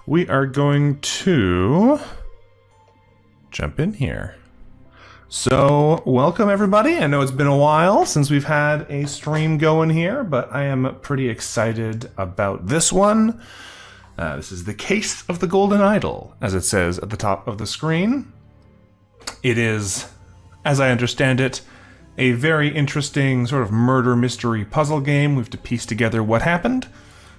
we are going to jump in here. So, welcome everybody. I know it's been a while since we've had a stream going here, but I am pretty excited about this one. This is the Case of the Golden Idol, as it says at the top of the screen. It is, as I understand it, a very interesting sort of murder mystery puzzle game. We have to piece together what happened.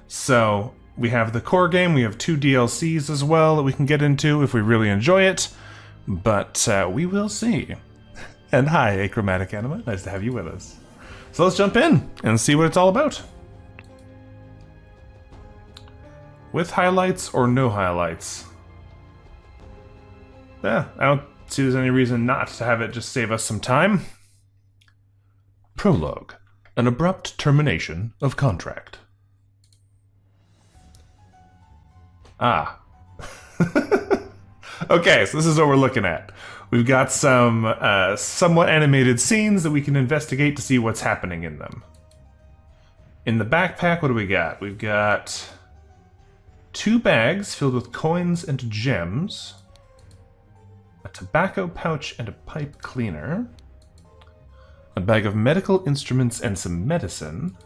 So, we have the core game, we have 2 DLCs as well that we can get into if we really enjoy it. But we will see. And hi, Achromatic Anima. Nice to have you with us. So let's jump in and see what it's all about. With highlights or no highlights? Yeah, I don't see there's any reason not to have it just save us some time. Prologue. An abrupt termination of contract. Ah. Okay, so this is what we're looking at. We've got some somewhat animated scenes that we can investigate to see what's happening in them. In the backpack, what do we got? We've got 2 bags filled with coins and gems, a tobacco pouch and a pipe cleaner, a bag of medical instruments and some medicine,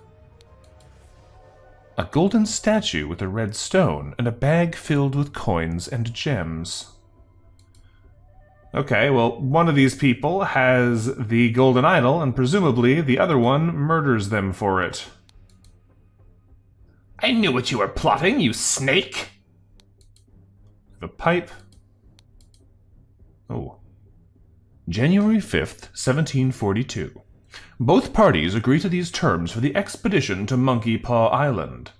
a golden statue with a red stone, and a bag filled with coins and gems. Okay, well, one of these people has the golden idol, and presumably the other one murders them for it. I knew what you were plotting, you snake! The pipe. Oh. January 5th, 1742. Both parties agree to these terms for the expedition to Monkey Paw Island.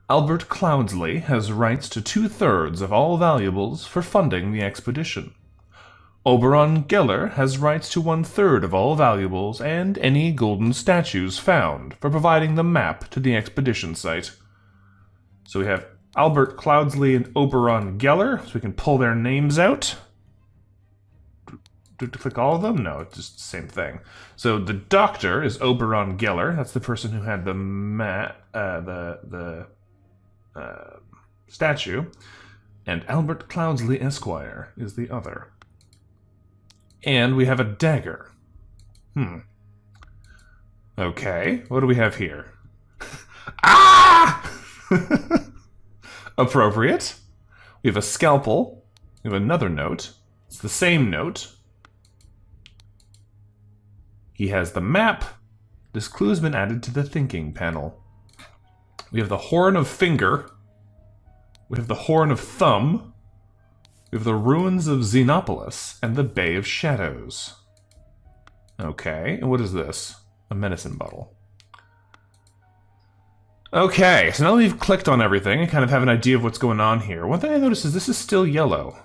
Albert Cloudsley has rights to 2/3 of all valuables for funding the expedition. Oberon Geller has rights to 1/3 of all valuables and any golden statues found for providing the map to the expedition site. So we have Albert Cloudsley and Oberon Geller, so we can pull their names out. Do to click all of them? No, it's just the same thing. So the doctor is Oberon Geller. That's the person who had the statue. And Albert Cloudsley Esquire is the other. And we have a dagger. Okay, what do we have here? Ah! Appropriate. We have a scalpel. We have another note. It's the same note. He has the map. This clue's been added to the thinking panel. We have the horn of finger. We have the horn of thumb. We have the ruins of Xenopolis and the Bay of Shadows. Okay, and what is this? A medicine bottle. Okay, so now that we've clicked on everything and kind of have an idea of what's going on here, one thing I noticed is this is still yellow.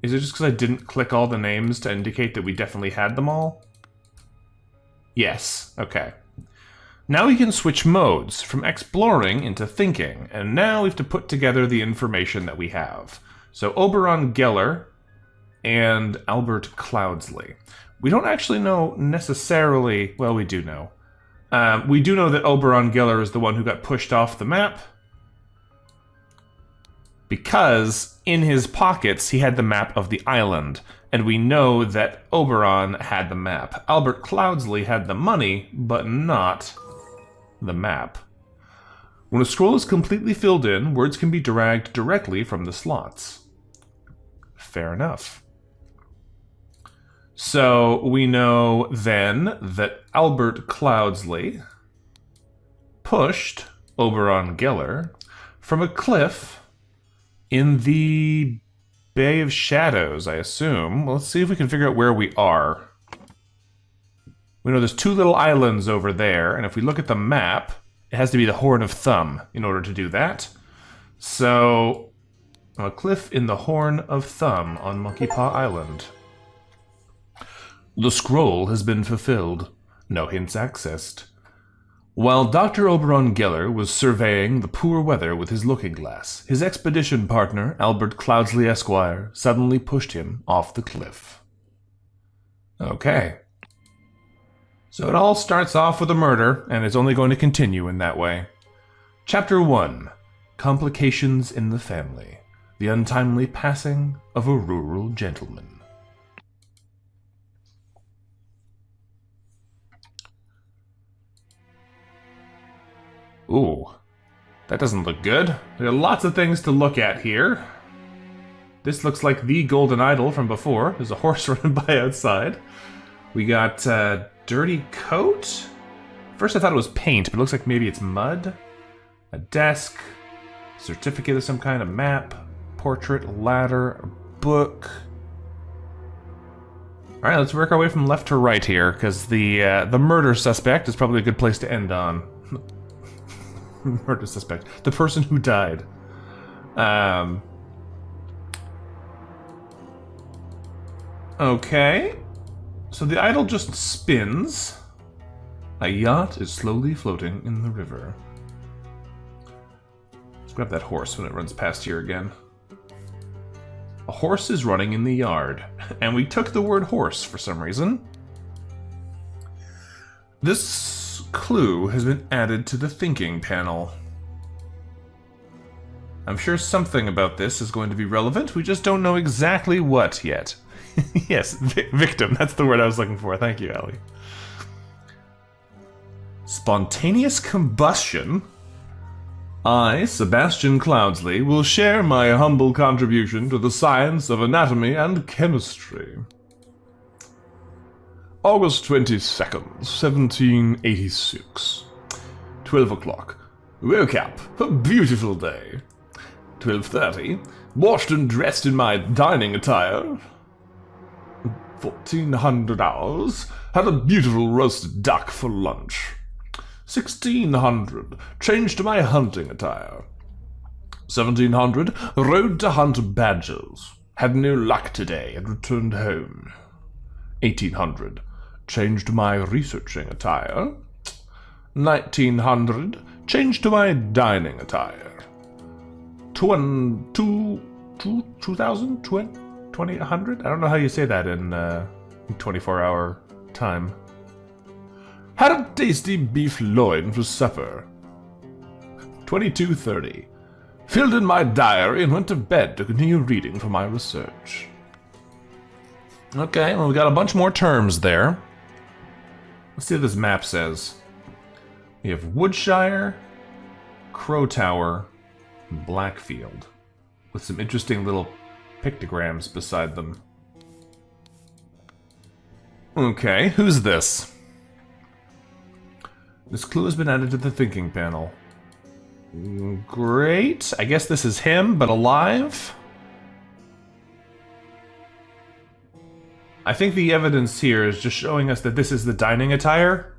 Is it just because I didn't click all the names to indicate that we definitely had them all? Yes, okay. Now we can switch modes from exploring into thinking, and now we have to put together the information that we have. So Oberon Geller and Albert Cloudsley. We don't actually know necessarily, well, we do know. We do know that Oberon Geller is the one who got pushed off the map, because in his pockets he had the map of the island, and we know that Oberon had the map. Albert Cloudsley had the money, but not the map. When a scroll is completely filled in, words can be dragged directly from the slots. Fair enough. So we know then that Albert Cloudsley pushed Oberon Geller from a cliff in the Bay of Shadows, I assume. Well, let's see if we can figure out where we are. We know there's 2 little islands over there, and if we look at the map, it has to be the Horn of Thumb in order to do that. So, a cliff in the Horn of Thumb on Monkey Paw Island. The scroll has been fulfilled. No hints accessed. While Dr. Oberon Geller was surveying the poor weather with his looking glass, his expedition partner, Albert Cloudsley Esquire, suddenly pushed him off the cliff. Okay. So it all starts off with a murder, and it's only going to continue in that way. Chapter 1. Complications in the Family. The untimely passing of a rural gentleman. Ooh, that doesn't look good. There are lots of things to look at here. This looks like the golden idol from before. There's a horse running by outside. We got a dirty coat. First I thought it was paint, but it looks like maybe it's mud. A desk, certificate of some kind, of map, portrait, ladder, a book. All right, let's work our way from left to right here, because the murder suspect is probably a good place to end on. Murder suspect, the person who died. Okay, so the idol just spins. A yacht is slowly floating in the river. Let's grab that horse when it runs past here again. A horse is running in the yard, and we took the word horse for some reason. This clue has been added to the thinking panel. I'm sure something about this is going to be relevant, we just don't know exactly what yet. Yes, victim, that's the word I was looking for. Thank you, Allie. Spontaneous combustion? I, Sebastian Cloudsley, will share my humble contribution to the science of anatomy and chemistry. August 22nd, 1786. 12 o'clock. Woke up. A beautiful day. 12:30. Washed and dressed in my dining attire. 1400 hours. Had a beautiful roasted duck for lunch. 1600. Changed to my hunting attire. 1700. Rode to hunt badgers. Had no luck today and returned home. 1800. Changed to my researching attire. 1900. Changed to my dining attire. 2100? I don't know how you say that in 24-hour time. Had a tasty beef loin for supper. 22:30. Filled in my diary and went to bed to continue reading for my research. Okay, well, we got a bunch more terms there. Let's see what this map says. We have Woodshire, Crow Tower, and Blackfield, with some interesting little pictograms beside them. Okay, who's this? This clue has been added to the thinking panel. Great. I guess this is him, but alive? I think the evidence here is just showing us that this is the dining attire.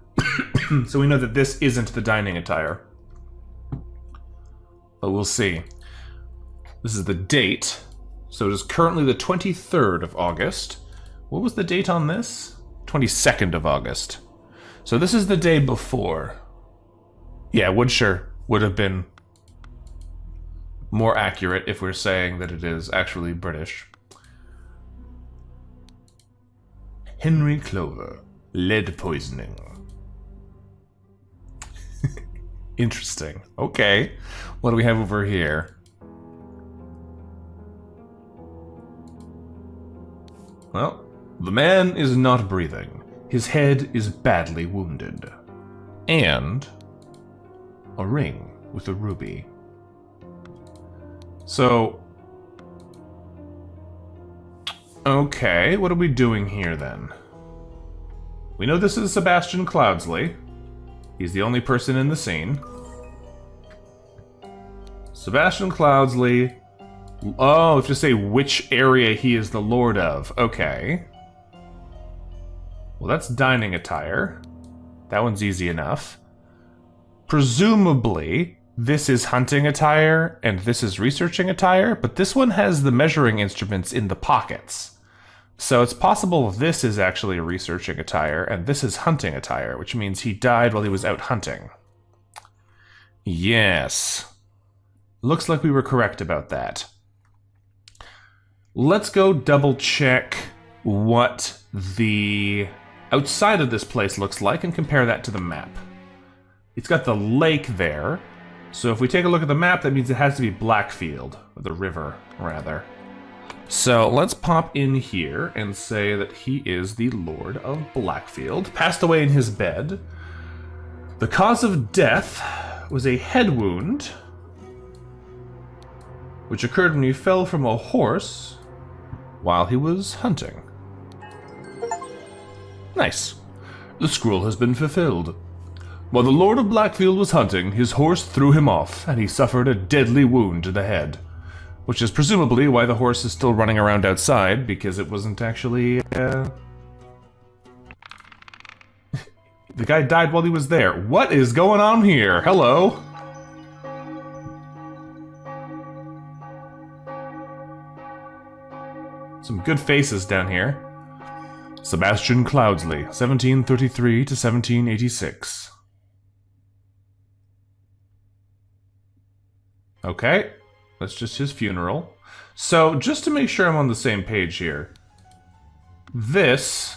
So we know that this isn't the dining attire. But we'll see. This is the date. So it is currently the 23rd of August. What was the date on this? 22nd of August. So this is the day before. Yeah, Woodshire would have been more accurate if we're saying that it is actually British. Henry Clover. Lead poisoning. Interesting. Okay. What do we have over here? Well, the man is not breathing. His head is badly wounded. And a ring with a ruby. So, okay, what are we doing here then? We know this is Sebastian Cloudsley. He's the only person in the scene. Sebastian Cloudsley. Oh, we have to say which area he is the lord of. Okay. Well, that's dining attire. That one's easy enough. Presumably, this is hunting attire, and this is researching attire, but this one has the measuring instruments in the pockets. So it's possible this is actually a researching attire, and this is hunting attire, which means he died while he was out hunting. Yes. Looks like we were correct about that. Let's go double check what the outside of this place looks like and compare that to the map. It's got the lake there, So if we take a look at the map, that means it has to be Blackfield, or the river, rather. So let's pop in here and say that he is the Lord of Blackfield, passed away in his bed. The cause of death was a head wound, which occurred when he fell from a horse while he was hunting. Nice. The scroll has been fulfilled. While the Lord of Blackfield was hunting, his horse threw him off, and he suffered a deadly wound to the head. Which is presumably why the horse is still running around outside, because it wasn't actually, The guy died while he was there. What is going on here? Hello? Some good faces down here. Sebastian Cloudsley, 1733 to 1786. Okay, that's just his funeral. So, just to make sure I'm on the same page here, this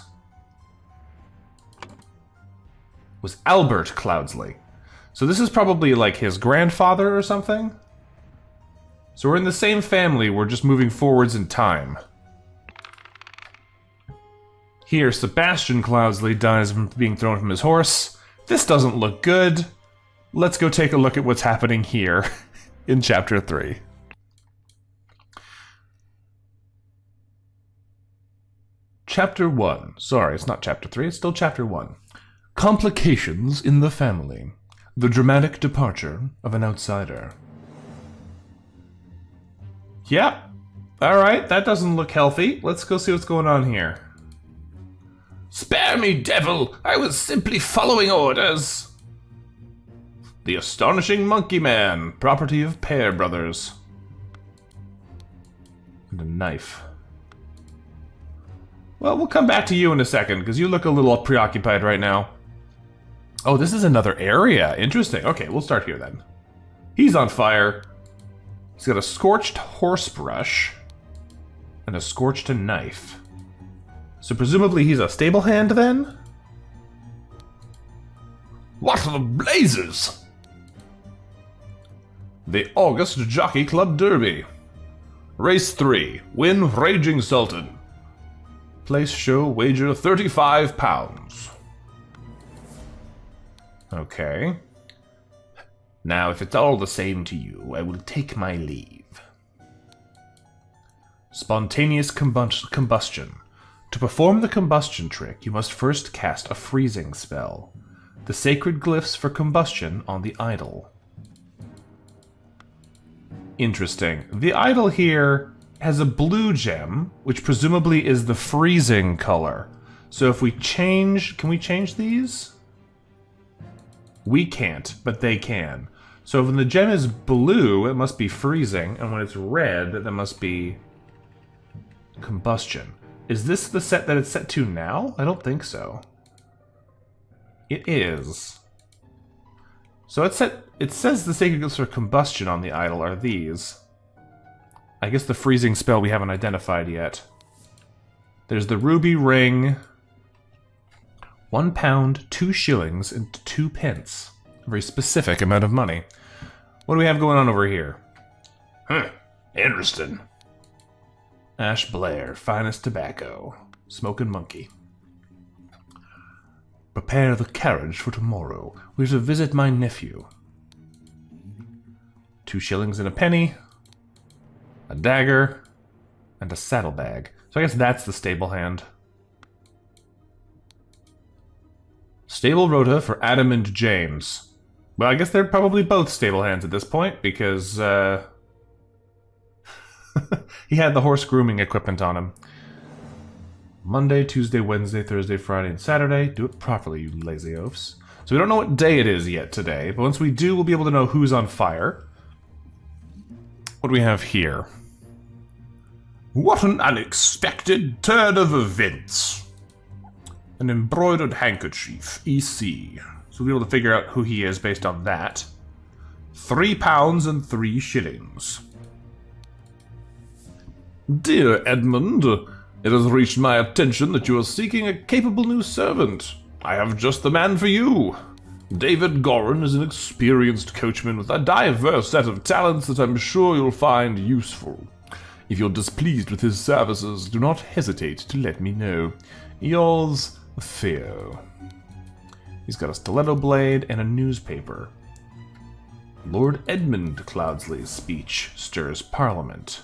was Albert Cloudsley. So this is probably like his grandfather or something? So we're in the same family, we're just moving forwards in time. Here, Sebastian Cloudsley dies from being thrown from his horse. This doesn't look good. Let's go take a look at what's happening here in Chapter 3. Chapter 1. Sorry, it's not Chapter 3, it's still Chapter 1. Complications in the family. The dramatic departure of an outsider. Yeah. Alright, that doesn't look healthy. Let's go see what's going on here. Spare me, devil! I was simply following orders. The Astonishing Monkey Man, property of Pear Brothers. And a knife. Well, we'll come back to you in a second, because you look a little preoccupied right now. Oh, this is another area. Interesting. Okay, we'll start here then. He's on fire. He's got a scorched horse brush and a scorched knife. So presumably he's a stable hand then? What the blazes? The August Jockey Club Derby. Race 3. Win Raging Sultan. Place show wager £35. Okay. Now, if it's all the same to you, I will take my leave. Spontaneous combustion. To perform the combustion trick, you must first cast a freezing spell. The sacred glyphs for combustion on the idol. Interesting. The idol here has a blue gem, which presumably is the freezing color. So if we change... Can we change these? We can't, but they can. So when the gem is blue, it must be freezing, and when it's red, that must be combustion. Is this the set that it's set to now? I don't think so. It is. So it says the sacred glyphs for combustion on the idol are these. I guess the freezing spell we haven't identified yet. There's the ruby ring. £1, 2 shillings, and 2 pence. A very specific amount of money. What do we have going on over here? Interesting. Ash Blair, finest tobacco. Smoking monkey. Prepare the carriage for tomorrow. We're to visit my nephew. 2 shillings and a penny. A dagger. And a saddlebag. So I guess that's the stable hand. Stable rota for Adam and James. Well, I guess they're probably both stable hands at this point, because, he had the horse grooming equipment on him. Monday, Tuesday, Wednesday, Thursday, Friday, and Saturday. Do it properly, you lazy oafs. So we don't know what day it is yet today, but once we do, we'll be able to know who's on fire. What do we have here? What an unexpected turn of events. An embroidered handkerchief, EC. So we'll be able to figure out who he is based on that. £3 and 3 shillings. Dear Edmund, it has reached my attention that you are seeking a capable new servant. I have just the man for you. David Gorin is an experienced coachman with a diverse set of talents that I'm sure you'll find useful. If you're displeased with his services, do not hesitate to let me know. Yours, Theo. He's got a stiletto blade and a newspaper. Lord Edmund Cloudsley's speech stirs Parliament.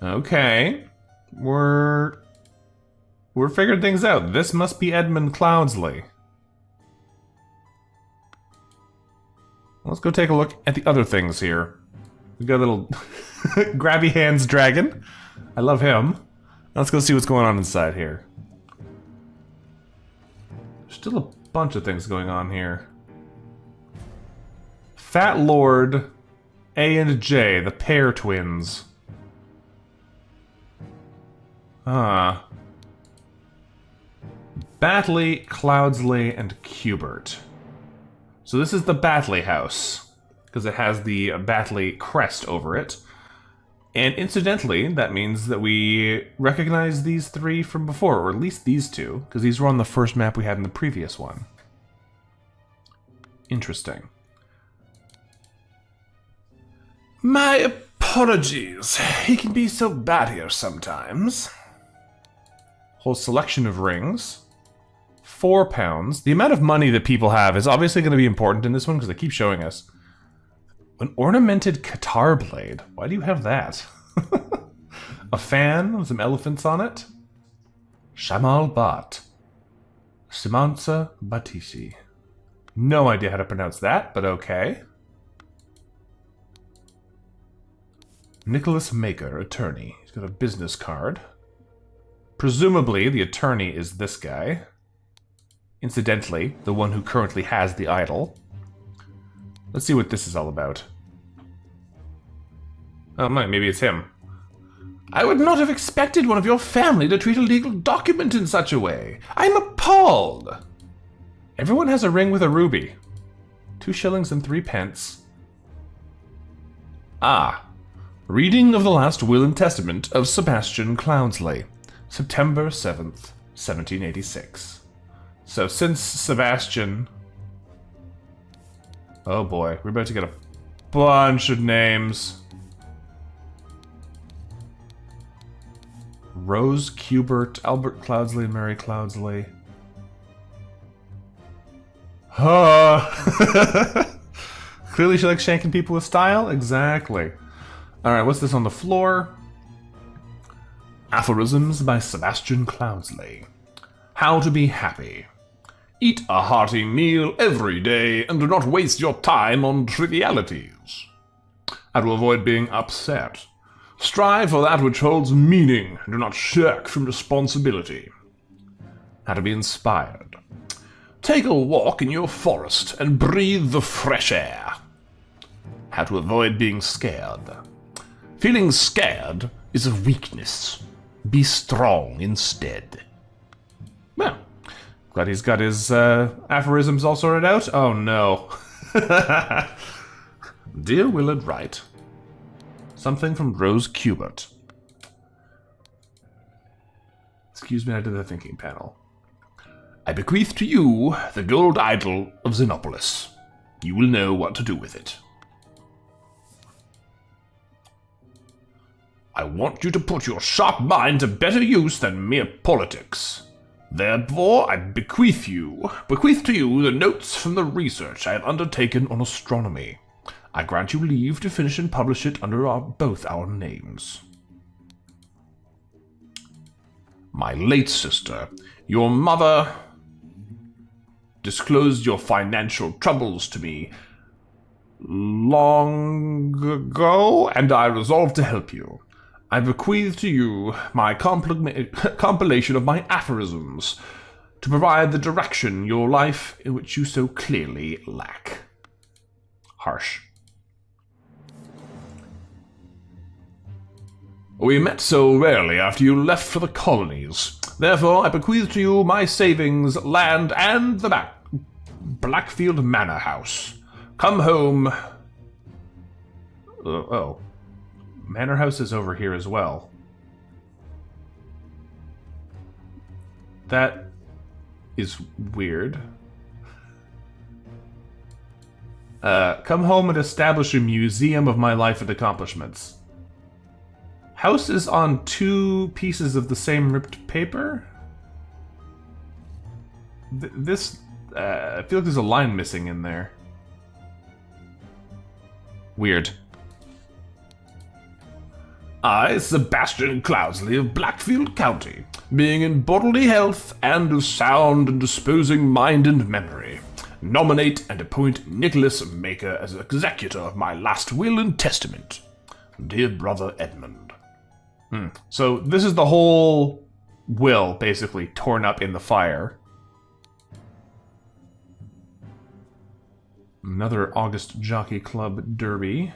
Okay. We're figuring things out. This must be Edmund Cloudsley. Let's go take a look at the other things here. We got a little grabby hands dragon. I love him. Let's go see what's going on inside here. There's still a bunch of things going on here. Fat Lord A and J, the pair twins. Ah. Batley, Cloudsley, and Cubert. So this is the Batley house, because it has the Batley crest over it. And incidentally, that means that we recognize these three from before, or at least these two, because these were on the first map we had in the previous one. Interesting. My apologies. He can be so bad here sometimes. Whole selection of rings. £4. The amount of money that people have is obviously going to be important in this one because they keep showing us. An ornamented Qatar blade. Why do you have that? A fan with some elephants on it. Shamal Bat. Simansa Batisi. No idea how to pronounce that, but okay. Nicholas Maker, attorney. He's got a business card. Presumably, the attorney is this guy. Incidentally, the one who currently has the idol. Let's see what this is all about. Oh, maybe it's him. I would not have expected one of your family to treat a legal document in such a way. I'm appalled. Everyone has a ring with a ruby. 2 shillings and 3 pence. Ah. Reading of the last will and testament of Sebastian Cloudsley. September 7th, 1786. So since Sebastian... Oh boy, we're about to get a bunch of names. Rose Cubert, Albert Cloudsley, Mary Cloudsley. Clearly she likes shanking people with style? Exactly. Alright, what's this on the floor? Aphorisms by Sebastian Cloudsley. How to be happy. Eat a hearty meal every day and do not waste your time on trivialities. How to avoid being upset. Strive for that which holds meaning and do not shirk from responsibility. How to be inspired. Take a walk in your forest and breathe the fresh air. How to avoid being scared. Feeling scared is a weakness. Be strong instead. Well, glad he's got his aphorisms all sorted out. Oh no. Dear Willard Wright. Something from Rose Cubert. Excuse me, I did the thinking panel. I bequeath to you the gold idol of Xenopolis. You will know what to do with it. I want you to put your sharp mind to better use than mere politics. Therefore, I bequeath to you the notes from the research I have undertaken on astronomy. I grant you leave to finish and publish it under both our names. My late sister, your mother, disclosed your financial troubles to me long ago, and I resolved to help you. I bequeath to you my compilation of my aphorisms to provide the direction your life in which you so clearly lack. Harsh. We met so rarely after you left for the colonies. Therefore, I bequeath to you my savings, land, and the Blackfield Manor House. Come home. Oh. Manor House is over here as well. That is weird. 'Cause Come home and establish a museum of my life and accomplishments. House is on 2 pieces of the same ripped paper? I feel like there's a line missing in there. Weird. I, Sebastian Cloudsley of Blackfield County, being in bodily health and of sound and disposing mind and memory, nominate and appoint Nicholas Maker as executor of my last will and testament. Dear brother Edmund. So this is the whole will, basically, torn up in the fire. Another August Jockey Club Derby.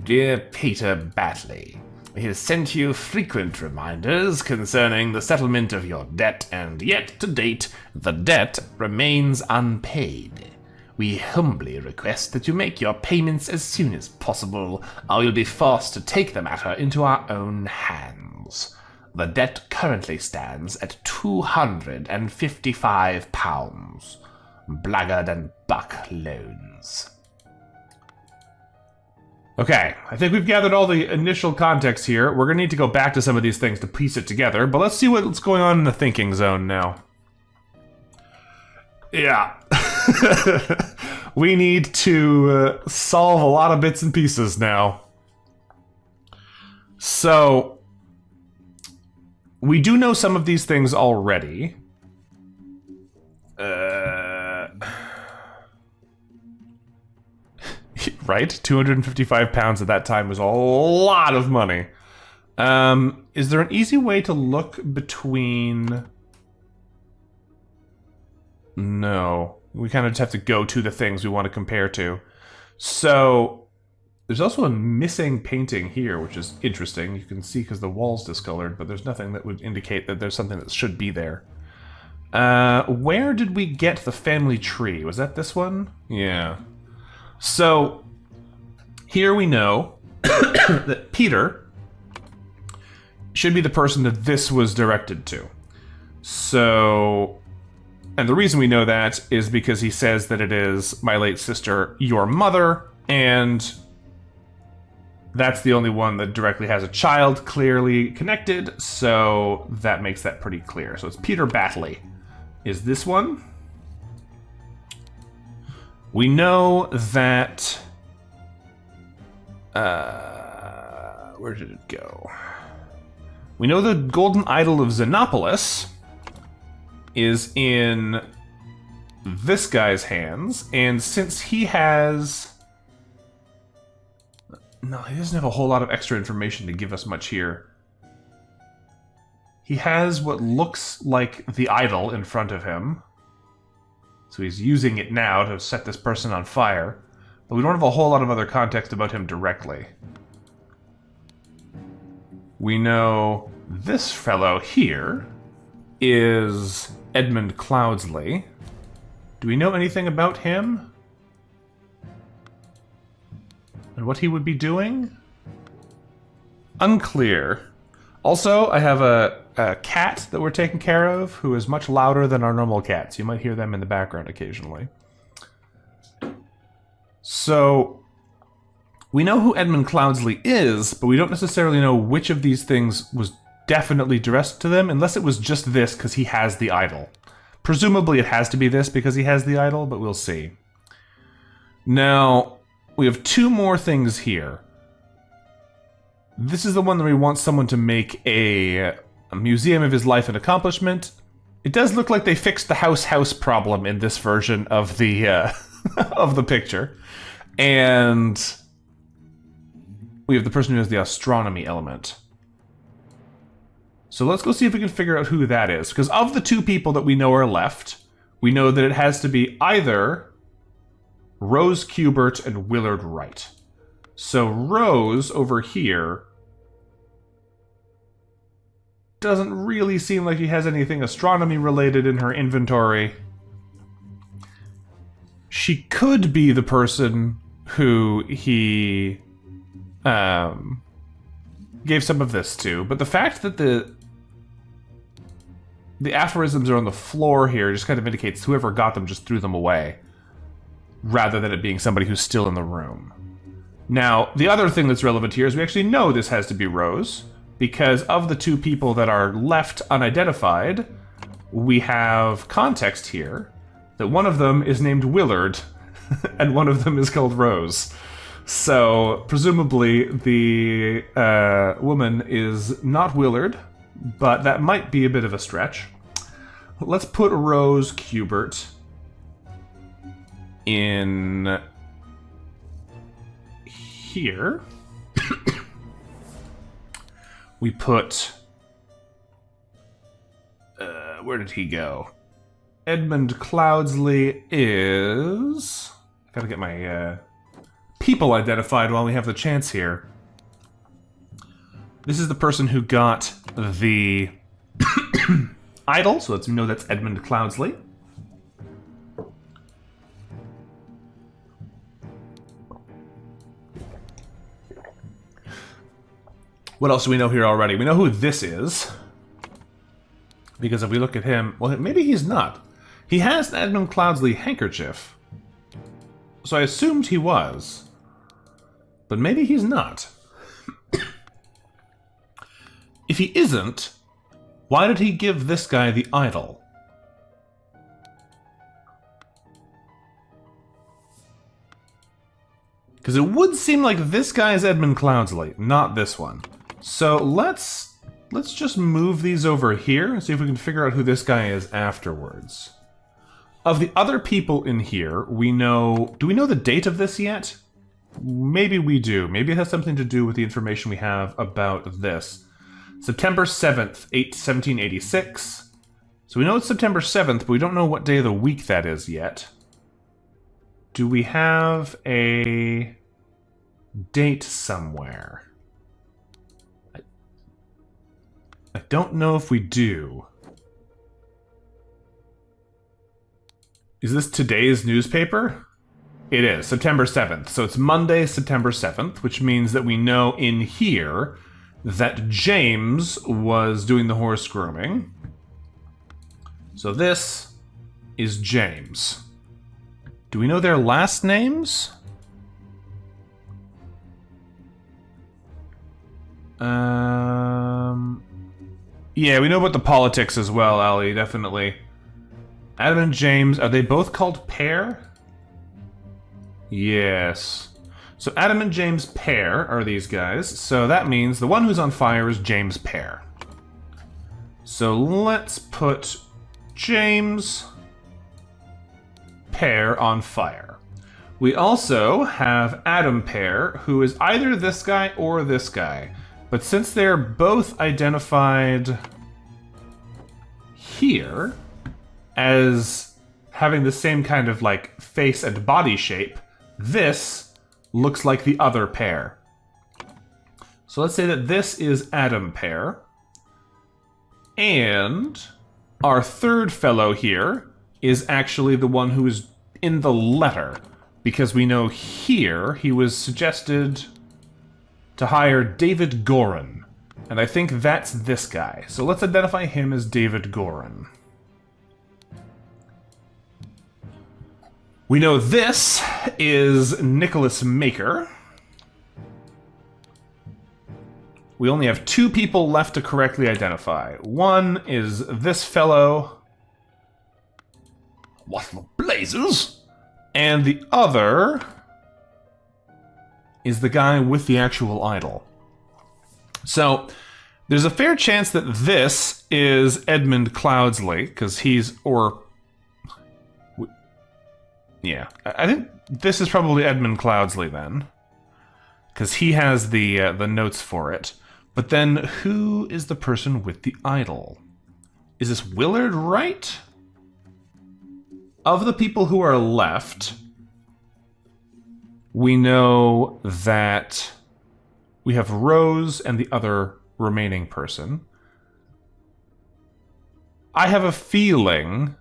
Dear Peter Batley, he has sent you frequent reminders concerning the settlement of your debt, and yet, to date, the debt remains unpaid. We humbly request that you make your payments as soon as possible, or you'll be forced to take the matter into our own hands. The debt currently stands at £255. Blackguard and Buck loans. Okay, I think we've gathered all the initial context here. We're going to need to go back to some of these things to piece it together, but let's see what's going on in the thinking zone now. Yeah. We need to solve a lot of bits and pieces now. So, we do know some of these things already. Right? 255 pounds at that time was a lot of money. Is there an easy way to look between... No. We kind of just have to go to the things we want to compare to. So, there's also a missing painting here, which is interesting. You can see because the wall's discolored, but there's nothing that would indicate that there's something that should be there. Where did we get the family tree? Was that this one? Yeah. So, here we know that Peter should be the person that this was directed to. So, and the reason we know that is because he says that it is my late sister, your mother, and that's the only one that directly has a child clearly connected, so that makes that pretty clear. So it's Peter Batley. Is this one? We know that... where did it go? We know the golden idol of Xenopolis is in this guy's hands, and since he has... No, he doesn't have a whole lot of extra information to give us much here. He has what looks like the idol in front of him. So he's using it now to set this person on fire. But we don't have a whole lot of other context about him directly. We know this fellow here is Edmund Cloudsley. Do we know anything about him? And what he would be doing? Unclear. Also, I have a cat that we're taking care of who is much louder than our normal cats. You might hear them in the background occasionally. So, we know who Edmund Cloudsley is, but we don't necessarily know which of these things was definitely addressed to them, unless it was just this because he has the idol. Presumably it has to be this because he has the idol, but we'll see. Now, we have 2 more things here. This is the one that we want someone to make a museum of his life and accomplishment. It does look like they fixed the house problem in this version of the of the picture. And we have the person who has the astronomy element. So let's go see if we can figure out who that is. Because of the 2 people that we know are left, we know that it has to be either Rose Kubert and Willard Wright. So Rose, over here, doesn't really seem like she has anything astronomy-related in her inventory. She could be the person who he gave some of this to, but the fact that the aphorisms are on the floor here. It just kind of indicates whoever got them just threw them away, rather than it being somebody who's still in the room. Now, the other thing that's relevant here is we actually know this has to be Rose, because of the two people that are left unidentified, we have context here that one of them is named Willard, and one of them is called Rose. So, presumably, the woman is not Willard, but that might be a bit of a stretch. Let's put Rose Kubert in here. We put... where did he go? Edmund Cloudsley is... Gotta get my people identified while we have the chance here. This is the person who got the idol, so let's know that's Edmund Cloudsley. What else do we know here already? We know who this is. Because if we look at him... Well, maybe he's not. He has an Edmund Cloudsley handkerchief. So I assumed he was. But maybe he's not. If he isn't, why did he give this guy the idol? Because it would seem like this guy is Edmund Cloudsley, not this one. So let's just move these over here and see if we can figure out who this guy is afterwards. Of the other people in here, we know... Do we know the date of this yet? Maybe we do. Maybe it has something to do with the information we have about this. September 7th, 1786. So we know it's September 7th, but we don't know what day of the week that is yet. Do we have a date somewhere? I don't know if we do. Is this today's newspaper? It is, September 7th. So it's Monday, September 7th, which means that we know in here that James was doing the horse grooming. So this is James. Do we know their last names? Yeah, we know about the politics as well, Ali, definitely. Adam and James, are they both called Pear? Yes. So Adam and James Pear are these guys. So that means the one who's on fire is James Pear. So let's put James Pear on fire. We also have Adam Pear, who is either this guy or this guy. But since they're both identified here as having the same kind of like face and body shape, this looks like the other pair. So let's say that this is Adam Pear. And our third fellow here is actually the one who is in the letter. Because we know here he was suggested to hire David Gorin. And I think that's this guy. So let's identify him as David Gorin. We know this is Nicholas Maker. We only have two people left to correctly identify. One is this fellow. What the blazes? And the other is the guy with the actual idol. So there's a fair chance that this is Edmund Cloudsley, because he's, or... Yeah, I think this is probably Edmund Cloudsley then, because he has the notes for it. But then, who is the person with the idol? Is this Willard Wright? Of the people who are left, we know that we have Rose and the other remaining person. I have a feeling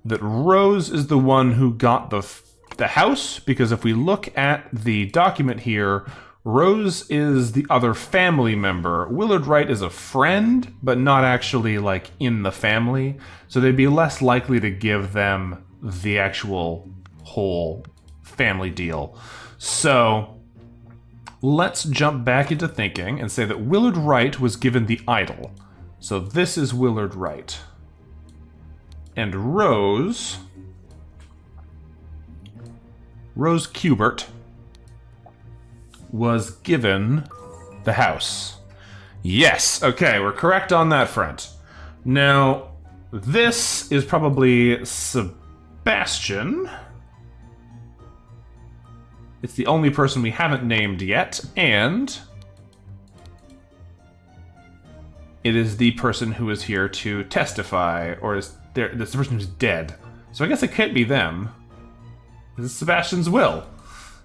that Rose is the one who got the house, because if we look at the document here, Rose is the other family member. Willard Wright is a friend, but not actually, like, in the family. So they'd be less likely to give them the actual whole family deal. So let's jump back into thinking and say that Willard Wright was given the idol. So this is Willard Wright. And Rose Kubert was given the house. Yes, okay, we're correct on that front. Now, this is probably Sebastian. It's the only person we haven't named yet, and it is the person who is here to testify, or is there? This the person who's dead. So I guess it can't be them. This is Sebastian's will.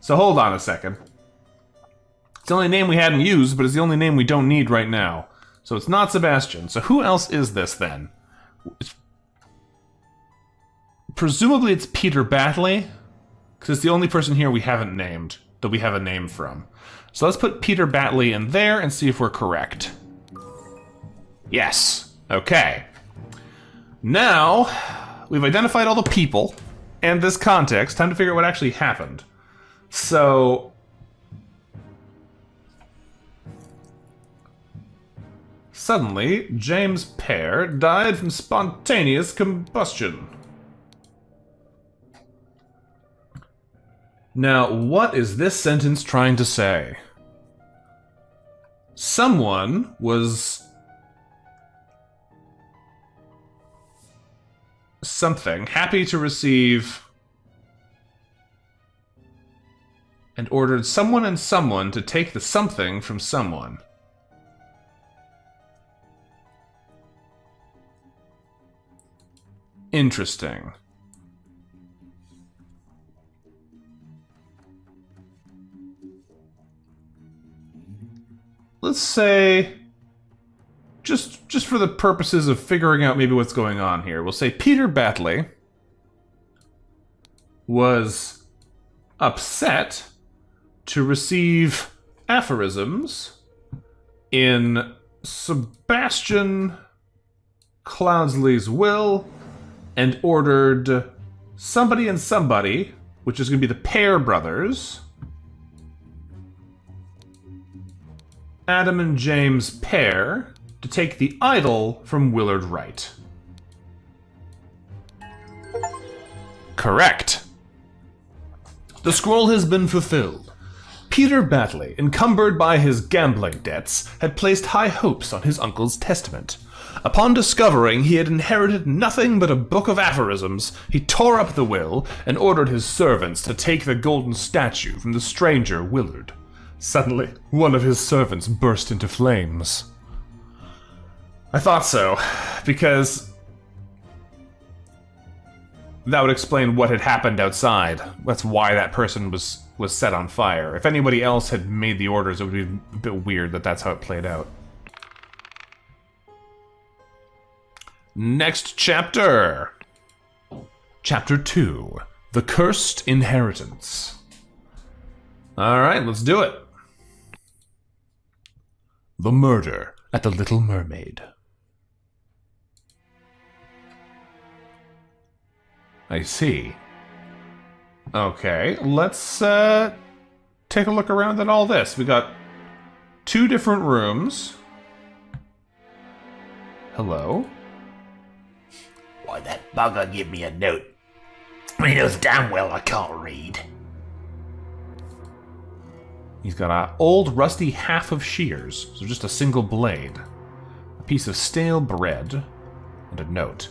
So hold on a second. It's the only name we hadn't used, but it's the only name we don't need right now. So it's not Sebastian. So who else is this then? Presumably it's Peter Batley, because it's the only person here we haven't named, that we have a name from. So let's put Peter Batley in there and see if we're correct. Yes. Okay. Now, we've identified all the people and this context. Time to figure out what actually happened. So suddenly, James Pear died from spontaneous combustion. Now, what is this sentence trying to say? Someone was happy to receive and ordered someone and someone to take the something from someone. Interesting. Let's say, just for the purposes of figuring out maybe what's going on here, we'll say Peter Batley was upset to receive aphorisms in Sebastian Cloudsley's will and ordered somebody and somebody, which is going to be the Pear brothers, Adam and James Pear, to take the idol from Willard Wright. Correct. The scroll has been fulfilled. Peter Batley, encumbered by his gambling debts, had placed high hopes on his uncle's testament. Upon discovering he had inherited nothing but a book of aphorisms, he tore up the will and ordered his servants to take the golden statue from the stranger Willard. Suddenly, one of his servants burst into flames. I thought so, because that would explain what had happened outside. That's why that person was set on fire. If anybody else had made the orders, it would be a bit weird that that's how it played out. Next chapter. Chapter 2. The Cursed Inheritance. Alright, let's do it. The Murder at the Little Mermaid. I see. Okay, let's take a look around at all this. We got 2 different rooms. Hello? Why, that bugger give me a note. He knows damn well I can't read. He's got an old rusty half of shears, so just a single blade. A piece of stale bread, and a note.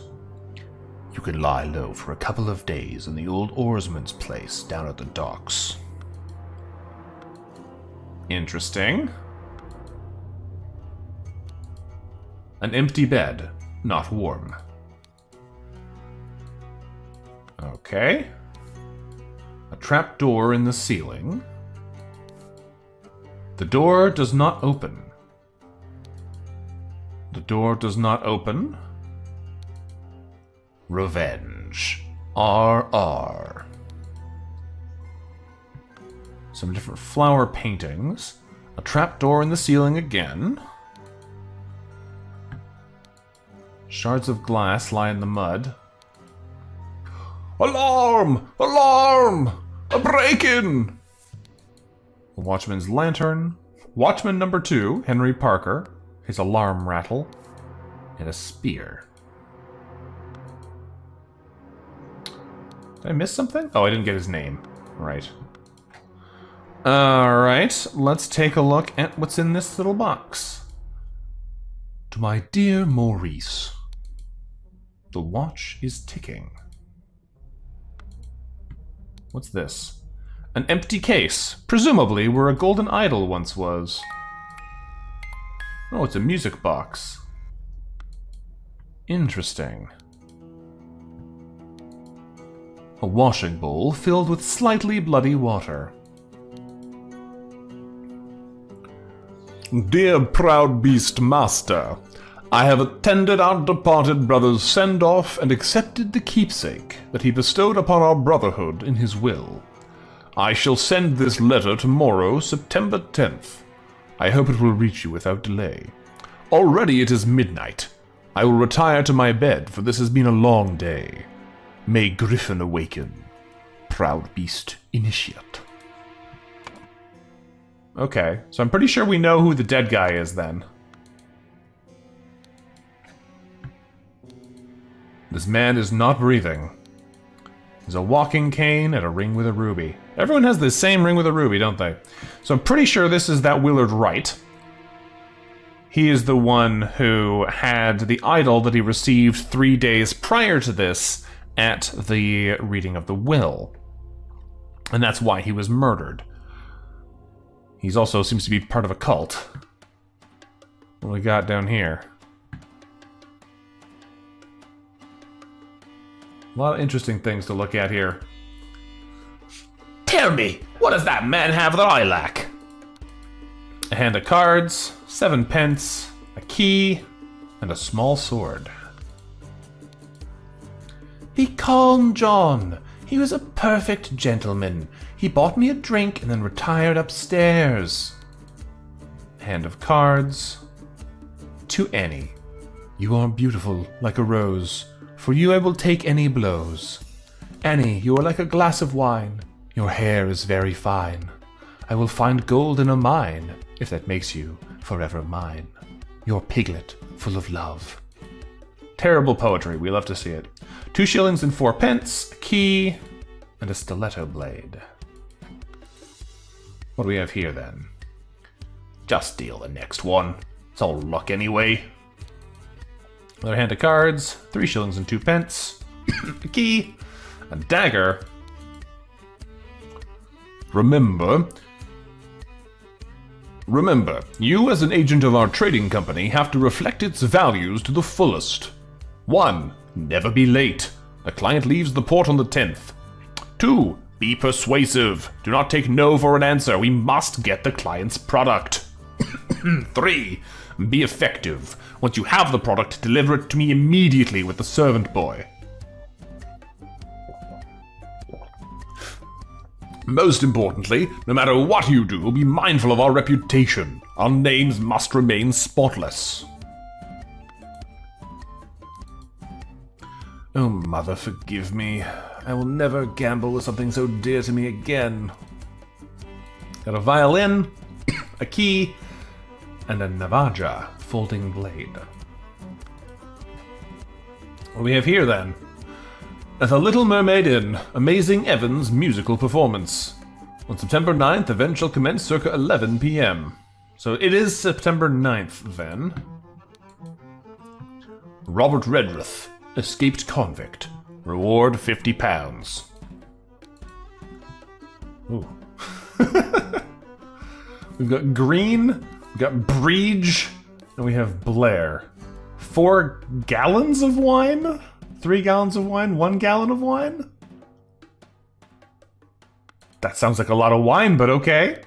You can lie low for a couple of days in the old oarsman's place down at the docks. Interesting. An empty bed, not warm. Okay. A trapdoor in the ceiling. The door does not open. The door does not open. Revenge. R.R. Some different flower paintings. A trapdoor in the ceiling again. Shards of glass lie in the mud. Alarm! Alarm! A break-in! A watchman's lantern. Watchman number 2, Henry Parker. His alarm rattle. And a spear. Did I miss something? Oh, I didn't get his name. Right. Alright, let's take a look at what's in this little box. To my dear Maurice. The watch is ticking. What's this? An empty case, presumably where a golden idol once was. Oh, it's a music box. Interesting. A washing bowl filled with slightly bloody water. Dear proud beast master, I have attended our departed brother's send-off and accepted the keepsake that he bestowed upon our brotherhood in his will. I shall send this letter tomorrow, September 10th. I hope it will reach you without delay. Already it is midnight. I will retire to my bed, for this has been a long day. May Griffin awaken. Proud beast initiate. Okay, so I'm pretty sure we know who the dead guy is then. This man is not breathing. There's a walking cane and a ring with a ruby. Everyone has the same ring with a ruby, don't they? So I'm pretty sure this is that Willard Wright. He is the one who had the idol that he received 3 days prior to this at the reading of the will. And that's why he was murdered. He's also seems to be part of a cult. What do we got down here? A lot of interesting things to look at here. Tell me, what does that man have that I lack? A hand of cards, 7 pence, a key, and a small sword. Be calm, John. He was a perfect gentleman. He bought me a drink and then retired upstairs. Hand of cards. To Annie. You are beautiful like a rose. For you I will take any blows. Annie, you are like a glass of wine. Your hair is very fine. I will find gold in a mine, if that makes you forever mine. Your piglet, full of love. Terrible poetry, we love to see it. 2 shillings and 4 pence, a key, and a stiletto blade. What do we have here then? Just deal the next one. It's all luck anyway. Another hand of cards, 3 shillings and 2 pence, a key, a dagger. Remember, you as an agent of our trading company have to reflect its values to the fullest. 1. Never be late. A client leaves the port on the 10th. 2. Be persuasive. Do not take no for an answer. We must get the client's product. 3. Be effective. Once you have the product, deliver it to me immediately with the servant boy. Most importantly, no matter what you do, be mindful of our reputation. Our names must remain spotless. Oh, mother, forgive me. I will never gamble with something so dear to me again. Got a violin, a key, and a Navaja folding blade. What do we have here, then? The Little Mermaid Inn, Amazing Evans musical performance. On September 9th, the event shall commence circa 11 p.m. So it is September 9th, then. Robert Redruth, escaped convict. Reward £50. Ooh. We've got Green, we've got Breege, and we have Blair. 4 gallons of wine? 3 gallons of wine? 1 gallon of wine? That sounds like a lot of wine, but okay.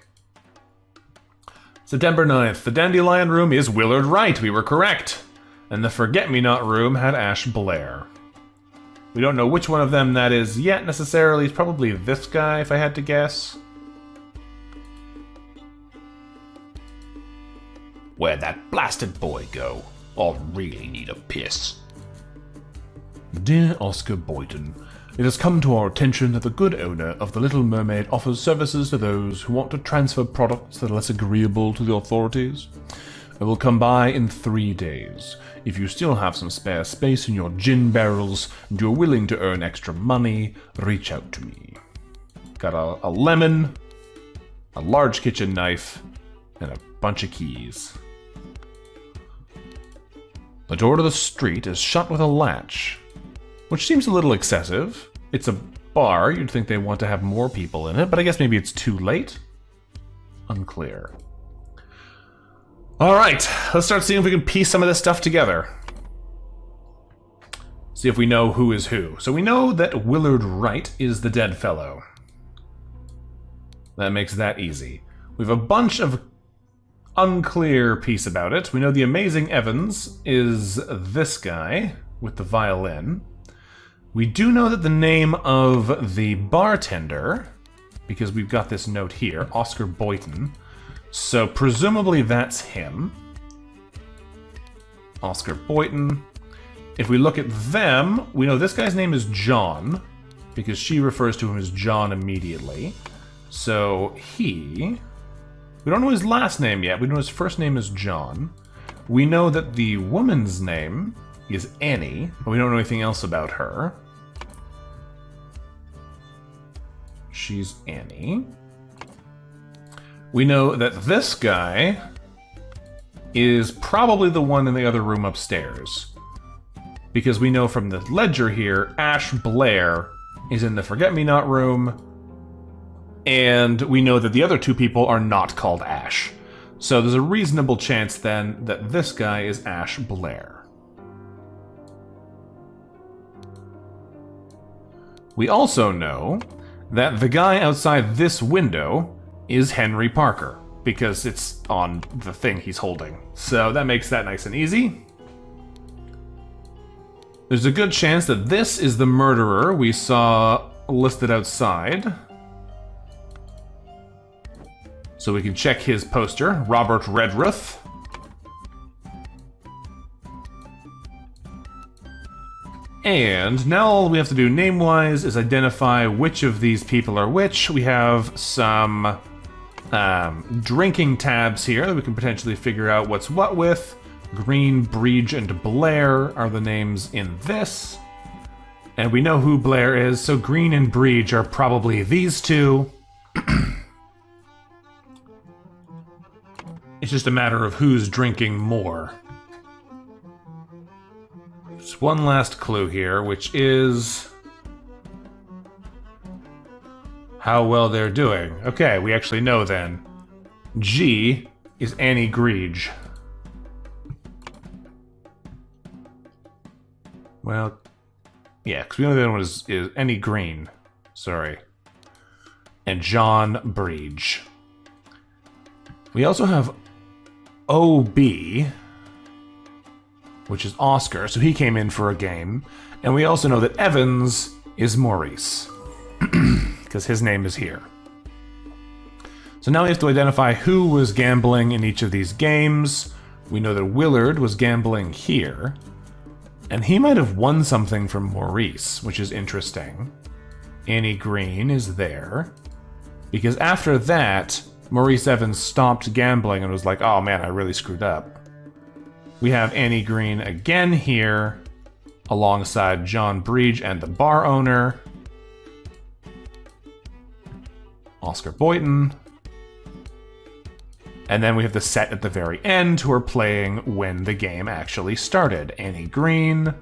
September 9th. The Dandelion Room is Willard Wright. We were correct. And the Forget-Me-Not Room had Ash Blair. We don't know which one of them that is yet necessarily. It's probably this guy, if I had to guess. Where'd that blasted boy go? I really need a piss. Dear Oscar Boyden, it has come to our attention that the good owner of the Little Mermaid offers services to those who want to transfer products that are less agreeable to the authorities. I will come by in 3 days. If you still have some spare space in your gin barrels and you're willing to earn extra money, reach out to me. Got a lemon, a large kitchen knife, and a bunch of keys. The door to the street is shut with a latch, which seems a little excessive. It's a bar, you'd think they want to have more people in it, but I guess maybe it's too late? Unclear. Alright, let's start seeing if we can piece some of this stuff together. See if we know who is who. So we know that Willard Wright is the dead fellow. That makes that easy. We have a bunch of unclear piece about it. We know the Amazing Evans is this guy with the violin. We do know that the name of the bartender, because we've got this note here, Oscar Boyden, so presumably that's him. Oscar Boyden. If we look at them, we know this guy's name is John, because she refers to him as John immediately. So we don't know his last name yet, we know his first name is John. We know that the woman's name is Annie, but we don't know anything else about her. She's Annie. We know that this guy is probably the one in the other room upstairs. Because we know from the ledger here, Ash Blair is in the Forget-Me-Not room, and we know that the other two people are not called Ash. So there's a reasonable chance then that this guy is Ash Blair. We also know that the guy outside this window is Henry Parker, because it's on the thing he's holding. So that makes that nice and easy. There's a good chance that this is the murderer we saw listed outside. So we can check his poster, Robert Redruth. And now all we have to do name-wise is identify which of these people are which. We have some drinking tabs here that we can potentially figure out what's what with. Green, Breege, and Blair are the names in this. And we know who Blair is, so Green and Breege are probably these two. It's just a matter of who's drinking more. There's one last clue here, which is how well they're doing. Okay, we actually know then. G is Annie Greege. Well, yeah, because we know the other one is Annie Green. Sorry. And John Breege. We also have OB, which is Oscar, so he came in for a game. And we also know that Evans is Maurice, because his name is here. So now we have to identify who was gambling in each of these games. We know that Willard was gambling here, and he might have won something from Maurice, which is interesting. Annie Green is there, because after that, Maurice Evans stopped gambling and was like, oh man, I really screwed up. We have Annie Green again here, alongside John Breege and the bar owner. Oscar Boyden. And then we have the set at the very end who are playing when the game actually started. Annie Green,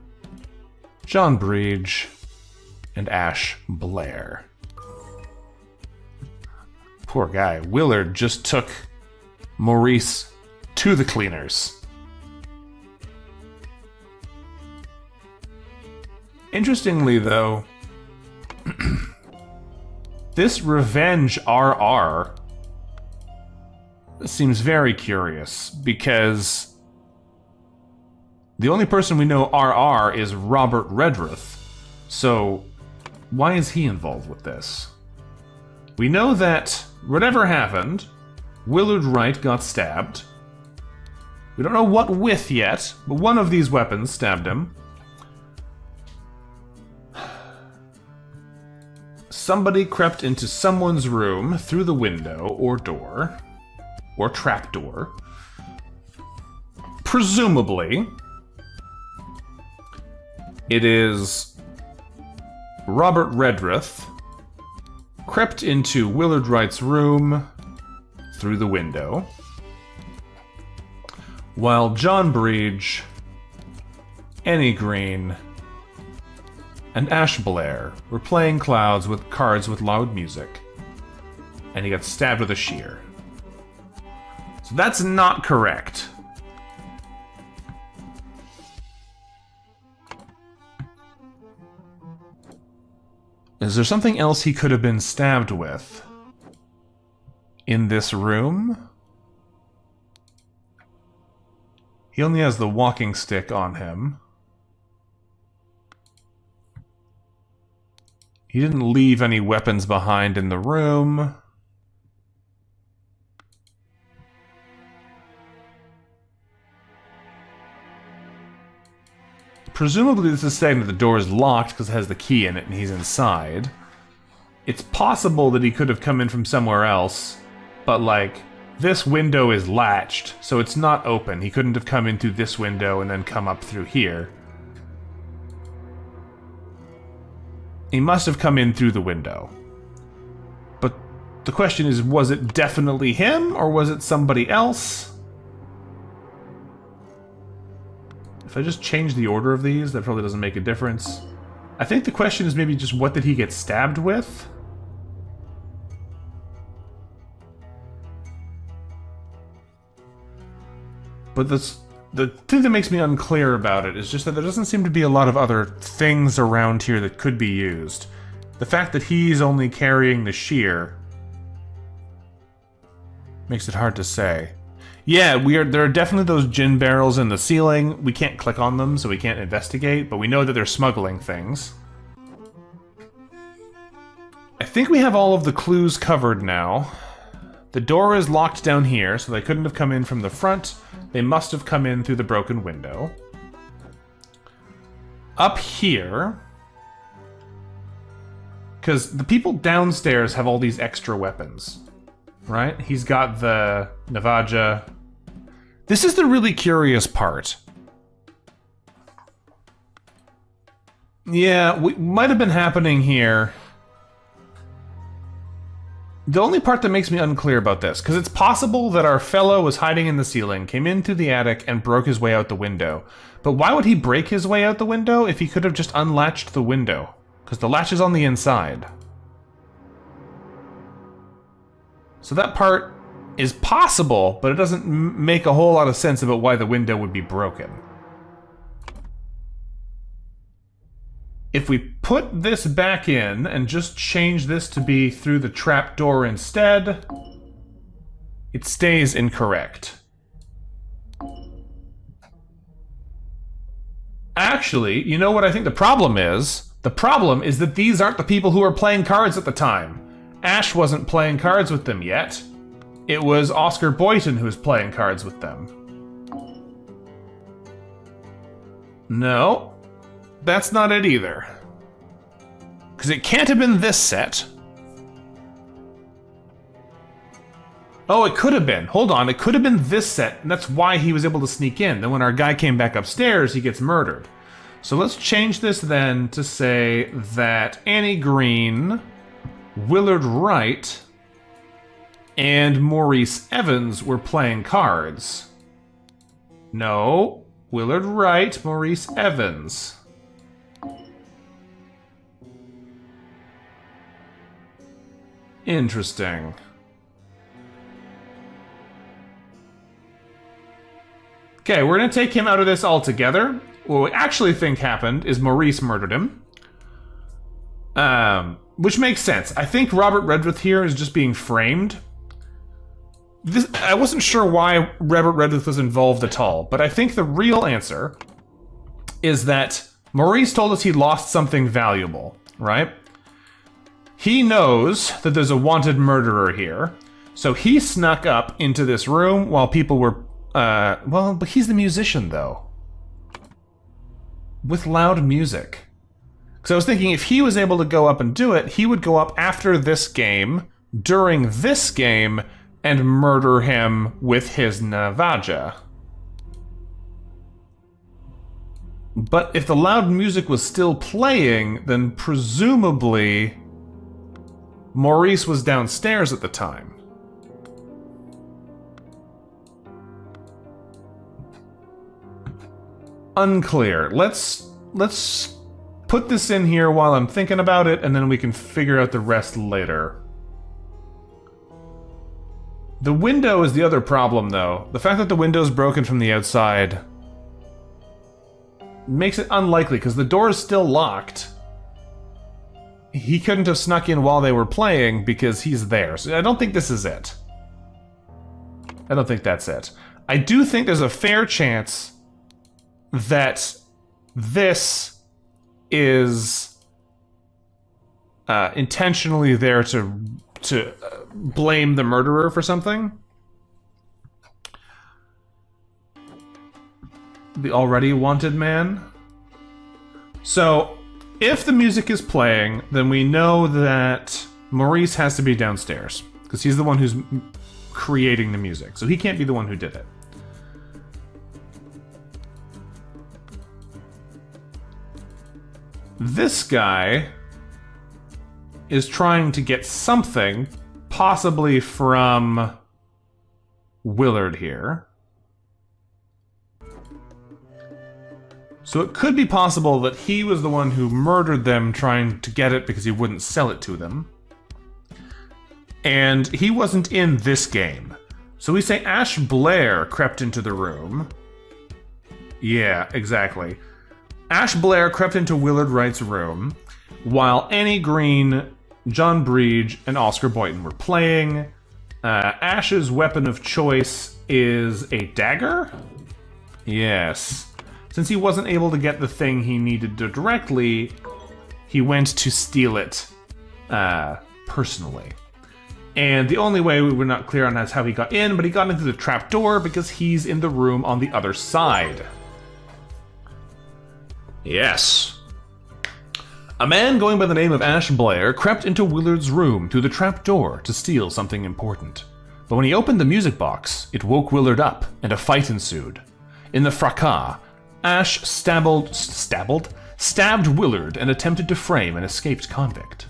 John Breege, and Ash Blair. Poor guy. Willard just took Maurice to the cleaners. Interestingly, though, this Revenge RR seems very curious, because the only person we know RR is Robert Redruth. So why is he involved with this? We know that whatever happened, Willard Wright got stabbed. We don't know what with yet, but one of these weapons stabbed him. Somebody crept into someone's room through the window or door, or trapdoor. Presumably, it is Robert Redruth crept into Willard Wright's room through the window, while John Breege, Annie Green, and Ash Blair were playing cards with loud music, and he got stabbed with a shear. So that's not correct. Is there something else he could have been stabbed with in this room? He only has the walking stick on him. He didn't leave any weapons behind in the room. Presumably this is saying that the door is locked because it has the key in it and he's inside. It's possible that he could have come in from somewhere else, but like, this window is latched, so it's not open. He couldn't have come in through this window and then come up through here. He must have come in through the window. But the question is, was it definitely him, or was it somebody else? If I just change the order of these, that probably doesn't make a difference. I think the question is maybe just what did he get stabbed with? But the thing that makes me unclear about it is just that there doesn't seem to be a lot of other things around here that could be used. The fact that he's only carrying the shear makes it hard to say. Yeah, there are definitely those gin barrels in the ceiling. We can't click on them, so we can't investigate, but we know that they're smuggling things. I think we have all of the clues covered now. The door is locked down here, so they couldn't have come in from the front. They must have come in through the broken window. Up here, because the people downstairs have all these extra weapons, right? He's got the Navaja. This is the really curious part. Yeah, what might have been happening here. The only part that makes me unclear about this, because it's possible that our fellow was hiding in the ceiling, came in through the attic, and broke his way out the window. But why would he break his way out the window if he could have just unlatched the window? Because the latch is on the inside. So that part is possible, but it doesn't make a whole lot of sense about why the window would be broken. If we put this back in and just change this to be through the trapdoor instead, it stays incorrect. Actually, you know what I think the problem is? The problem is that these aren't the people who were playing cards at the time. Ash wasn't playing cards with them yet. It was Oscar Boyton who was playing cards with them. No. That's not it either. Because it can't have been this set. Oh, it could have been. Hold on, it could have been this set, and that's why he was able to sneak in. Then when our guy came back upstairs, he gets murdered. So let's change this then to say that Annie Green, Willard Wright, and Maurice Evans were playing cards. No, Willard Wright, Maurice Evans. Interesting. Okay, we're going to take him out of this altogether. What we actually think happened is Maurice murdered him. Which makes sense. I think Robert Redruth here is just being framed. I wasn't sure why Robert Redruth was involved at all, but I think the real answer is that Maurice told us he lost something valuable, right? He knows that there's a wanted murderer here, so he snuck up into this room while people were Well, but he's the musician, though. With loud music. Because I was thinking if he was able to go up and do it, he would go up after this game, during this game, and murder him with his Navaja. But if the loud music was still playing, then presumably Maurice was downstairs at the time. Unclear. Let's put this in here while I'm thinking about it, and then we can figure out the rest later. The window is the other problem, though. The fact that the window's broken from the outside makes it unlikely, because the door is still locked. He couldn't have snuck in while they were playing because he's there. So I don't think this is it. I don't think that's it. I do think there's a fair chance that this is intentionally there to blame the murderer for something. The already wanted man. So, if the music is playing, then we know that Maurice has to be downstairs, because he's the one who's creating the music. So he can't be the one who did it. This guy is trying to get something, possibly from Willard here. So it could be possible that he was the one who murdered them trying to get it because he wouldn't sell it to them. And he wasn't in this game. So we say Ash Blair crept into the room. Yeah, exactly. Ash Blair crept into Willard Wright's room while Annie Green, John Breege, and Oscar Boynton were playing. Ash's weapon of choice is a dagger? Yes. Since he wasn't able to get the thing he needed to directly, he went to steal it personally. And the only way we were not clear on is how he got in, but he got into the trapdoor because he's in the room on the other side. Yes. A man going by the name of Ash Blair crept into Willard's room through the trapdoor to steal something important. But when he opened the music box, it woke Willard up, and a fight ensued. In the fracas, Ash stabbed Willard and attempted to frame an escaped convict.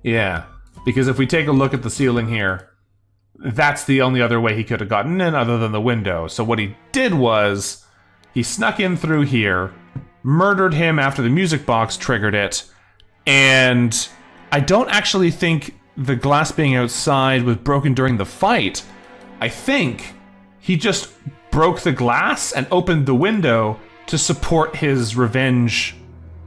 Yeah, because if we take a look at the ceiling here, that's the only other way he could have gotten in other than the window. So what he did was, he snuck in through here, murdered him after the music box triggered it, and I don't actually think the glass being outside was broken during the fight. I think he just broke the glass and opened the window to support his revenge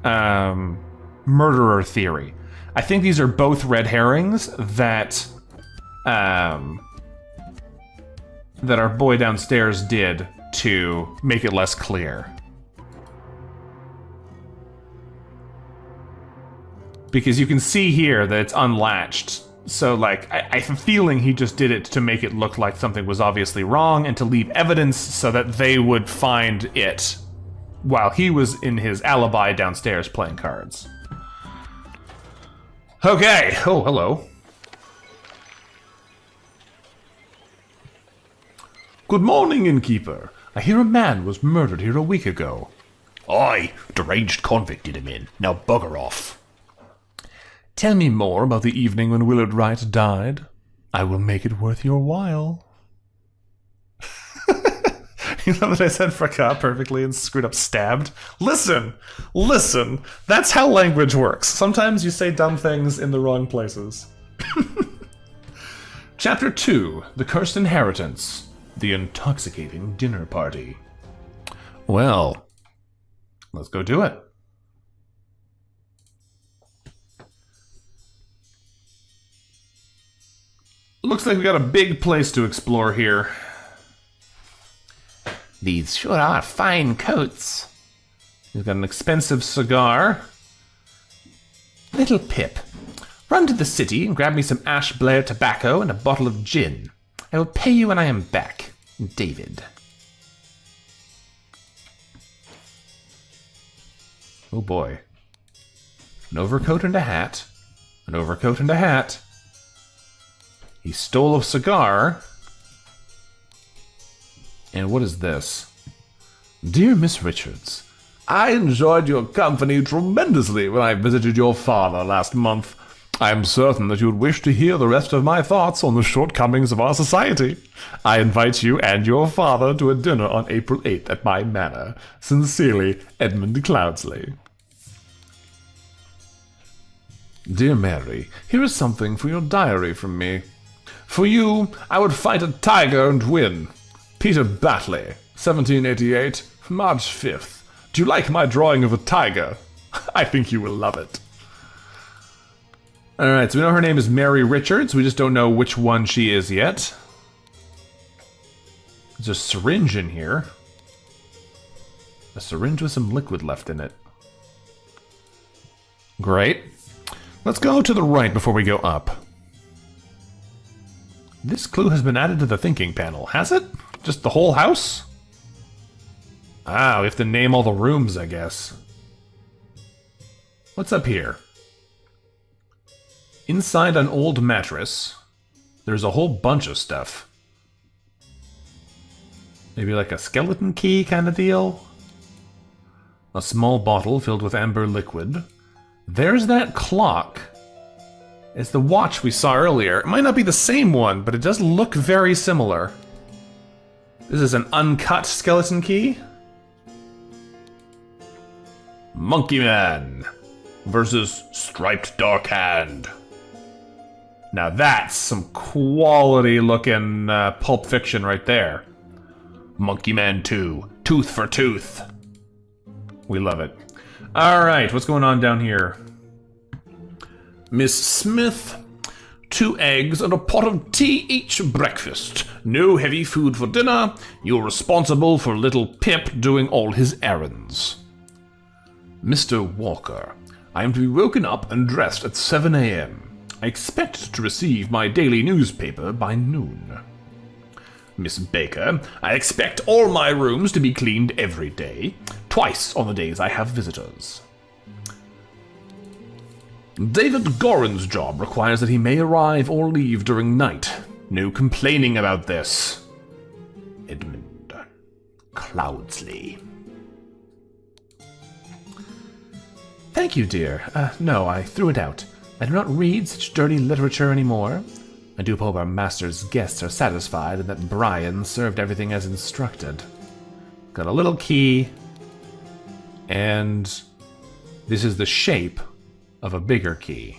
murderer theory. I think these are both red herrings that that our boy downstairs did to make it less clear. Because you can see here that it's unlatched. So, like, I'm feeling he just did it to make it look like something was obviously wrong and to leave evidence so that they would find it while he was in his alibi downstairs playing cards. Okay. Oh, hello. Good morning, innkeeper. I hear a man was murdered here a week ago. Aye, deranged convict did him in. Now bugger off. Tell me more about the evening when Willard Wright died. I will make it worth your while. You know that I said fracas perfectly and screwed up stabbed? Listen! That's how language works. Sometimes you say dumb things in the wrong places. Chapter 2, The Cursed Inheritance. The Intoxicating Dinner Party. Well, let's go do it. Looks like we got a big place to explore here. These sure are fine coats. He's got an expensive cigar. Little Pip, run to the city and grab me some Ash Blair tobacco and a bottle of gin. I will pay you when I am back. David. Oh boy. An overcoat and a hat. An overcoat and a hat. He stole a cigar. And what is this? Dear Miss Richards, I enjoyed your company tremendously when I visited your father last month. I am certain that you would wish to hear the rest of my thoughts on the shortcomings of our society. I invite you and your father to a dinner on April 8th at my manor. Sincerely, Edmund Cloudsley. Dear Mary, here is something for your diary from me. For you, I would fight a tiger and win. Peter Batley, 1788, March 5th. Do you like my drawing of a tiger? I think you will love it. Alright, so we know her name is Mary Richards. We just don't know which one she is yet. There's a syringe in here. A syringe with some liquid left in it. Great. Let's go to the right before we go up. This clue has been added to the thinking panel, has it? Just the whole house? Ah, we have to name all the rooms, I guess. What's up here? Inside an old mattress, there's a whole bunch of stuff. Maybe like a skeleton key kind of deal? A small bottle filled with amber liquid. There's that clock. It's the watch we saw earlier. It might not be the same one, but it does look very similar. This is an uncut skeleton key. Monkey Man versus Striped Dark Hand. Now that's some quality looking Pulp Fiction right there. Monkey Man 2, tooth for tooth. We love it. Alright, what's going on down here? Miss Smith, 2 eggs and a pot of tea each breakfast. No heavy food for dinner. You're responsible for little Pip doing all his errands. Mr. Walker, I am to be woken up and dressed at 7 a.m. I expect to receive my daily newspaper by noon. Miss Baker, I expect all my rooms to be cleaned every day, twice on the days I have visitors. David Gorin's job requires that he may arrive or leave during night. No complaining about this. Edmund Cloudsley. Thank you, dear. No, I threw it out. I do not read such dirty literature anymore. I do hope our master's guests are satisfied and that Brian served everything as instructed. Got a little key, and this is the shape of a bigger key.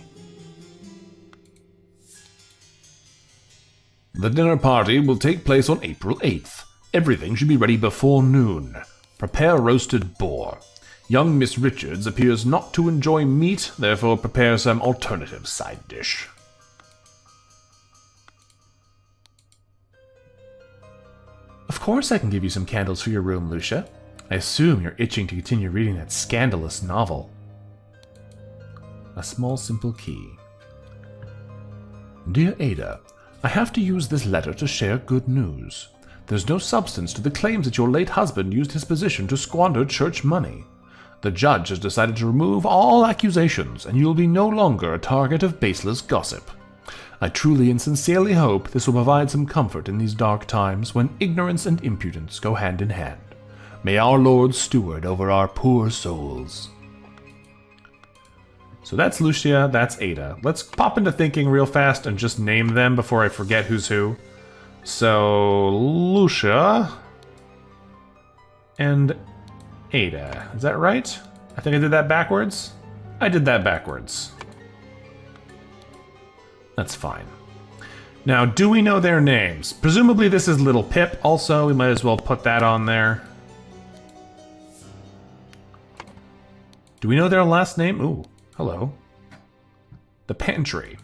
The dinner party will take place on April 8th. Everything should be ready before noon. Prepare roasted boar. Young Miss Richards appears not to enjoy meat, therefore prepare some alternative side dish. Of course I can give you some candles for your room, Lucia. I assume you're itching to continue reading that scandalous novel. A small simple key. Dear Ada, I have to use this letter to share good news. There's no substance to the claims that your late husband used his position to squander church money. The judge has decided to remove all accusations, and you'll be no longer a target of baseless gossip. I truly and sincerely hope this will provide some comfort in these dark times when ignorance and impudence go hand in hand. May our Lord steward over our poor souls. So that's Lucia, that's Ada. Let's pop into thinking real fast and just name them before I forget who's who. So, Lucia and Ada. Is that right? I think I did that backwards. I did that backwards. That's fine. Now, do we know their names? Presumably this is Little Pip also. We might as well put that on there. Do we know their last name? Ooh, hello. The pantry.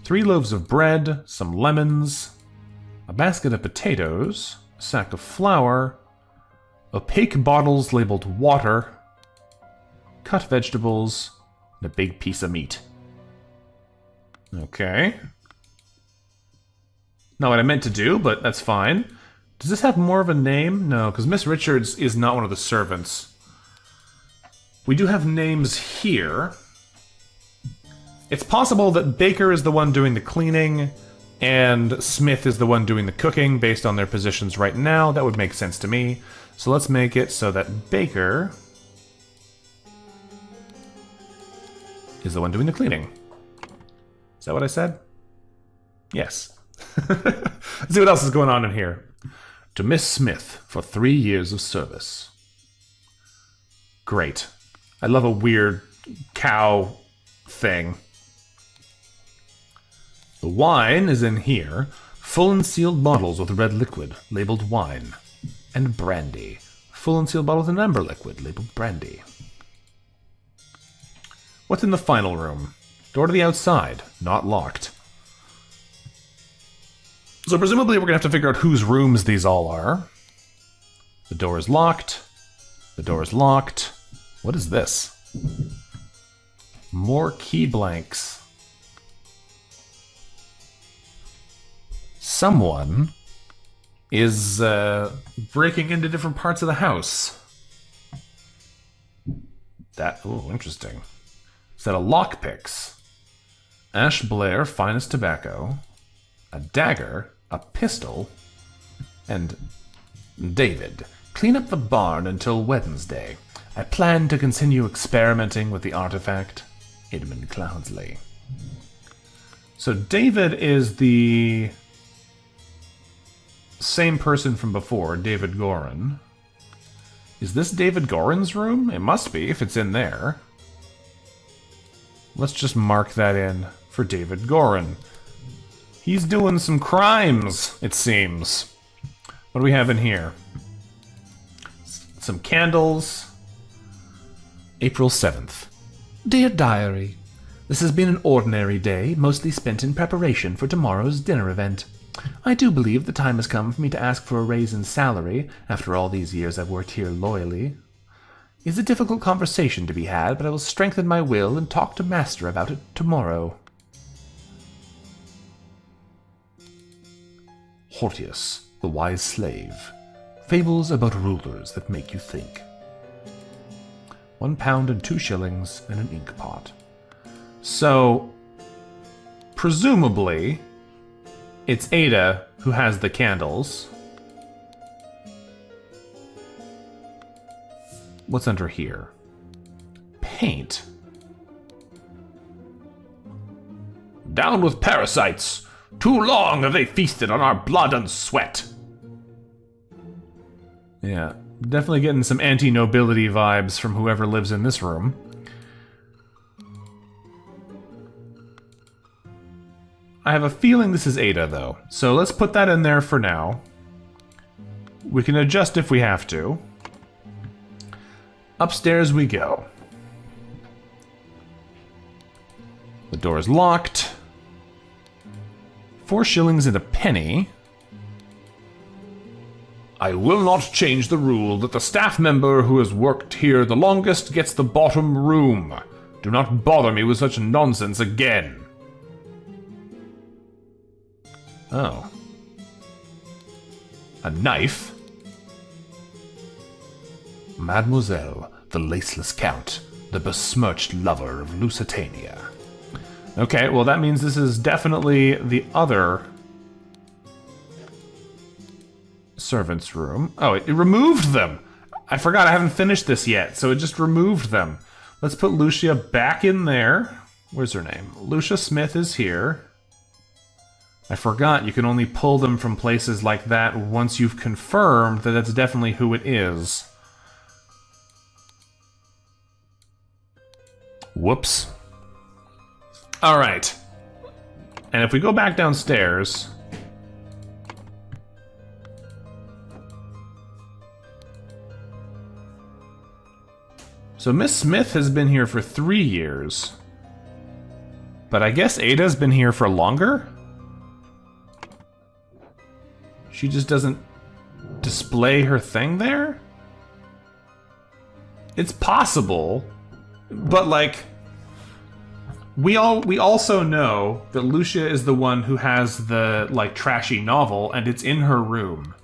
3 loaves of bread, some lemons, a basket of potatoes, a sack of flour, opaque bottles labeled water, cut vegetables, and a big piece of meat. Okay. Not what I meant to do, but that's fine. Does this have more of a name? No, because Miss Richards is not one of the servants. We do have names here. It's possible that Baker is the one doing the cleaning, and Smith is the one doing the cooking based on their positions right now. That would make sense to me. So let's make it so that Baker is the one doing the cleaning. Is that what I said? Yes. Let's see what else is going on in here. To Miss Smith for 3 years of service. Great. I love a weird cow thing. The wine is in here. Full and sealed bottles with red liquid, labeled wine. And brandy. Full and sealed bottles in amber liquid, labeled brandy. What's in the final room? Door to the outside, not locked. So presumably we're going to have to figure out whose rooms these all are. The door is locked. The door is locked. What is this? More key blanks. Someone is breaking into different parts of the house. Oh, interesting. Set of lockpicks. Ash Blair, finest tobacco. A dagger, a pistol, and David. Clean up the barn until Wednesday. I plan to continue experimenting with the artifact. Edmund Cloudsley. So David is the same person from before, David Gorin. Is this David Gorin's room? It must be, if it's in there. Let's just mark that in for David Gorin. He's doing some crimes, it seems. What do we have in here? Some candles. April 7th. Dear Diary, this has been an ordinary day, mostly spent in preparation for tomorrow's dinner event. I do believe the time has come for me to ask for a raise in salary, after all these years I've worked here loyally. It's a difficult conversation to be had, but I will strengthen my will and talk to Master about it tomorrow. Hortius, the wise slave. Fables about rulers that make you think. £1 and 2 shillings and an ink pot. So, presumably, it's Ada who has the candles. What's under here? Paint. Down with parasites! Too long have they feasted on our blood and sweat! Yeah, definitely getting some anti-nobility vibes from whoever lives in this room. I have a feeling this is Ada, though. So let's put that in there for now. We can adjust if we have to. Upstairs we go. The door is locked. 4 shillings and a penny. I will not change the rule that the staff member who has worked here the longest gets the bottom room. Do not bother me with such nonsense again. Oh. A knife? Mademoiselle, the laceless count, the besmirched lover of Lusitania. Okay, well that means this is definitely the other servant's room. Oh, it removed them! I forgot I haven't finished this yet, so it just removed them. Let's put Lucia back in there. Where's her name? Lucia Smith is here. I forgot you can only pull them from places like that once you've confirmed that that's definitely who it is. Whoops. Alright. And if we go back downstairs... So Miss Smith has been here for 3 years. But I guess Ada's been here for longer? She just doesn't display her thing there? It's possible, but like... We also know that Lucia is the one who has the, like, trashy novel, and it's in her room.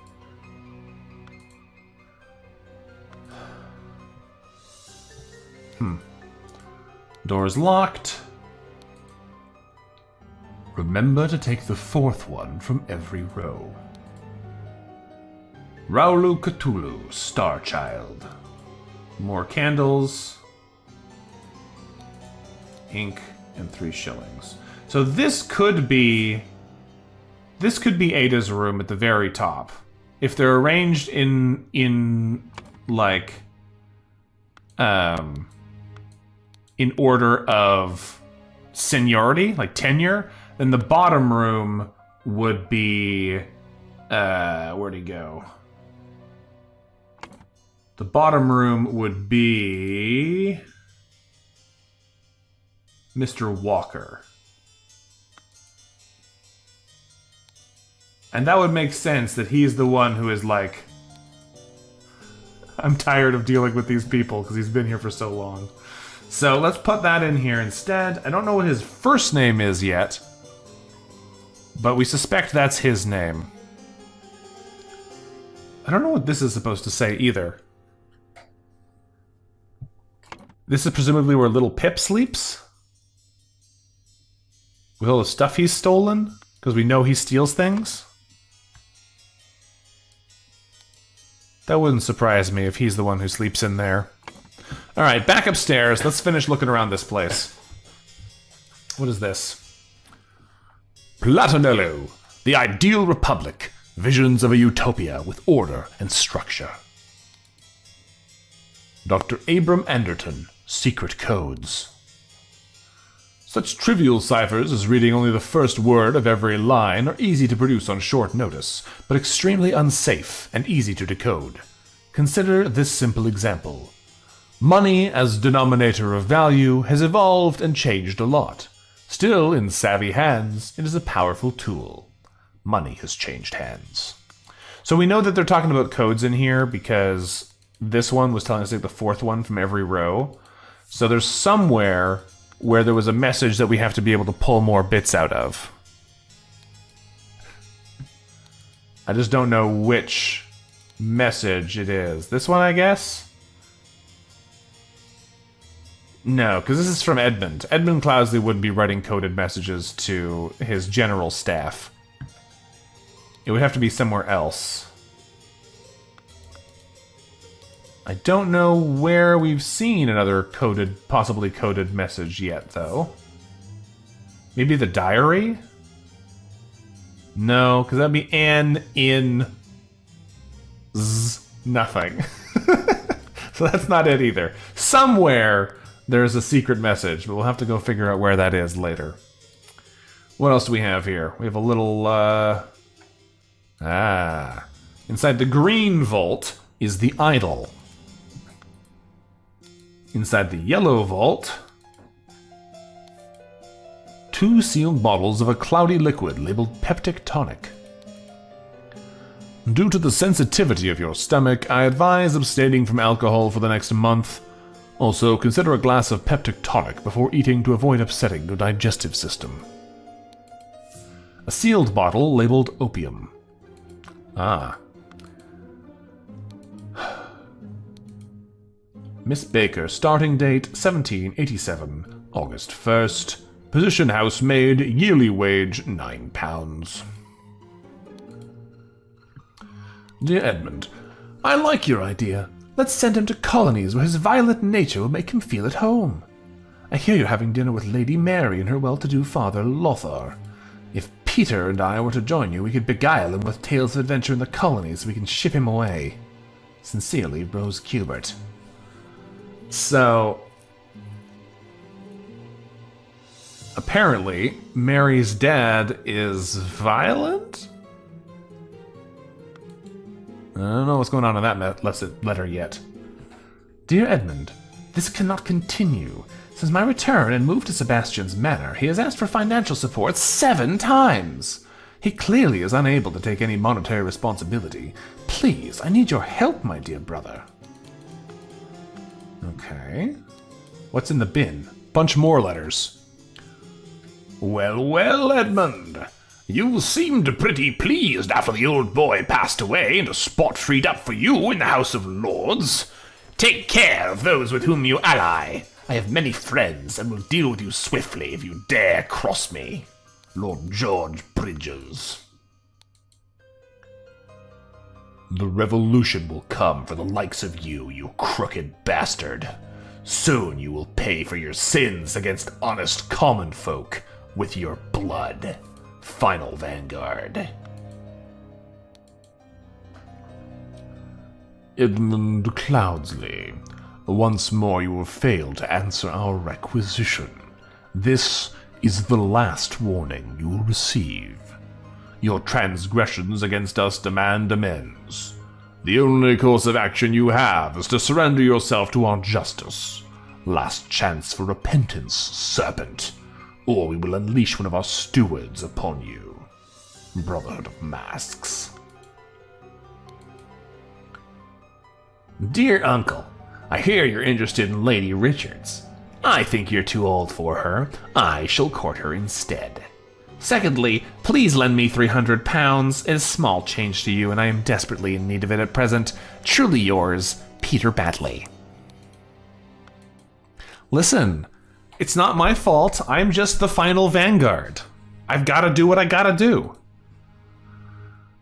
Door's locked. Remember to take the fourth one from every row. Raulu Cthulhu, Star Child. More candles. Ink and 3 shillings. So this could be Ada's room at the very top. If they're arranged in like in order of seniority, like tenure, then the bottom room would be where'd he go? The bottom room would be Mr. Walker. And that would make sense that he's the one who is like, I'm tired of dealing with these people because he's been here for so long. So let's put that in here instead. I don't know what his first name is yet, but we suspect that's his name. I don't know what this is supposed to say either. This is presumably where little Pip sleeps? With all the stuff he's stolen? Because we know he steals things? That wouldn't surprise me if he's the one who sleeps in there. Alright, back upstairs. Let's finish looking around this place. What is this? Platonello, the ideal republic. Visions of a utopia with order and structure. Dr. Abram Anderton, secret codes. Such trivial ciphers as reading only the first word of every line are easy to produce on short notice, but extremely unsafe and easy to decode. Consider this simple example. Money as denominator of value has evolved and changed a lot. Still, in savvy hands, it is a powerful tool. Money has changed hands. So we know that they're talking about codes in here because this one was telling us to take the fourth one from every row. So there's somewhere where there was a message that we have to be able to pull more bits out of. I just don't know which message it is. This one, I guess? No, because this is from Edmund. Edmund Cloudsley wouldn't be writing coded messages to his general staff. It would have to be somewhere else. I don't know where we've seen another coded, possibly coded message yet, though. Maybe the diary? No, because that'd be N in Z nothing. So that's not it either. Somewhere there's a secret message, but we'll have to go figure out where that is later. What else do we have here? We have a little, inside the green vault is the idol. Inside the yellow vault, 2 sealed bottles of a cloudy liquid labeled peptic tonic. Due to the sensitivity of your stomach, I advise abstaining from alcohol for the next month. Also, consider a glass of peptic tonic before eating to avoid upsetting your digestive system. A sealed bottle labeled opium. Miss Baker, starting date 1787, August 1st. Position housemaid, yearly wage £9. Dear Edmund, I like your idea. Let's send him to colonies where his violent nature will make him feel at home. I hear you're having dinner with Lady Mary and her well-to-do father, Lothar. If Peter and I were to join you, we could beguile him with tales of adventure in the colonies so we can ship him away. Sincerely, Rose Kubert. So, apparently, Mary's dad is violent? I don't know what's going on in that letter yet. Dear Edmund, this cannot continue. Since my return and move to Sebastian's manor, he has asked for financial support 7 times. He clearly is unable to take any monetary responsibility. Please, I need your help, my dear brother. Okay. What's in the bin? Bunch more letters. Well, well, Edmund. You seemed pretty pleased after the old boy passed away and a spot freed up for you in the House of Lords. Take care of those with whom you ally. I have many friends and will deal with you swiftly if you dare cross me. Lord George Bridges. The revolution will come for the likes of you, you crooked bastard. Soon you will pay for your sins against honest common folk with your blood. Final Vanguard. Edmund Cloudsley, once more you have failed to answer our requisition. This is the last warning you will receive. Your transgressions against us demand amends. The only course of action you have is to surrender yourself to our justice. Last chance for repentance, serpent, or we will unleash one of our stewards upon you. Brotherhood of Masks. Dear Uncle, I hear you're interested in Lady Richards. I think you're too old for her. I shall court her instead. Secondly, please lend me £300. It is small change to you, and I am desperately in need of it at present. Truly yours, Peter Batley. Listen, it's not my fault. I'm just the final vanguard. I've got to do what I got to do.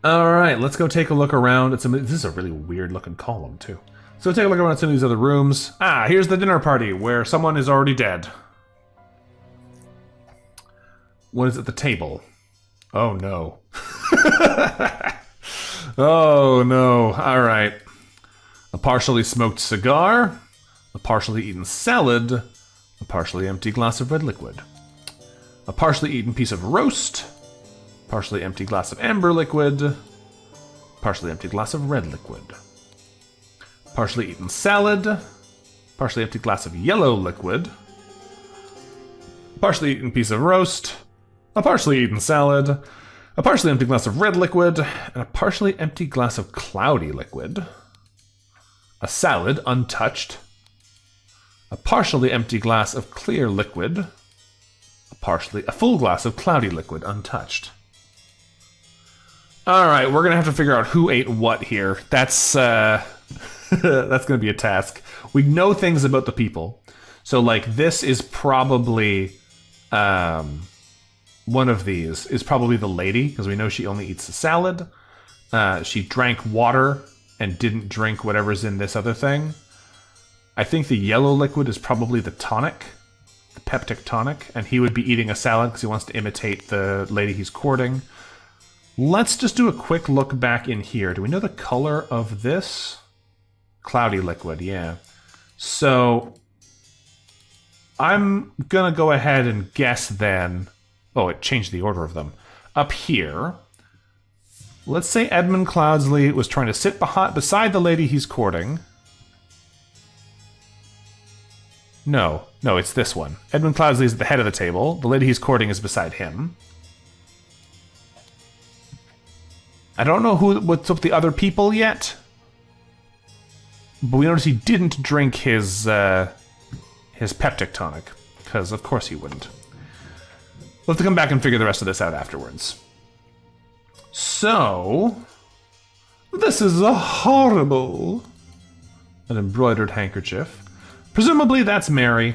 All right, let's go take a look around. This is a really weird-looking column, too. So take a look around at some of these other rooms. Ah, here's the dinner party where someone is already dead. What is at the table? Oh, no. Oh, no. All right. A partially smoked cigar, a partially eaten salad, a partially empty glass of red liquid, a partially eaten piece of roast, partially empty glass of amber liquid, partially empty glass of red liquid, partially eaten salad, partially empty glass of yellow liquid, partially eaten piece of roast, a partially eaten salad, a partially empty glass of red liquid, and a partially empty glass of cloudy liquid, a salad untouched, a partially empty glass of clear liquid, a full glass of cloudy liquid untouched. All right, we're gonna have to figure out who ate what here. That's that's gonna be a task. We know things about the people, so like this is probably one of these is probably the lady because we know she only eats the salad. She drank water and didn't drink whatever's in this other thing. I think the yellow liquid is probably the tonic, the peptic tonic, and he would be eating a salad because he wants to imitate the lady he's courting. Let's just do a quick look back in here. Do we know the color of this? Cloudy liquid, yeah. So I'm gonna go ahead and guess then. Oh, it changed the order of them. Up here, let's say Edmund Cloudsley was trying to sit beside the lady he's courting. No, it's this one. Edmund Cloudsley is at the head of the table. The lady he's courting is beside him. I don't know what's up with the other people yet, but we notice he didn't drink his peptic tonic, because of course he wouldn't. We'll have to come back and figure the rest of this out afterwards. So, this is a horrible... An embroidered handkerchief. Presumably that's Mary.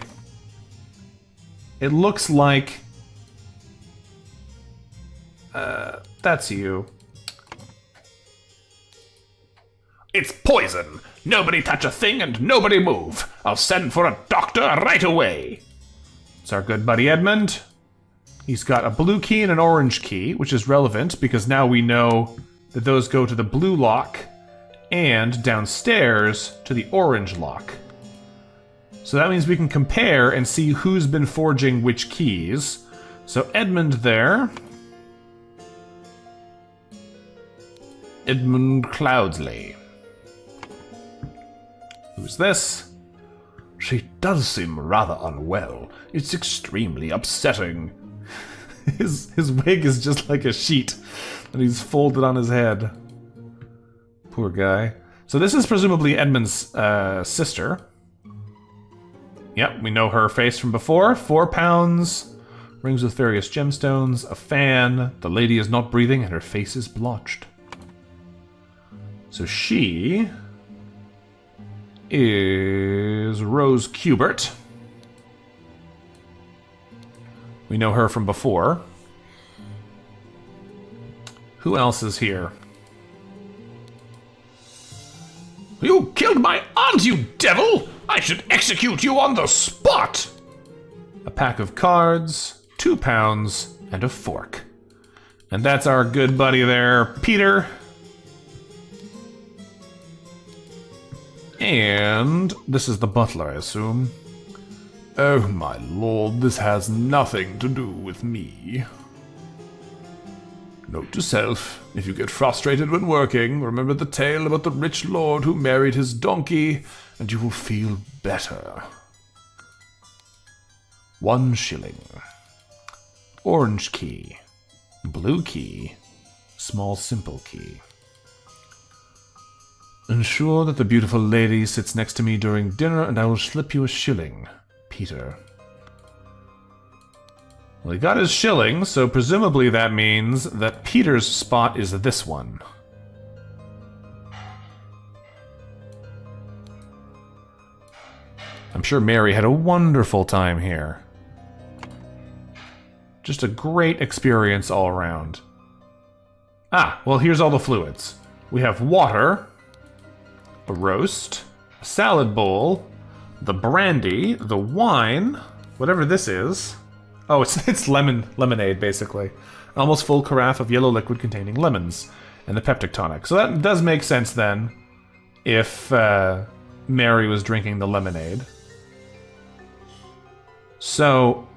It looks like... that's you. It's poison. Nobody touch a thing and nobody move. I'll send for a doctor right away. It's our good buddy Edmund. He's got a blue key and an orange key, which is relevant because now we know that those go to the blue lock and downstairs to the orange lock. So that means we can compare and see who's been forging which keys. So Edmund there. Edmund Cloudsley. Who's this? She does seem rather unwell. It's extremely upsetting. His wig is just like a sheet that he's folded on his head. Poor guy. So this is presumably Edmund's sister. Yep, we know her face from before. 4 pounds, rings with various gemstones, a fan. The lady is not breathing and her face is blotched. So she is Rose Cubert. We know her from before. Who else is here? You killed my aunt, you devil! I should execute you on the spot! A pack of cards, 2 pounds, and a fork. And that's our good buddy there, Peter. And this is the butler, I assume. Oh, my lord, this has nothing to do with me. Note to self, if you get frustrated when working, remember the tale about the rich lord who married his donkey, and you will feel better. 1 shilling. Orange key. Blue key. Small simple key. Ensure that the beautiful lady sits next to me during dinner, and I will slip you a shilling. Peter. Well, he got his shilling, so presumably that means that Peter's spot is this one. I'm sure Mary had a wonderful time here. Just a great experience all around. Ah, well, here's all the fluids. We have water, a roast, a salad bowl, the brandy, the wine, whatever this is. Oh, it's lemonade, basically. Almost full carafe of yellow liquid containing lemons, and the peptic tonic. So that does make sense then, if Mary was drinking the lemonade. So,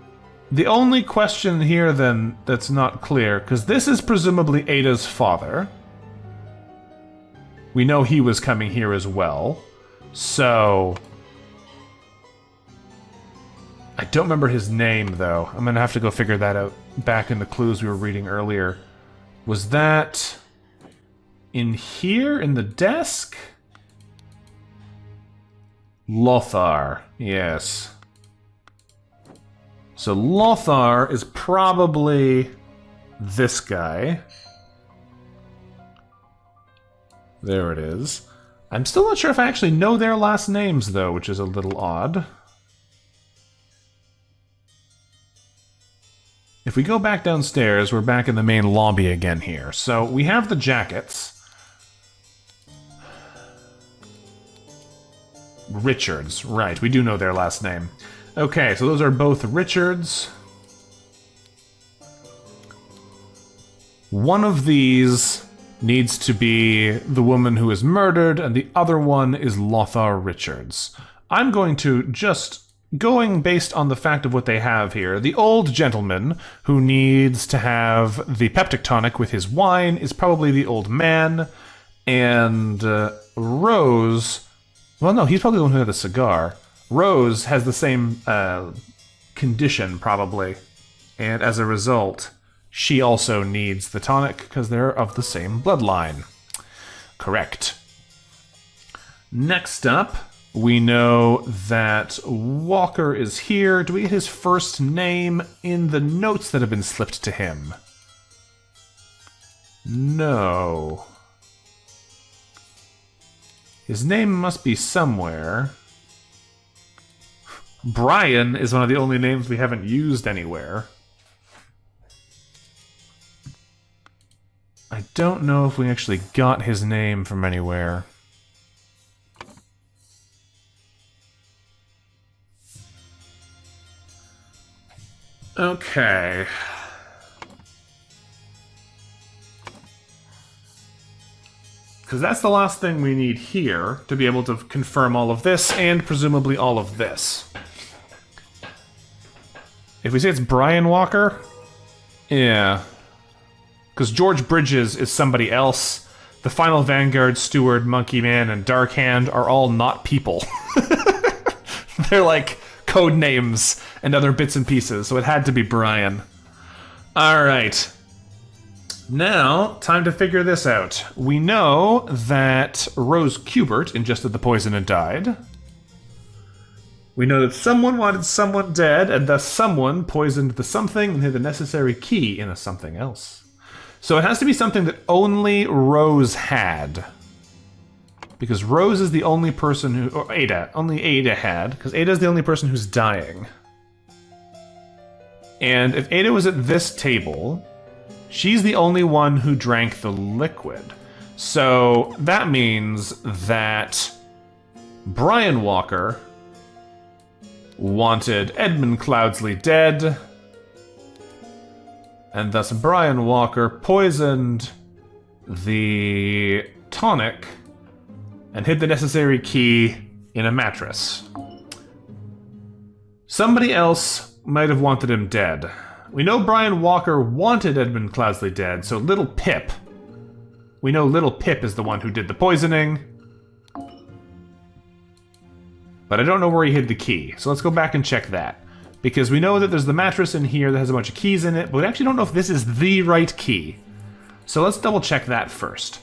the only question here then that's not clear, because this is presumably Ada's father. We know he was coming here as well. So, I don't remember his name, though. I'm going to have to go figure that out back in the clues we were reading earlier. Was that in here, in the desk? Lothar, yes. So Lothar is probably this guy. There it is. I'm still not sure if I actually know their last names, though, which is a little odd. If we go back downstairs, we're back in the main lobby again here. So we have the jackets. Richards, right, we do know their last name. Okay, so those are both Richards. One of these needs to be the woman who is murdered, and the other one is Lothar Richards. I'm going to just, going based on the fact of what they have here, the old gentleman who needs to have the peptic tonic with his wine is probably the old man, and Rose, well no, he's probably the one who had the cigar. Rose has the same condition, probably, and as a result, she also needs the tonic because they're of the same bloodline. Correct. Next up, we know that Walker is here. Do we get his first name in the notes that have been slipped to him? No. His name must be somewhere. Brian is one of the only names we haven't used anywhere. I don't know if we actually got his name from anywhere. Okay. Because that's the last thing we need here to be able to confirm all of this, and presumably all of this. If we say it's Brian Walker? Yeah. Because George Bridges is somebody else. The Final Vanguard, Steward, Monkey Man, and Dark Hand are all not people. They're like code names and other bits and pieces, so it had to be Brian. Alright. Now, time to figure this out. We know that Rose Cubert ingested the poison and died. We know that someone wanted someone dead, and thus someone poisoned the something and hid the necessary key in a something else. So it has to be something that only Rose had. because Rose is the only person who... Or Ada. Only Ada had, because Ada is the only person who's dying. And if Ada was at this table, she's the only one who drank the liquid. So that means that Brian Walker wanted Edmund Cloudsley dead, and thus Brian Walker poisoned the tonic and hid the necessary key in a mattress. Somebody else might have wanted him dead. We know Brian Walker wanted Edmund Cloudsley dead, so Little Pip. We know Little Pip is the one who did the poisoning. But I don't know where he hid the key, so let's go back and check that. Because we know that there's the mattress in here that has a bunch of keys in it, but we actually don't know if this is the right key. So let's double check that first.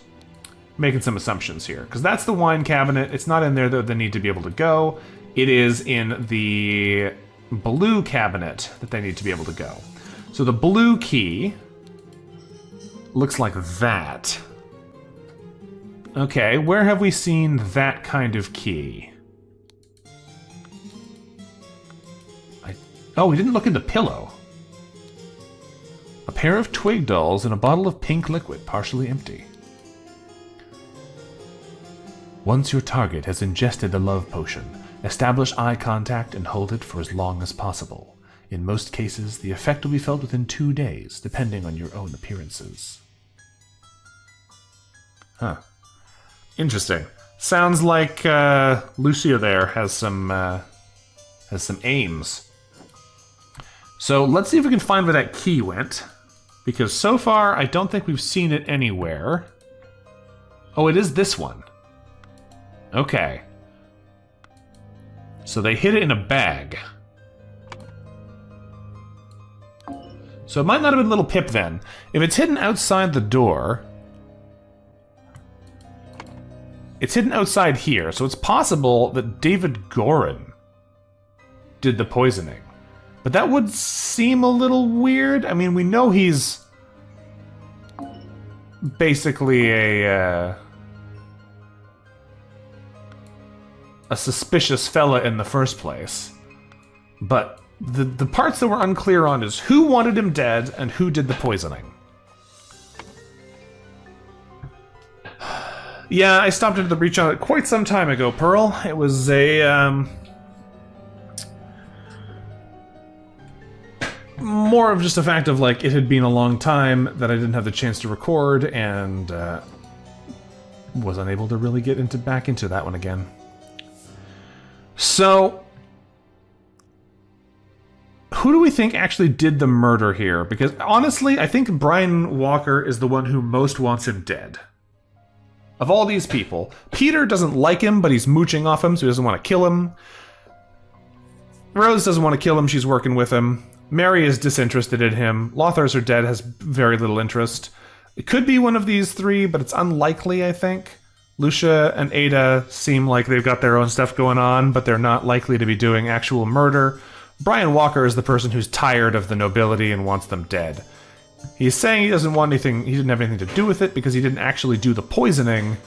Making some assumptions here, because that's the wine cabinet. It's not in there that they need to be able to go. It is in the blue cabinet that they need to be able to go. So the blue key looks like that. Okay, where have we seen that kind of key? Oh, we didn't look in the pillow. A pair of twig dolls and a bottle of pink liquid, partially empty. Once your target has ingested the love potion, establish eye contact and hold it for as long as possible. In most cases, the effect will be felt within 2 days, depending on your own appearances. Huh. Interesting. Sounds like Lucia there has some aims. So let's see if we can find where that key went. Because so far, I don't think we've seen it anywhere. Oh, it is this one. Okay. So they hid it in a bag. So it might not have been Little Pip then. If it's hidden outside the door... It's hidden outside here, so it's possible that David Gorin did the poisoning. But that would seem a little weird. I mean, we know he's basically a suspicious fella in the first place. But the parts that we're unclear on is who wanted him dead and who did the poisoning. Yeah, I stopped into the breach on it quite some time ago, Pearl. It was a, more of just a fact of, like, it had been a long time that I didn't have the chance to record, and, was unable to really get back into that one again. So, who do we think actually did the murder here? Because, honestly, I think Brian Walker is the one who most wants him dead. Of all these people, Peter doesn't like him, but he's mooching off him, so he doesn't want to kill him. Rose doesn't want to kill him, she's working with him. Mary is disinterested in him. Lothars are dead, has very little interest. It could be one of these three, but it's unlikely, I think. Lucia and Ada seem like they've got their own stuff going on, but they're not likely to be doing actual murder. Brian Walker is the person who's tired of the nobility and wants them dead. He's saying he doesn't want anything, he didn't have anything to do with it because he didn't actually do the poisoning.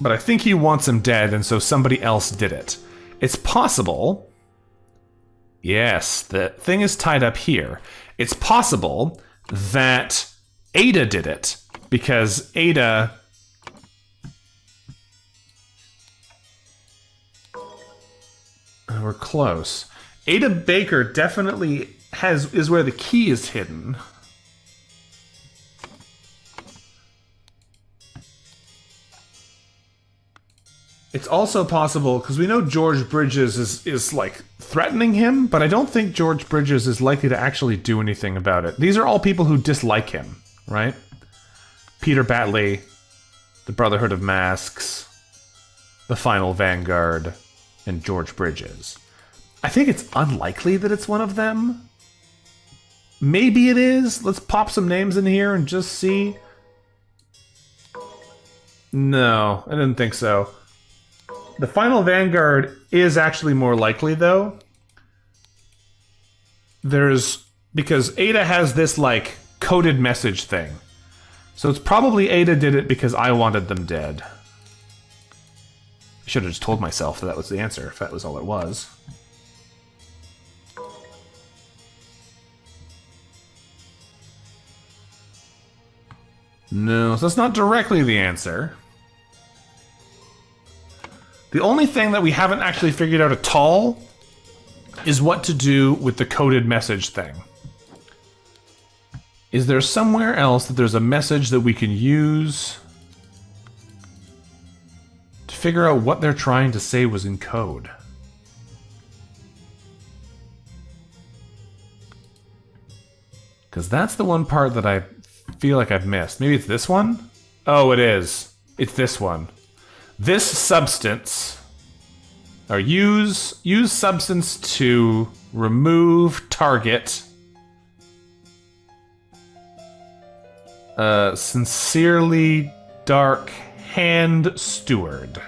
But I think he wants him dead, and so somebody else did it. It's possible... Yes, the thing is tied up here. It's possible that Ada did it, because Ada... We're close. Ada Baker definitely is where the key is hidden. It's also possible, because we know George Bridges is like threatening him, but I don't think George Bridges is likely to actually do anything about it. These are all people who dislike him, right? Peter Batley, the Brotherhood of Masks, the Final Vanguard, and George Bridges. I think it's unlikely that it's one of them. Maybe it is. Let's pop some names in here and just see. No, I didn't think so. The Final Vanguard is actually more likely, though. Because Ada has this, like, coded message thing. So it's probably Ada did it because I wanted them dead. I should have just told myself that was the answer, if that was all it was. No, so that's not directly the answer. The only thing that we haven't actually figured out at all is what to do with the coded message thing. Is there somewhere else that there's a message that we can use to figure out what they're trying to say was in code? Because that's the one part that I feel like I've missed. Maybe it's this one? Oh, it is. It's this one. This substance, or use substance to remove target. Sincerely Dark Hand Steward.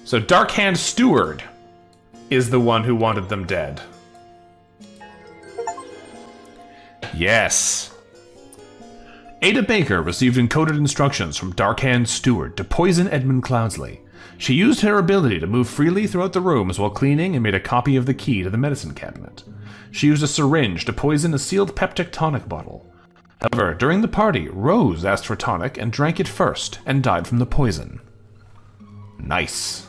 So Dark Hand Steward is the one who wanted them dead. Yes. Ada Baker received encoded instructions from Darkhand Steward to poison Edmund Cloudsley. She used her ability to move freely throughout the rooms while cleaning and made a copy of the key to the medicine cabinet. She used a syringe to poison a sealed peptic tonic bottle. However, during the party, Rose asked for tonic and drank it first and died from the poison. Nice.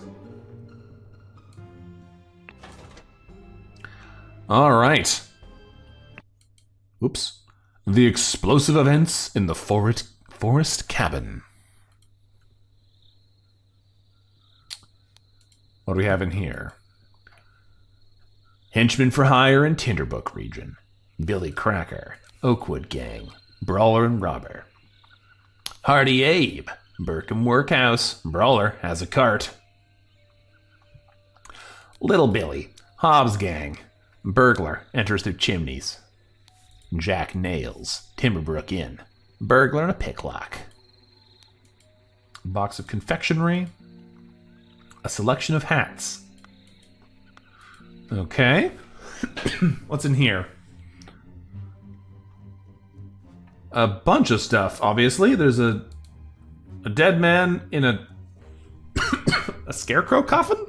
All right. Oops. The explosive events in the forest cabin. What do we have in here? Henchman for hire in Tinderbook region. Billy Cracker. Oakwood Gang. Brawler and Robber. Hardy Abe. Burkham Workhouse. Brawler has a cart. Little Billy. Hobbs Gang. Burglar enters through chimneys. Jack Nails, Timberbrook Inn, burglar and a picklock. A box of confectionery. A selection of hats. Okay. What's in here? A bunch of stuff, obviously. There's a dead man in a a scarecrow coffin?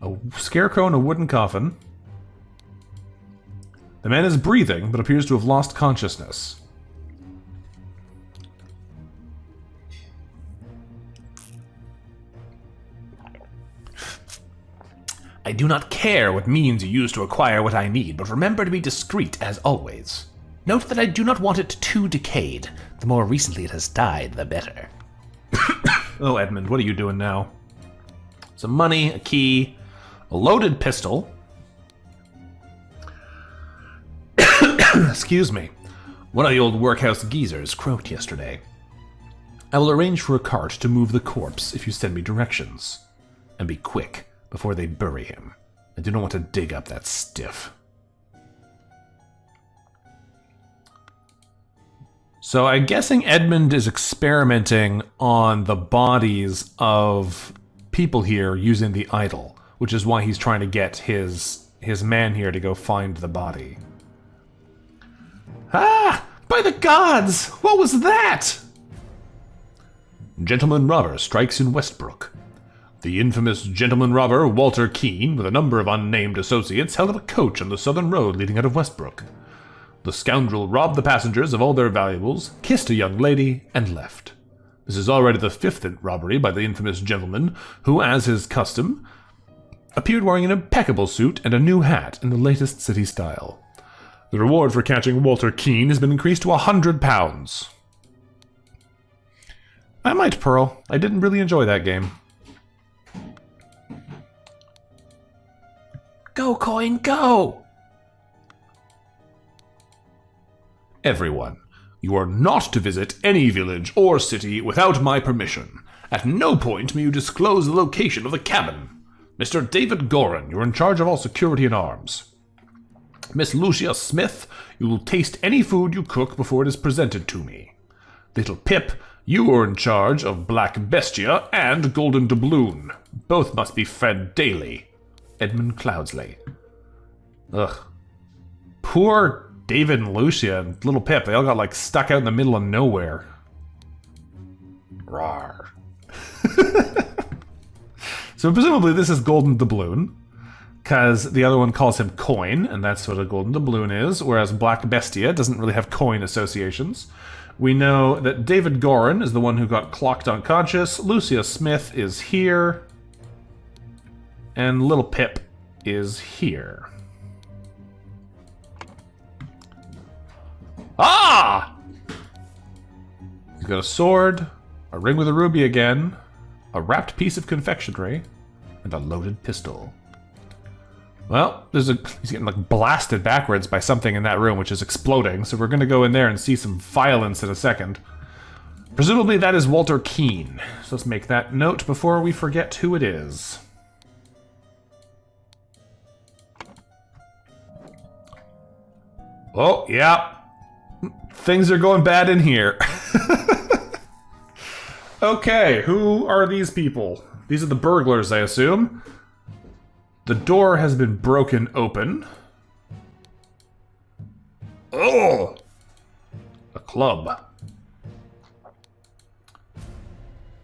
A scarecrow in a wooden coffin. The man is breathing, but appears to have lost consciousness. I do not care what means you use to acquire what I need, but remember to be discreet as always. Note that I do not want it too decayed. The more recently it has died, the better. Oh, Edmund, what are you doing now? Some money, a key, a loaded pistol. Excuse me. One of the old workhouse geezers croaked yesterday. I will arrange for a cart to move the corpse if you send me directions. And be quick, before they bury him. I do not want to dig up that stiff. So I'm guessing Edmund is experimenting on the bodies of people here using the idol, which is why he's trying to get his man here to go find the body. Ah! By the gods! What was that? Gentleman robber strikes in Westbrook. The infamous gentleman robber Walter Keene, with a number of unnamed associates, held up a coach on the southern road leading out of Westbrook. The scoundrel robbed the passengers of all their valuables, kissed a young lady, and left. This is already the fifth robbery by the infamous gentleman, who, as his custom, appeared wearing an impeccable suit and a new hat in the latest city style. The reward for catching Walter Keene has been increased to £100. I might, Pearl. I didn't really enjoy that game. Go, coin, go! Everyone, you are not to visit any village or city without my permission. At no point may you disclose the location of the cabin. Mr. David Gorin, you're in charge of all security and arms. Miss Lucia Smith, you will taste any food you cook before it is presented to me. Little Pip, you are in charge of Black Bestia and Golden Doubloon. Both must be fed daily. Edmund Cloudsley. Ugh. Poor David and Lucia and little Pip, they all got like stuck out in the middle of nowhere. Rawr. So presumably this is Golden Doubloon, because the other one calls him Coin, and that's what a Golden Doubloon is, whereas Black Bestia doesn't really have coin associations. We know that David Gorin is the one who got clocked unconscious, Lucia Smith is here, and little Pip is here. Ah! He's got a sword, a ring with a ruby again, a wrapped piece of confectionery, and a loaded pistol. Well, he's getting like blasted backwards by something in that room, which is exploding, so we're going to go in there and see some violence in a second. Presumably that is Walter Keane. So let's make that note before we forget who it is. Oh, yeah. Things are going bad in here. Okay, who are these people? These are the burglars, I assume. The door has been broken open. Oh! A club.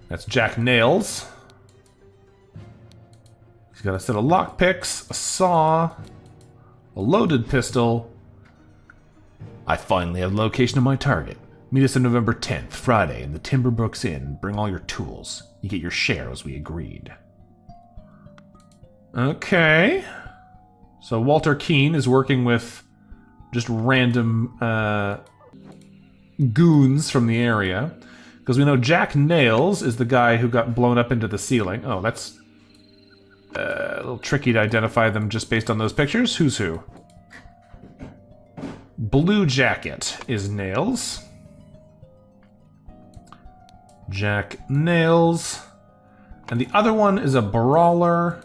That's Jack Nails. He's got a set of lockpicks, a saw, a loaded pistol. I finally have the location of my target. Meet us on November 10th, Friday, in the Timberbrooks Inn. Bring all your tools. You get your share as we agreed. Okay. So Walter Keane is working with just random goons from the area. Because we know Jack Nails is the guy who got blown up into the ceiling. Oh, that's a little tricky to identify them just based on those pictures. Who's who? Blue Jacket is Nails. Jack Nails. And the other one is a brawler.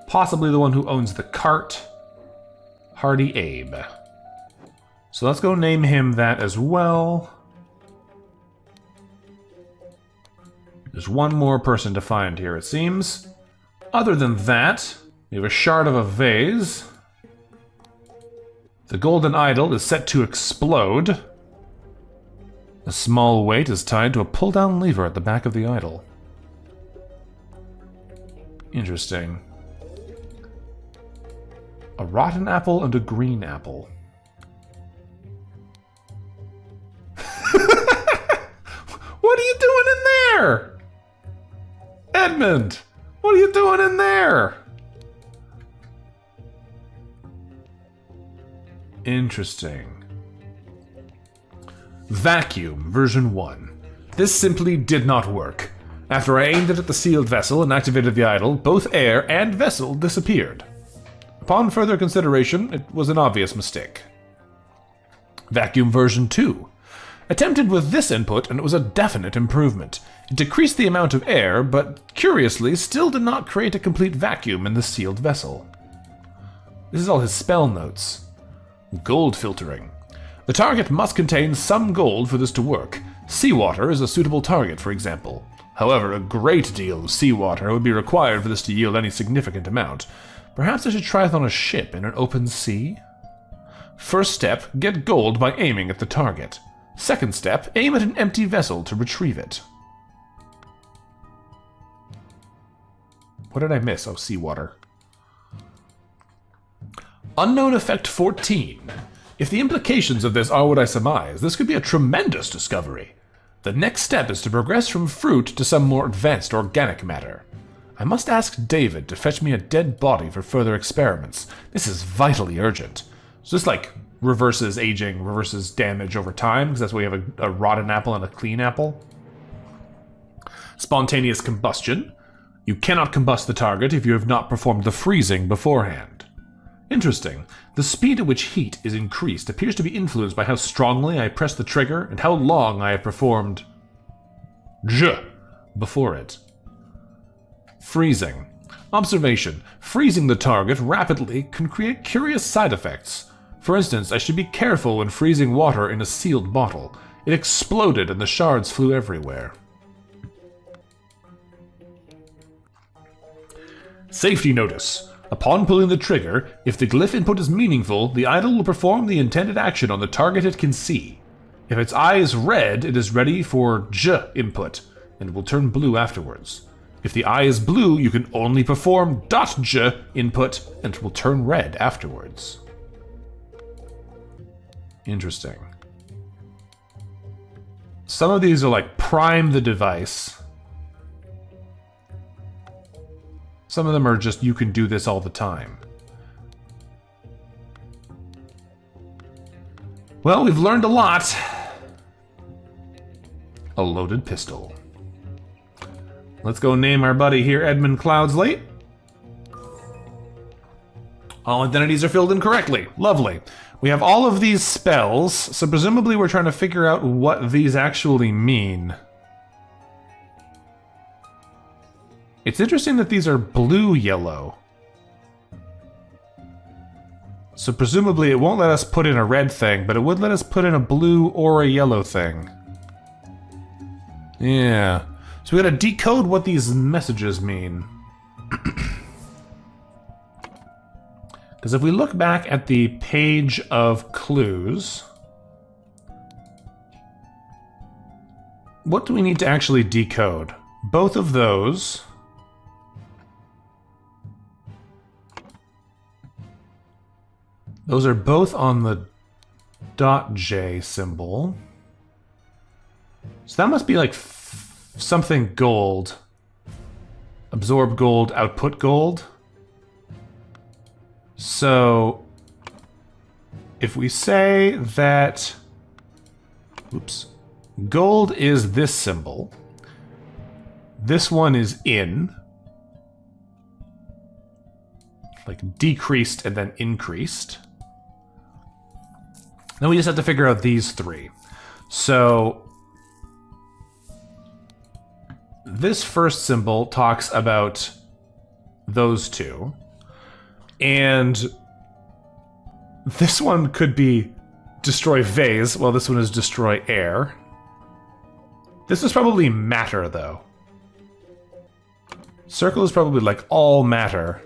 Possibly the one who owns the cart. Hardy Abe. So let's go name him that as well. There's one more person to find here, it seems. Other than that, we have a shard of a vase. The golden idol is set to explode. A small weight is tied to a pull-down lever at the back of the idol. Interesting. A rotten apple and a green apple. What are you doing in there? Edmund, what are you doing in there? Interesting. Vacuum, version 1. This simply did not work. After I aimed it at the sealed vessel and activated the idol, both air and vessel disappeared. Upon further consideration, it was an obvious mistake. Vacuum version 2. Attempted with this input, and it was a definite improvement. It decreased the amount of air, but curiously still did not create a complete vacuum in the sealed vessel. This is all his spell notes. Gold filtering. The target must contain some gold for this to work. Seawater is a suitable target, for example. However, a great deal of seawater would be required for this to yield any significant amount. Perhaps I should try it on a ship in an open sea? First step, get gold by aiming at the target. Second step, aim at an empty vessel to retrieve it. What did I miss? Oh, seawater. Unknown effect 14. If the implications of this are what I surmise, this could be a tremendous discovery. The next step is to progress from fruit to some more advanced organic matter. I must ask David to fetch me a dead body for further experiments. This is vitally urgent. So this like reverses aging, reverses damage over time, because that's why you have a rotten apple and a clean apple. Spontaneous combustion. You cannot combust the target if you have not performed the freezing beforehand. Interesting. The speed at which heat is increased appears to be influenced by how strongly I press the trigger and how long I have performed before it. Freezing. Observation. Freezing the target rapidly can create curious side effects. For instance, I should be careful when freezing water in a sealed bottle. It exploded and the shards flew everywhere. Safety notice. Upon pulling the trigger, if the glyph input is meaningful, the idol will perform the intended action on the target it can see. If its eye is red, it is ready for J input, and will turn blue afterwards. If the eye is blue, you can only perform .J input, and it will turn red afterwards. Interesting. Some of these are like prime the device. Some of them are just you can do this all the time. Well, we've learned a lot. A loaded pistol. Let's go name our buddy here Edmund Cloudsley. All identities are filled in correctly. Lovely. We have all of these spells, so presumably we're trying to figure out what these actually mean. It's interesting that these are blue-yellow. So presumably it won't let us put in a red thing, but it would let us put in a blue or a yellow thing. Yeah. So we gotta decode what these messages mean. Because if we look back at the page of clues, what do we need to actually decode? Both of those. Those are both on the .J symbol. So that must be like something gold. Absorb gold, output gold. So if we say that, oops, gold is this symbol, this one is in, like decreased and then increased. Then we just have to figure out these three. So this first symbol talks about those two. And this one could be destroy vase, while this one is destroy air. This is probably matter, though. Circle is probably like all matter.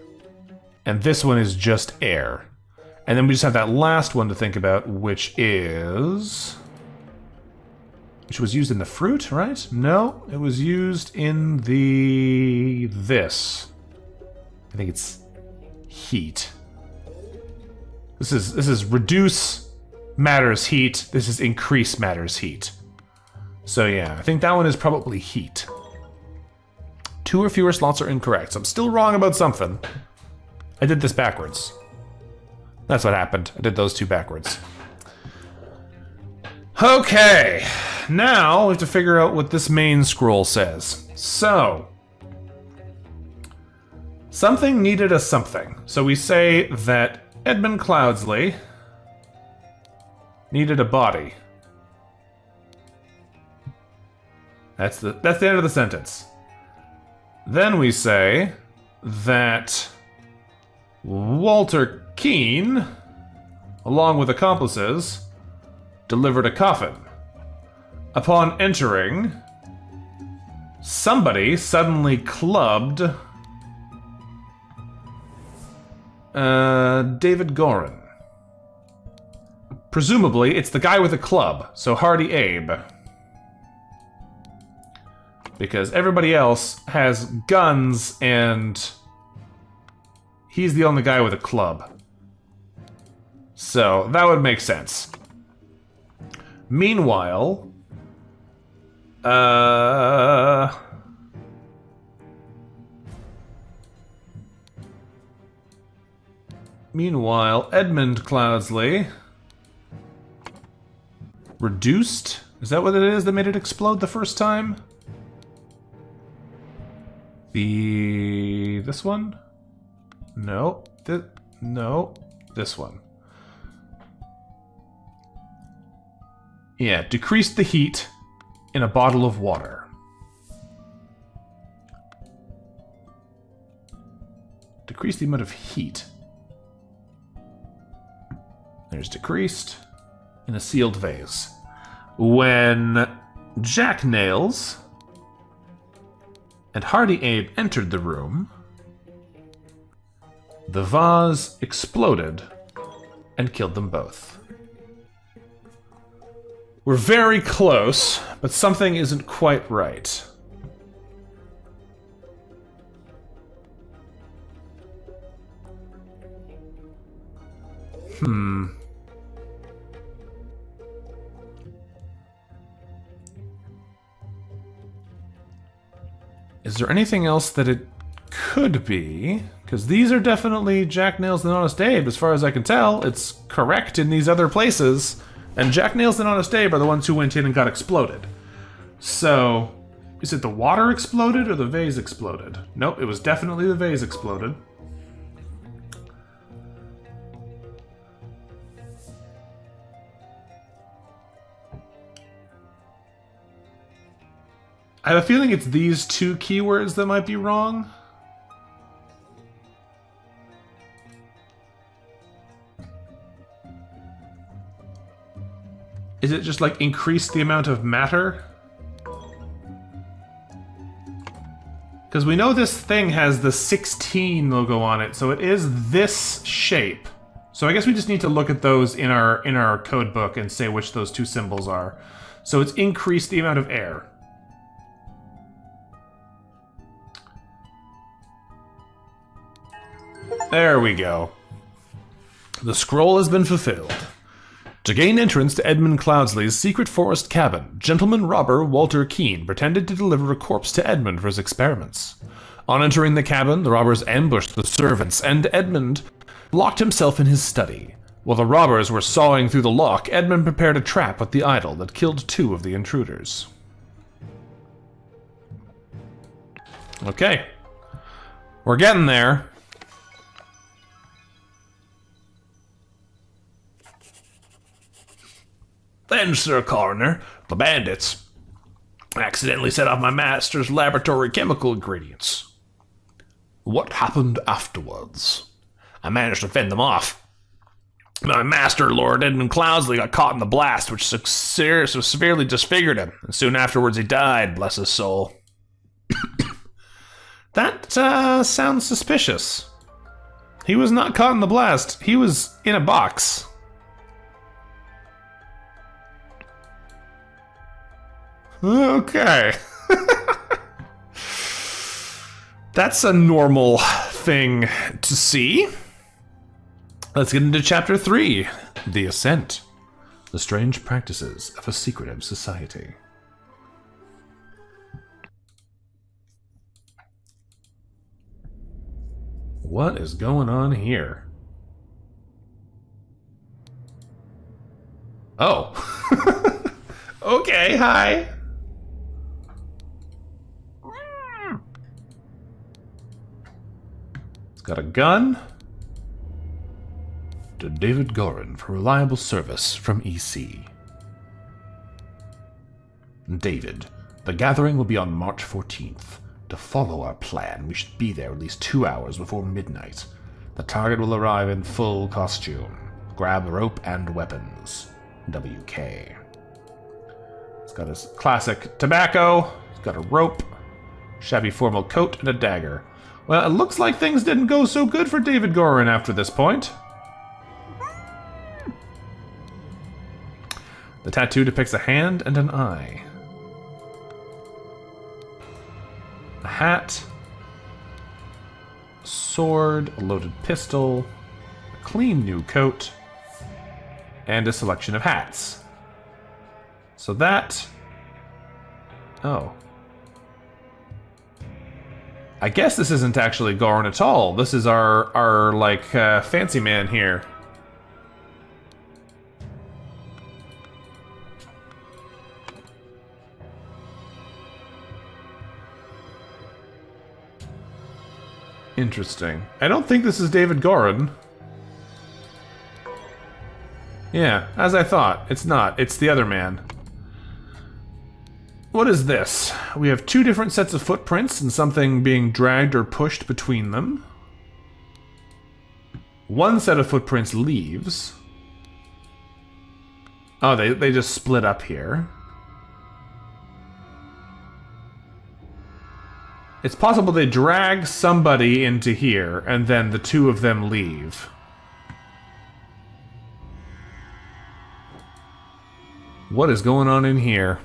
And this one is just air. And then we just have that last one to think about, which is... which was used in the fruit, right? No, it was used in the... this. I think it's heat. This is reduce matter's heat. This is increase matter's heat. So yeah, I think that one is probably heat. 2 or fewer slots are incorrect. So I'm still wrong about something. I did this backwards. That's what happened. I did those two backwards. Okay, now we have to figure out what this main scroll says. So, something needed a something. So we say that Edmund Cloudsley needed a body. That's the end of the sentence. Then we say that Walter Keane, along with accomplices, delivered a coffin. Upon entering, somebody suddenly clubbed David Gorin. Presumably, it's the guy with a club, so Hardy Abe. Because everybody else has guns and he's the only guy with a club. So, that would make sense. Meanwhile, Edmund Cloudsley reduced? Is that what it is that made it explode the first time? This one? No. No. This one. Yeah, decreased the heat in a bottle of water. Decrease the amount of heat. There's decreased in a sealed vase. When Jack Nails and Hardy Abe entered the room, The vase exploded and killed them both. We're very close, but something isn't quite right. Is there anything else that it could be? Because these are definitely Jack Nails and Honest Abe, as far as I can tell. It's correct in these other places. And Jack Nails and Honest Abe are the ones who went in and got exploded. So, is it the water exploded or the vase exploded? Nope, it was definitely the vase exploded. I have a feeling it's these two keywords that might be wrong. Is it just like increase the amount of matter? Because we know this thing has the 16 logo on it, so it is this shape. So I guess we just need to look at those in our code book and say which those two symbols are. So it's increased the amount of air. There we go. The scroll has been fulfilled. To gain entrance to Edmund Cloudsley's secret forest cabin, gentleman robber Walter Keene pretended to deliver a corpse to Edmund for his experiments. On entering the cabin, the robbers ambushed the servants, and Edmund locked himself in his study. While the robbers were sawing through the lock, Edmund prepared a trap with the idol that killed 2 of the intruders. Okay. We're getting there. Then, Sir Coroner, the bandits accidentally set off my master's laboratory chemical ingredients. What happened afterwards? I managed to fend them off. My master, Lord Edmund Cloudsley, got caught in the blast, which severely disfigured him, and soon afterwards he died, bless his soul. That sounds suspicious. He was not caught in the blast. He was in a box. Okay. That's a normal thing to see. Let's get into Chapter 3. The Ascent. The Strange Practices of a Secretive Society. What is going on here? Oh. Okay, hi. It's got a gun. To David Gorin for reliable service from EC. David, the gathering will be on March 14th. To follow our plan, we should be there at least 2 hours before midnight. The target will arrive in full costume. Grab rope and weapons. WK. It's got his classic tobacco. It's got a rope. Shabby formal coat and a dagger. Well, it looks like things didn't go so good for David Gorin after this point. The tattoo depicts a hand and an eye. A hat, a sword, a loaded pistol, a clean new coat, and a selection of hats. So that... Oh. I guess this isn't actually Gorin at all. This is our fancy man here. Interesting. I don't think this is David Gorin. Yeah, as I thought. It's not. It's the other man. What is this? We have 2 different sets of footprints and something being dragged or pushed between them. One set of footprints leaves. Oh, they just split up here. It's possible they drag somebody into here, and then the two of them leave. What is going on in here?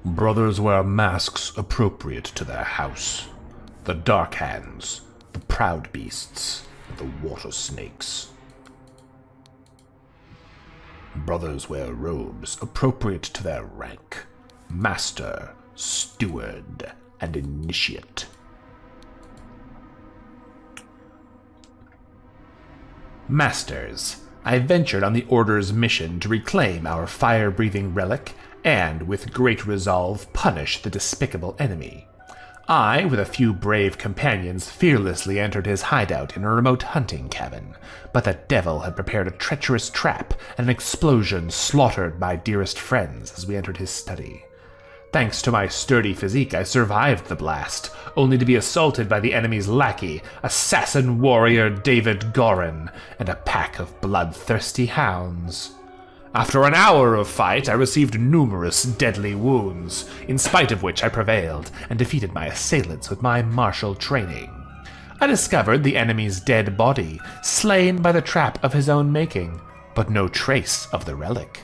Brothers wear masks appropriate to their house. The Dark Hands, the Proud Beasts, the Water Snakes. Brothers wear robes appropriate to their rank. Master, Steward, and Initiate. Masters, I ventured on the Order's mission to reclaim our fire-breathing relic and, with great resolve, punish the despicable enemy. I, with a few brave companions, fearlessly entered his hideout in a remote hunting cabin, but the devil had prepared a treacherous trap, and an explosion slaughtered my dearest friends as we entered his study. Thanks to my sturdy physique, I survived the blast, only to be assaulted by the enemy's lackey, assassin warrior David Gorin, and a pack of bloodthirsty hounds. After an hour of fight, I received numerous deadly wounds, in spite of which I prevailed and defeated my assailants with my martial training. I discovered the enemy's dead body, slain by the trap of his own making, but no trace of the relic.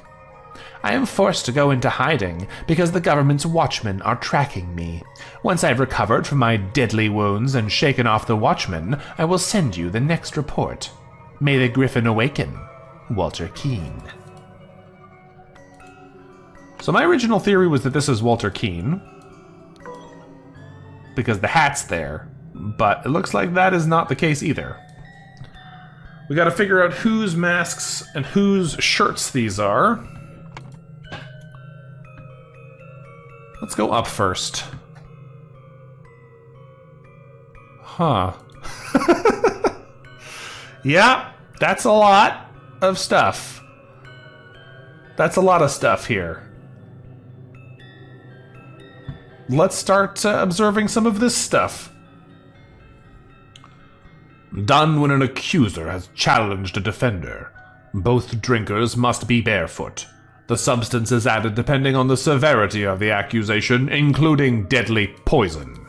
I am forced to go into hiding because the government's watchmen are tracking me. Once I've recovered from my deadly wounds and shaken off the watchmen, I will send you the next report. May the Griffin awaken. Walter Keene. So my original theory was that this is Walter Keene, because the hat's there, but it looks like that is not the case either. We gotta figure out whose masks and whose shirts these are. Let's go up first. Huh. Yeah, that's a lot of stuff. That's a lot of stuff here. Let's start observing some of this stuff. Done when an accuser has challenged a defender. Both drinkers must be barefoot. The substance is added depending on the severity of the accusation, including deadly poison.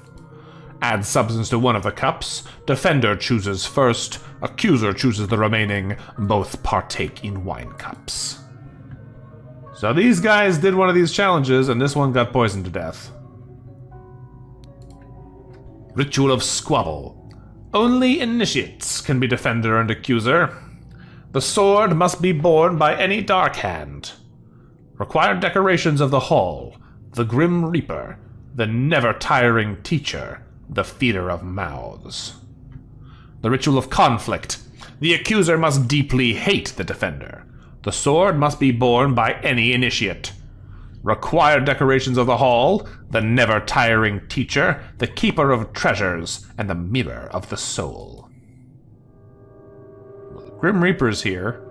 Add substance to one of the cups. Defender chooses first. Accuser chooses the remaining. Both partake in wine cups. So these guys did one of these challenges, and this one got poisoned to death. Ritual of Squabble. Only initiates can be defender and accuser. The sword must be borne by any dark hand. Required decorations of the hall. The Grim Reaper. The never-tiring teacher. The feeder of mouths. The Ritual of Conflict. The accuser must deeply hate the defender. The sword must be borne by any initiate. Required decorations of the hall, the never-tiring teacher, the keeper of treasures, and the mirror of the soul. Well, the Grim Reaper's here.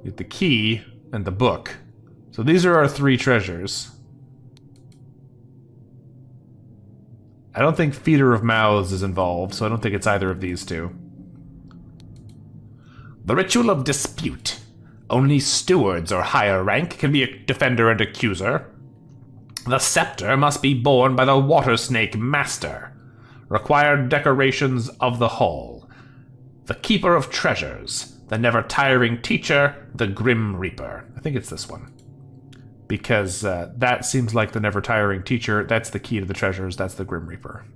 You get the key and the book. So these are our three treasures. I don't think Feeder of Mouths is involved, so I don't think it's either of these two. The Ritual of Dispute. Only stewards or higher rank can be a defender and accuser. The scepter must be borne by the Water Snake Master. Required decorations of the hall. The Keeper of Treasures. The never-tiring teacher. The Grim Reaper. I think it's this one. Because that seems like the never-tiring teacher. That's the key to the treasures. That's the Grim Reaper.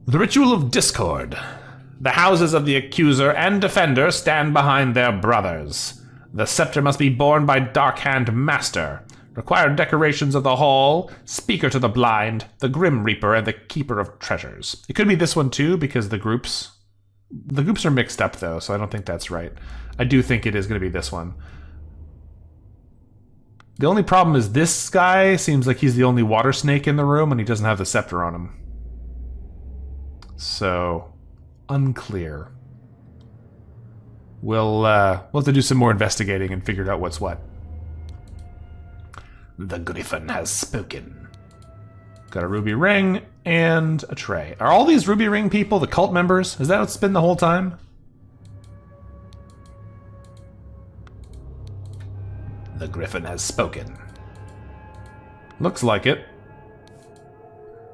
The Ritual of Discord. The houses of the accuser and defender stand behind their brothers. The scepter must be borne by Darkhand Master. Required decorations of the hall, Speaker to the Blind, the Grim Reaper, and the Keeper of Treasures. It could be this one too, because the groups are mixed up though, so I don't think that's right. I do think it is going to be this one. The only problem is this guy seems like he's the only water snake in the room, and he doesn't have the scepter on him. So, unclear. We'll have to do some more investigating and figure out what's what. The Griffin has spoken. Got a ruby ring and a tray. Are all these ruby ring people the cult members? Is that what's been the whole time? The Griffin has spoken. Looks like it.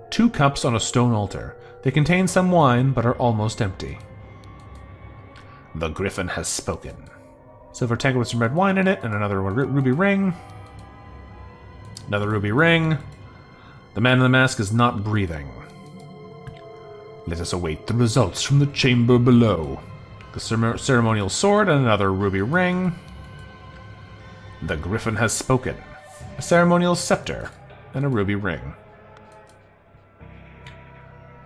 2 cups on a stone altar. They contain some wine, but are almost empty. The griffin has spoken. Silver tangle with some red wine in it, and another ruby ring. Another ruby ring. The man in the mask is not breathing. Let us await the results from the chamber below. The ceremonial sword and another ruby ring. The griffin has spoken. A ceremonial scepter and a ruby ring.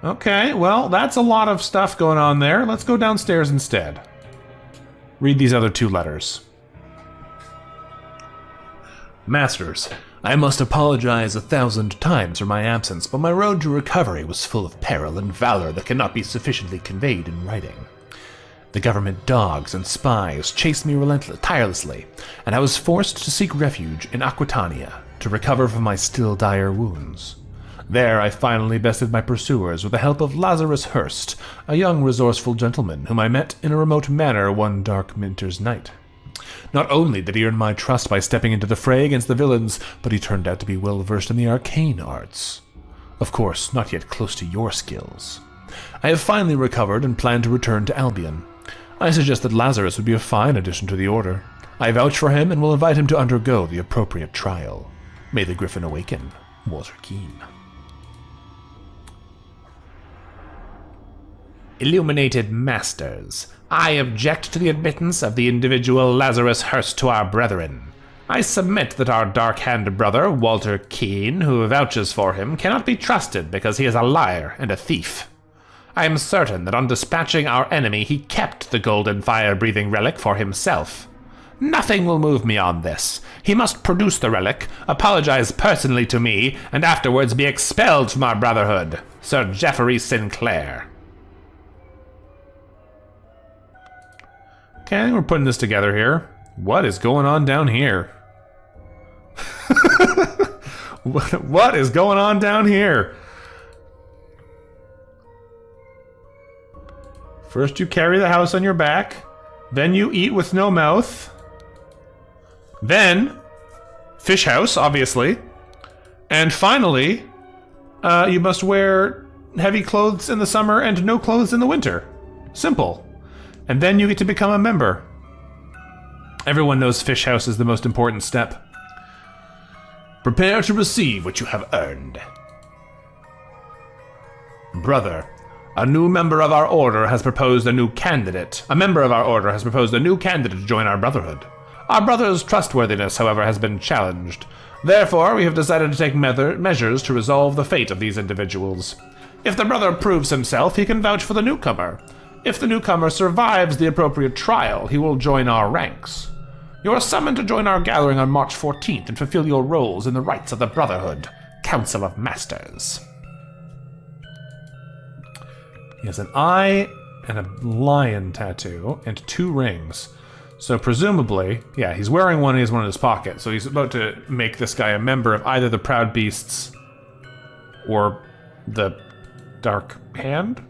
Okay, well, that's a lot of stuff going on there. Let's go downstairs instead. Read these other 2 letters. Masters, I must apologize 1,000 times for my absence, but my road to recovery was full of peril and valor that cannot be sufficiently conveyed in writing. The government dogs and spies chased me tirelessly, and I was forced to seek refuge in Aquitania to recover from my still dire wounds. There I finally bested my pursuers with the help of Lazarus Hurst, a young resourceful gentleman whom I met in a remote manor one dark winter's night. Not only did he earn my trust by stepping into the fray against the villains, but he turned out to be well versed in the arcane arts. Of course, not yet close to your skills. I have finally recovered and plan to return to Albion. I suggest that Lazarus would be a fine addition to the Order. I vouch for him and will invite him to undergo the appropriate trial. May the Griffin awaken, Walter Keene. Illuminated Masters, I object to the admittance of the individual Lazarus Hurst to our brethren. I submit that our dark-handed brother, Walter Keene, who vouches for him, cannot be trusted because he is a liar and a thief. I am certain that on dispatching our enemy he kept the golden fire-breathing relic for himself. Nothing will move me on this. He must produce the relic, apologize personally to me, and afterwards be expelled from our brotherhood. Sir Geoffrey Sinclair. Okay, I think we're putting this together here. What is going on down here? What is going on down here? First you carry the house on your back, then you eat with no mouth, then fish house, obviously, and finally, you must wear heavy clothes in the summer and no clothes in the winter. Simple. And then you get to become a member. Everyone knows fish house is the most important step. Prepare to receive what you have earned. Brother, a new member of our order has proposed a new candidate. A member of our order has proposed a new candidate to join our brotherhood. Our brother's trustworthiness, however, has been challenged. Therefore, we have decided to take measures to resolve the fate of these individuals. If the brother proves himself, he can vouch for the newcomer. If the newcomer survives the appropriate trial, he will join our ranks. You are summoned to join our gathering on March 14th and fulfill your roles in the rites of the Brotherhood, Council of Masters. He has an eye and a lion tattoo and 2 rings. So presumably, yeah, he's wearing one, he has one in his pocket. So he's about to make this guy a member of either the Proud Beasts or the Dark Hand?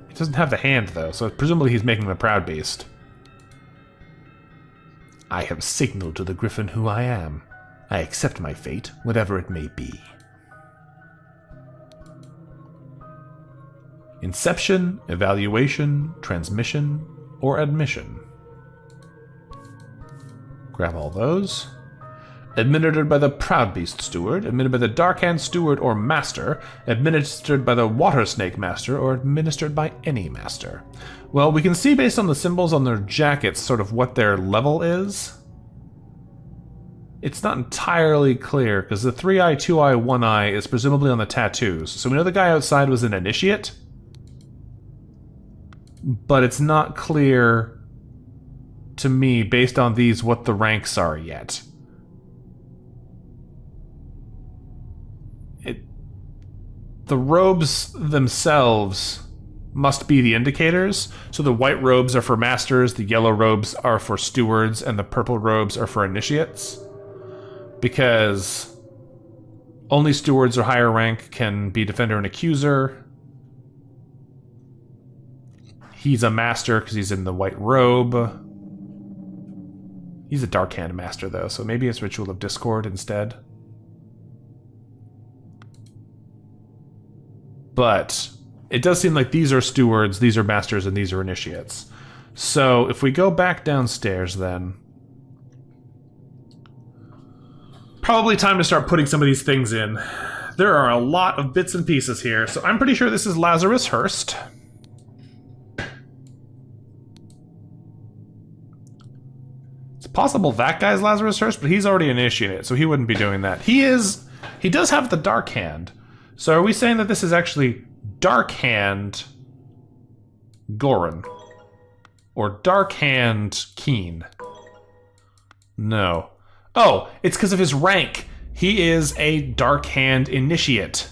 He doesn't have the hand, though, so presumably he's making the Proud Beast. I have signaled to the Griffin who I am. I accept my fate, whatever it may be. Inception, evaluation, transmission, or admission. Grab all those. Administered by the Proud Beast Steward, administered by the Dark Hand Steward or Master, administered by the Water Snake Master, or administered by any Master. Well, we can see based on the symbols on their jackets sort of what their level is. It's not entirely clear, because the 3-eye, 2-eye, 1-eye is presumably on the tattoos. So we know the guy outside was an initiate, but it's not clear to me, based on these, what the ranks are yet. The robes themselves must be the indicators. So the white robes are for masters, the yellow robes are for stewards, and the purple robes are for initiates. Because only stewards or higher rank can be defender and accuser. He's a master because he's in the white robe. He's a Dark Hand Master, though, so maybe it's Ritual of Discord instead. But it does seem like these are stewards, these are masters, and these are initiates. So if we go back downstairs, then... probably time to start putting some of these things in. There are a lot of bits and pieces here, so I'm pretty sure this is Lazarus Hurst. It's possible that guy's Lazarus Hurst, but he's already initiated, so he wouldn't be doing that. He does have the Dark Hand. So are we saying that this is actually Dark Hand Goran? Or Dark Hand Keen? No. Oh, it's because of his rank. He is a Dark Hand Initiate.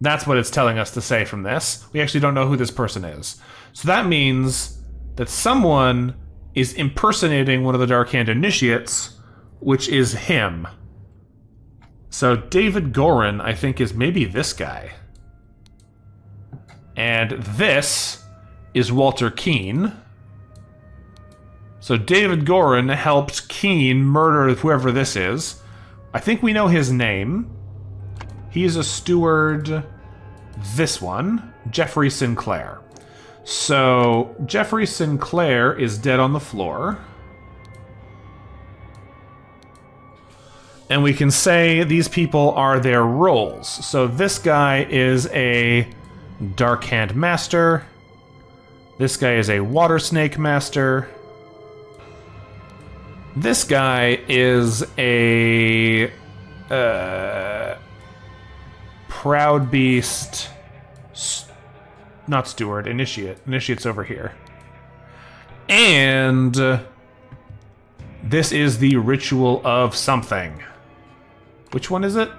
That's what it's telling us to say from this. We actually don't know who this person is. So that means that someone is impersonating one of the Dark Hand Initiates, which is him. So David Goran, I think, is maybe this guy. And this is Walter Keene. So David Goran helped Keene murder whoever this is. I think we know his name. He is a steward... this one, Jeffrey Sinclair. So Jeffrey Sinclair is dead on the floor. And we can say these people are their roles. So this guy is a Dark Hand Master. This guy is a Water Snake Master. This guy is a Proud Beast, not Steward, Initiate. Initiate's over here. And this is the Ritual of something. Which one is it?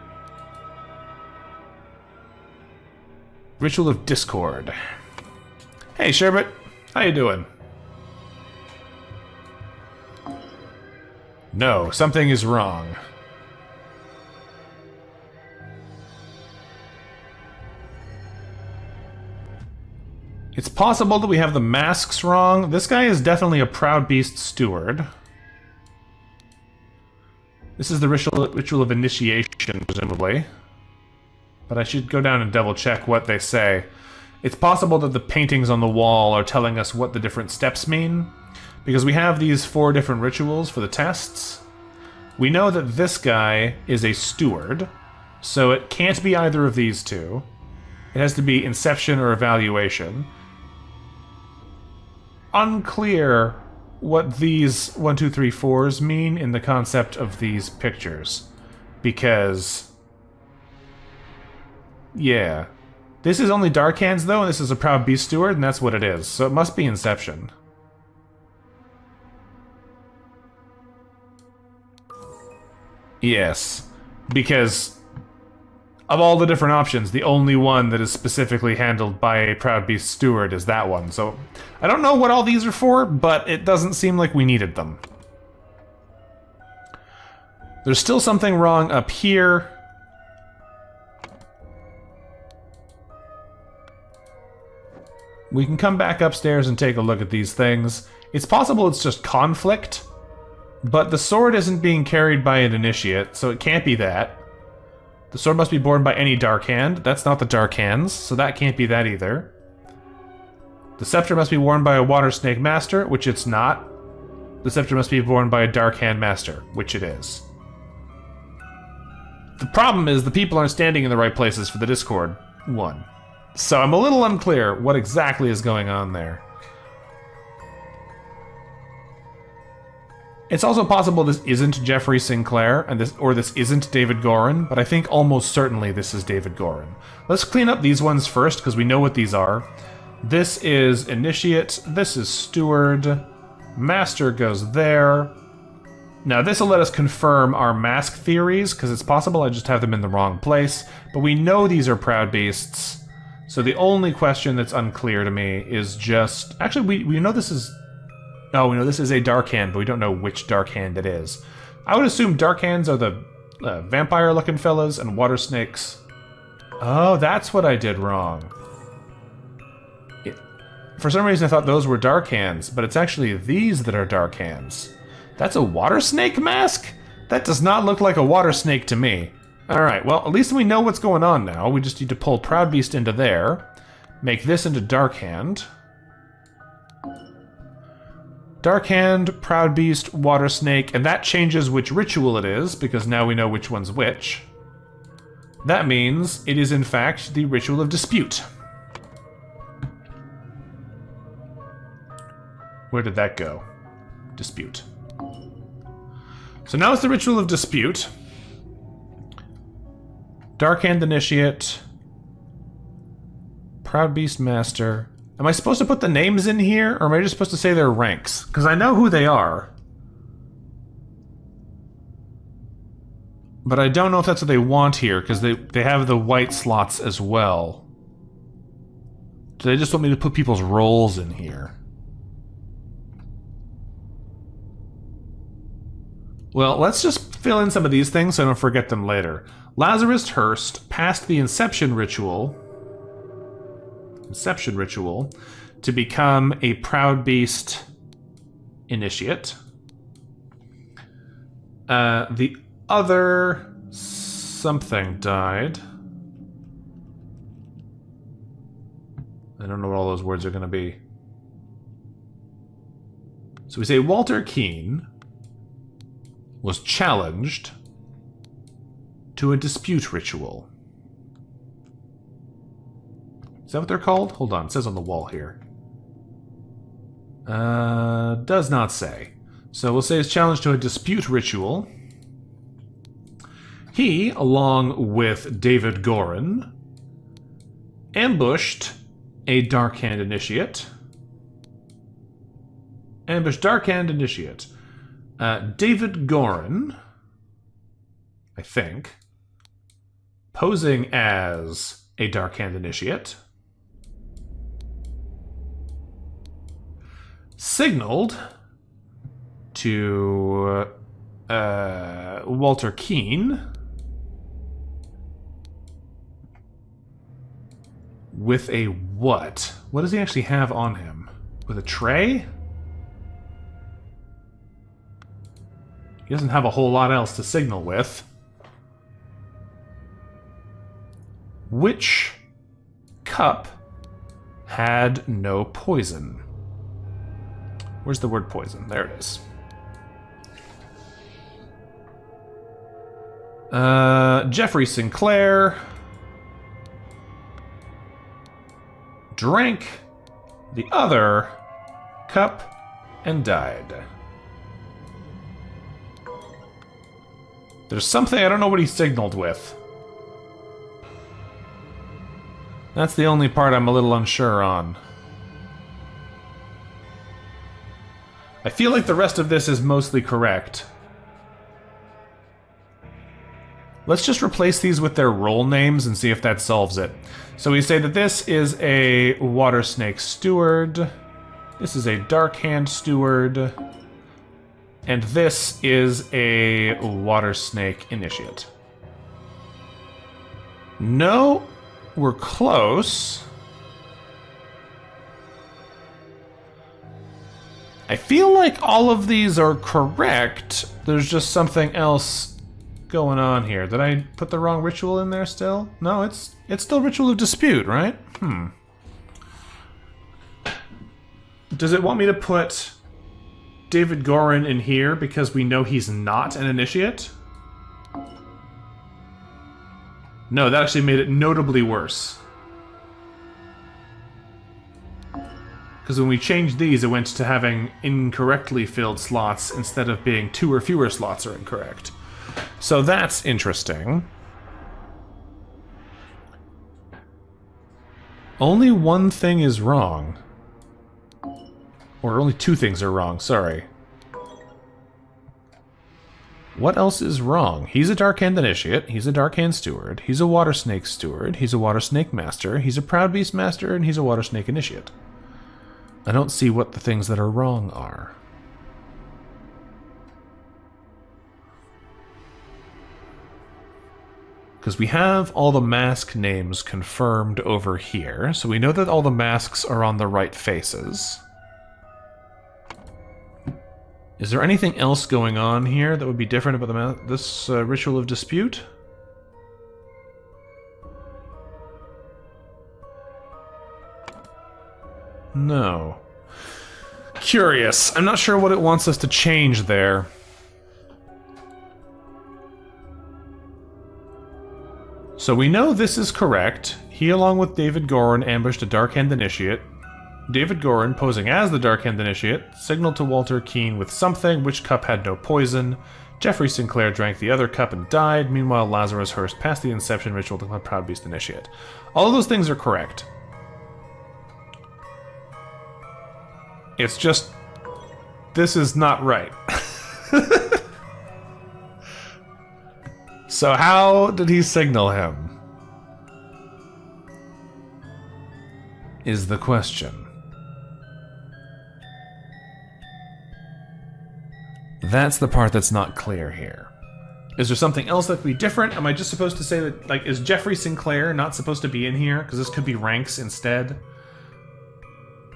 Ritual of Discord. Hey, Sherbet. How you doing? No, something is wrong. It's possible that we have the masks wrong. This guy is definitely a Proud Beast Steward. This is the ritual of initiation, presumably. But I should go down and double check what they say. It's possible that the paintings on the wall are telling us what the different steps mean, because we have these 4 different rituals for the tests. We know that this guy is a steward, so it can't be either of these two. It has to be inception or evaluation. Unclear what these 1, 2, 3, 4s mean in the concept of these pictures, because... yeah. This is only Dark Hands, though, and this is a Proud Beast Steward, and that's what it is. So it must be Inception. Yes. Because of all the different options, the only one that is specifically handled by a Proud Beast Steward is that one. So I don't know what all these are for, but it doesn't seem like we needed them. There's still something wrong up here. We can come back upstairs and take a look at these things. It's possible it's just conflict, but the sword isn't being carried by an initiate, so it can't be that. The sword must be borne by any Dark Hand. That's not the Dark Hands, so that can't be that either. The scepter must be worn by a Water Snake Master, which it's not. The scepter must be worn by a Dark Hand Master, which it is. The problem is the people aren't standing in the right places for the Discord one. So I'm a little unclear what exactly is going on there. It's also possible this isn't Jeffrey Sinclair, and this isn't David Goran, but I think almost certainly this is David Goran. Let's clean up these ones first, because we know what these are. This is Initiate, this is Steward, Master goes there. Now this will let us confirm our mask theories, because it's possible I just have them in the wrong place, but we know these are Proud Beasts. So the only question that's unclear to me is just... actually, we know this is... oh, we know this is a Dark Hand, but we don't know which Dark Hand it is. I would assume Dark Hands are the vampire-looking fellas and Water Snakes. Oh, that's what I did wrong. For some reason I thought those were dark hands, but it's actually these that are dark hands. That's a water snake mask? That does not look like a water snake to me. Alright, well, at least we know what's going on now. We just need to pull Proud Beast into there. Make this into Dark Hand. Dark Hand, Proud Beast, Water Snake, and that changes which ritual it is, because now we know which one's which. That means it is in fact the Ritual of Dispute. Where did that go? Dispute. So now it's the Ritual of Dispute. Dark Hand Initiate. Proud Beast Master. Am I supposed to put the names in here, or am I just supposed to say their ranks? Because I know who they are. But I don't know if that's what they want here, because they have the white slots as well. Do they just want me to put people's roles in here? Well, let's just fill in some of these things so I don't forget them later. Lazarus Hurst passed the Inception Ritual to become a Proud Beast Initiate. The other something died. I don't know what all those words are going to be. So we say Walter Keane was challenged to a dispute ritual. Is that what they're called? Hold on, it says on the wall here. Does not say. So we'll say it's challenged to a dispute ritual. He, along with David Gorin, ambushed a Dark Hand Initiate. Ambushed Dark Hand Initiate. David Gorin, I think, posing as a Dark Hand Initiate, signaled to Walter Keane with a what? What does he actually have on him? With a tray? He doesn't have a whole lot else to signal with. Which cup had no poison? Where's the word poison? There it is. Jeffrey Sinclair drank the other cup and died. There's something, I don't know what he signaled with. That's the only part I'm a little unsure on. I feel like the rest of this is mostly correct. Let's just replace these with their role names and see if that solves it. So we say that this is a Water Snake Steward, this is a Dark Hand Steward, and this is a Water Snake Initiate. No, we're close. I feel like all of these are correct. There's just something else going on here. Did I put the wrong ritual in there still? No, it's still Ritual of Dispute, right? Does it want me to put David Gorin in here because we know he's not an initiate? No, that actually made it notably worse. Because when we changed these, it went to having incorrectly filled slots instead of being 2 or fewer slots are incorrect. So that's interesting. Only one thing is wrong. Or only 2 things are wrong, sorry. What else is wrong? He's a Dark Hand Initiate, he's a Dark Hand Steward, he's a Water Snake Steward, he's a Water Snake Master, he's a Proud Beast Master, and he's a Water Snake Initiate. I don't see what the things that are wrong are. Because we have all the mask names confirmed over here, so we know that all the masks are on the right faces. Is there anything else going on here that would be different about this ritual of dispute? No. Curious. I'm not sure what it wants us to change there. So we know this is correct. He, along with David Gorin, ambushed a Dark-Hand Initiate. David Gorin, posing as the Dark-Hand Initiate, signaled to Walter Keene with something, which cup had no poison. Jeffrey Sinclair drank the other cup and died. Meanwhile, Lazarus Hurst passed the Inception Ritual to the Proud Beast Initiate. All of those things are correct. It's just... this is not right. So how did he signal him? Is the question. That's the part that's not clear here. Is there something else that could be different? Am I just supposed to say that, like, is Jeffrey Sinclair not supposed to be in here? Because this could be ranks instead.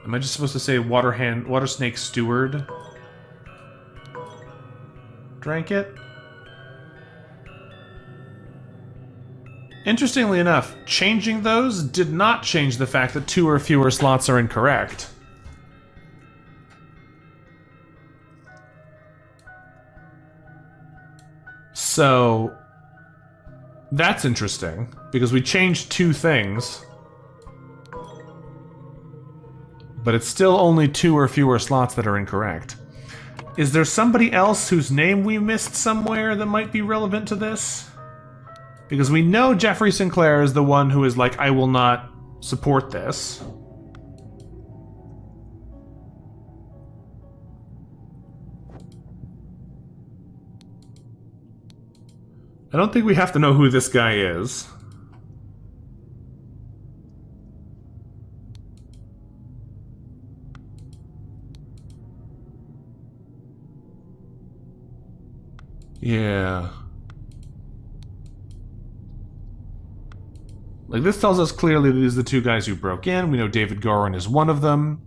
Am I just supposed to say Water Snake Steward? Drank it? Interestingly enough, changing those did not change the fact that 2 or fewer slots are incorrect. So, that's interesting, because we changed 2 things, but it's still only 2 or fewer slots that are incorrect. Is there somebody else whose name we missed somewhere that might be relevant to this? Because we know Jeffrey Sinclair is the one who is like, I will not support this. I don't think we have to know who this guy is. Yeah. Like, this tells us clearly that these are the 2 guys who broke in. We know David Gorin is one of them.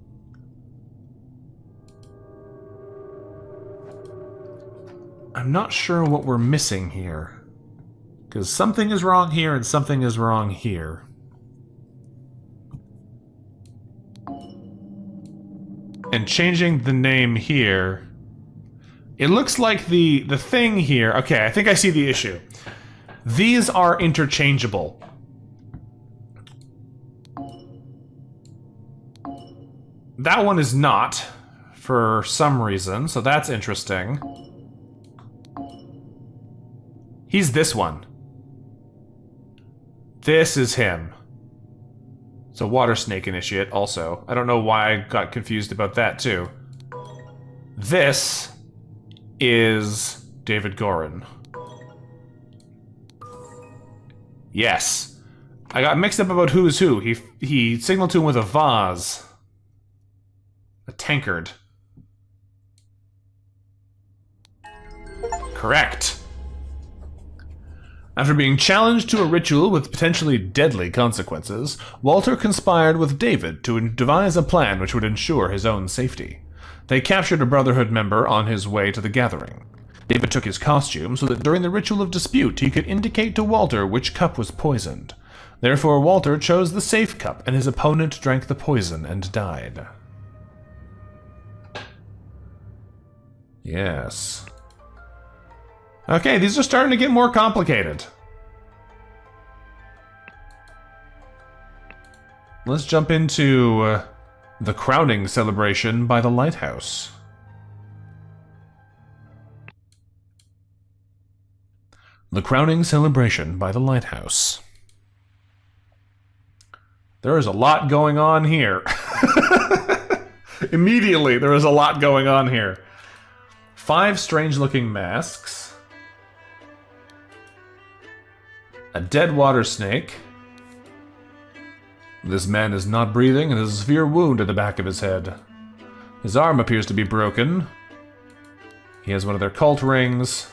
I'm not sure what we're missing here. Because something is wrong here and something is wrong here. And changing the name here... It looks like the thing here... Okay, I think I see the issue. These are interchangeable. That one is not, for some reason, so that's interesting. He's this one. This is him. It's a Water Snake Initiate, also. I don't know why I got confused about that, too. This is David Gorin. Yes. I got mixed up about who's who. He signaled to him with a vase. A tankard. Correct. After being challenged to a ritual with potentially deadly consequences, Walter conspired with David to devise a plan which would ensure his own safety. They captured a Brotherhood member on his way to the gathering. David took his costume so that during the ritual of dispute he could indicate to Walter which cup was poisoned. Therefore, Walter chose the safe cup, and his opponent drank the poison and died. Yes. Okay, these are starting to get more complicated. Let's jump into the crowning celebration by the lighthouse. The crowning celebration by the lighthouse. There is a lot going on here. Immediately, there is a lot going on here. 5 strange-looking masks. A dead water snake. This man is not breathing and has a severe wound at the back of his head. His arm appears to be broken. He has one of their cult rings.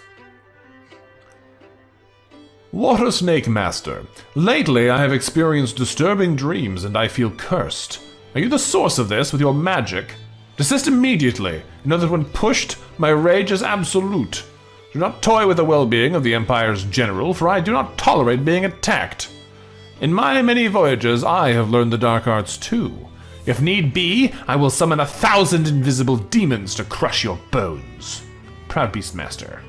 Water Snake Master, lately I have experienced disturbing dreams and I feel cursed. Are you the source of this with your magic? Desist immediately. Know that when pushed, my rage is absolute. Do not toy with the well-being of the Empire's general, for I do not tolerate being attacked. In my many voyages, I have learned the dark arts too. If need be, I will summon 1,000 invisible demons to crush your bones. Proud Beastmaster.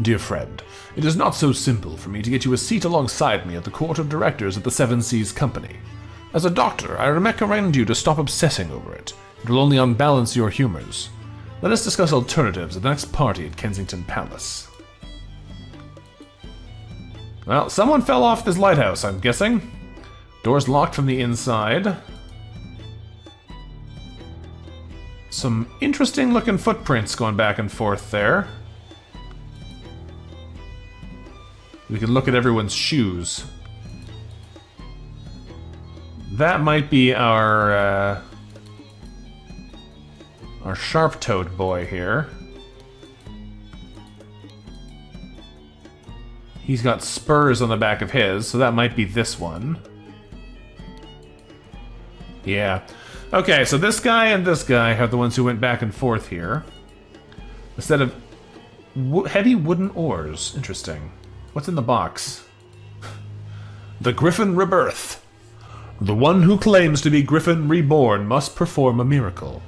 Dear friend, it is not so simple for me to get you a seat alongside me at the court of directors of the Seven Seas Company. As a doctor, I recommend you to stop obsessing over it. It will only unbalance your humors. Let us discuss alternatives at the next party at Kensington Palace. Well, someone fell off this lighthouse, I'm guessing. Door's locked from the inside. Some interesting looking footprints going back and forth there. We can look at everyone's shoes. That might be our sharp-toed boy here. He's got spurs on the back of his, so that might be this one. Yeah. Okay, so this guy and this guy are the ones who went back and forth here. Instead of heavy wooden oars. Interesting. What's in the box? The Griffin Rebirth. The one who claims to be Griffin Reborn must perform a miracle.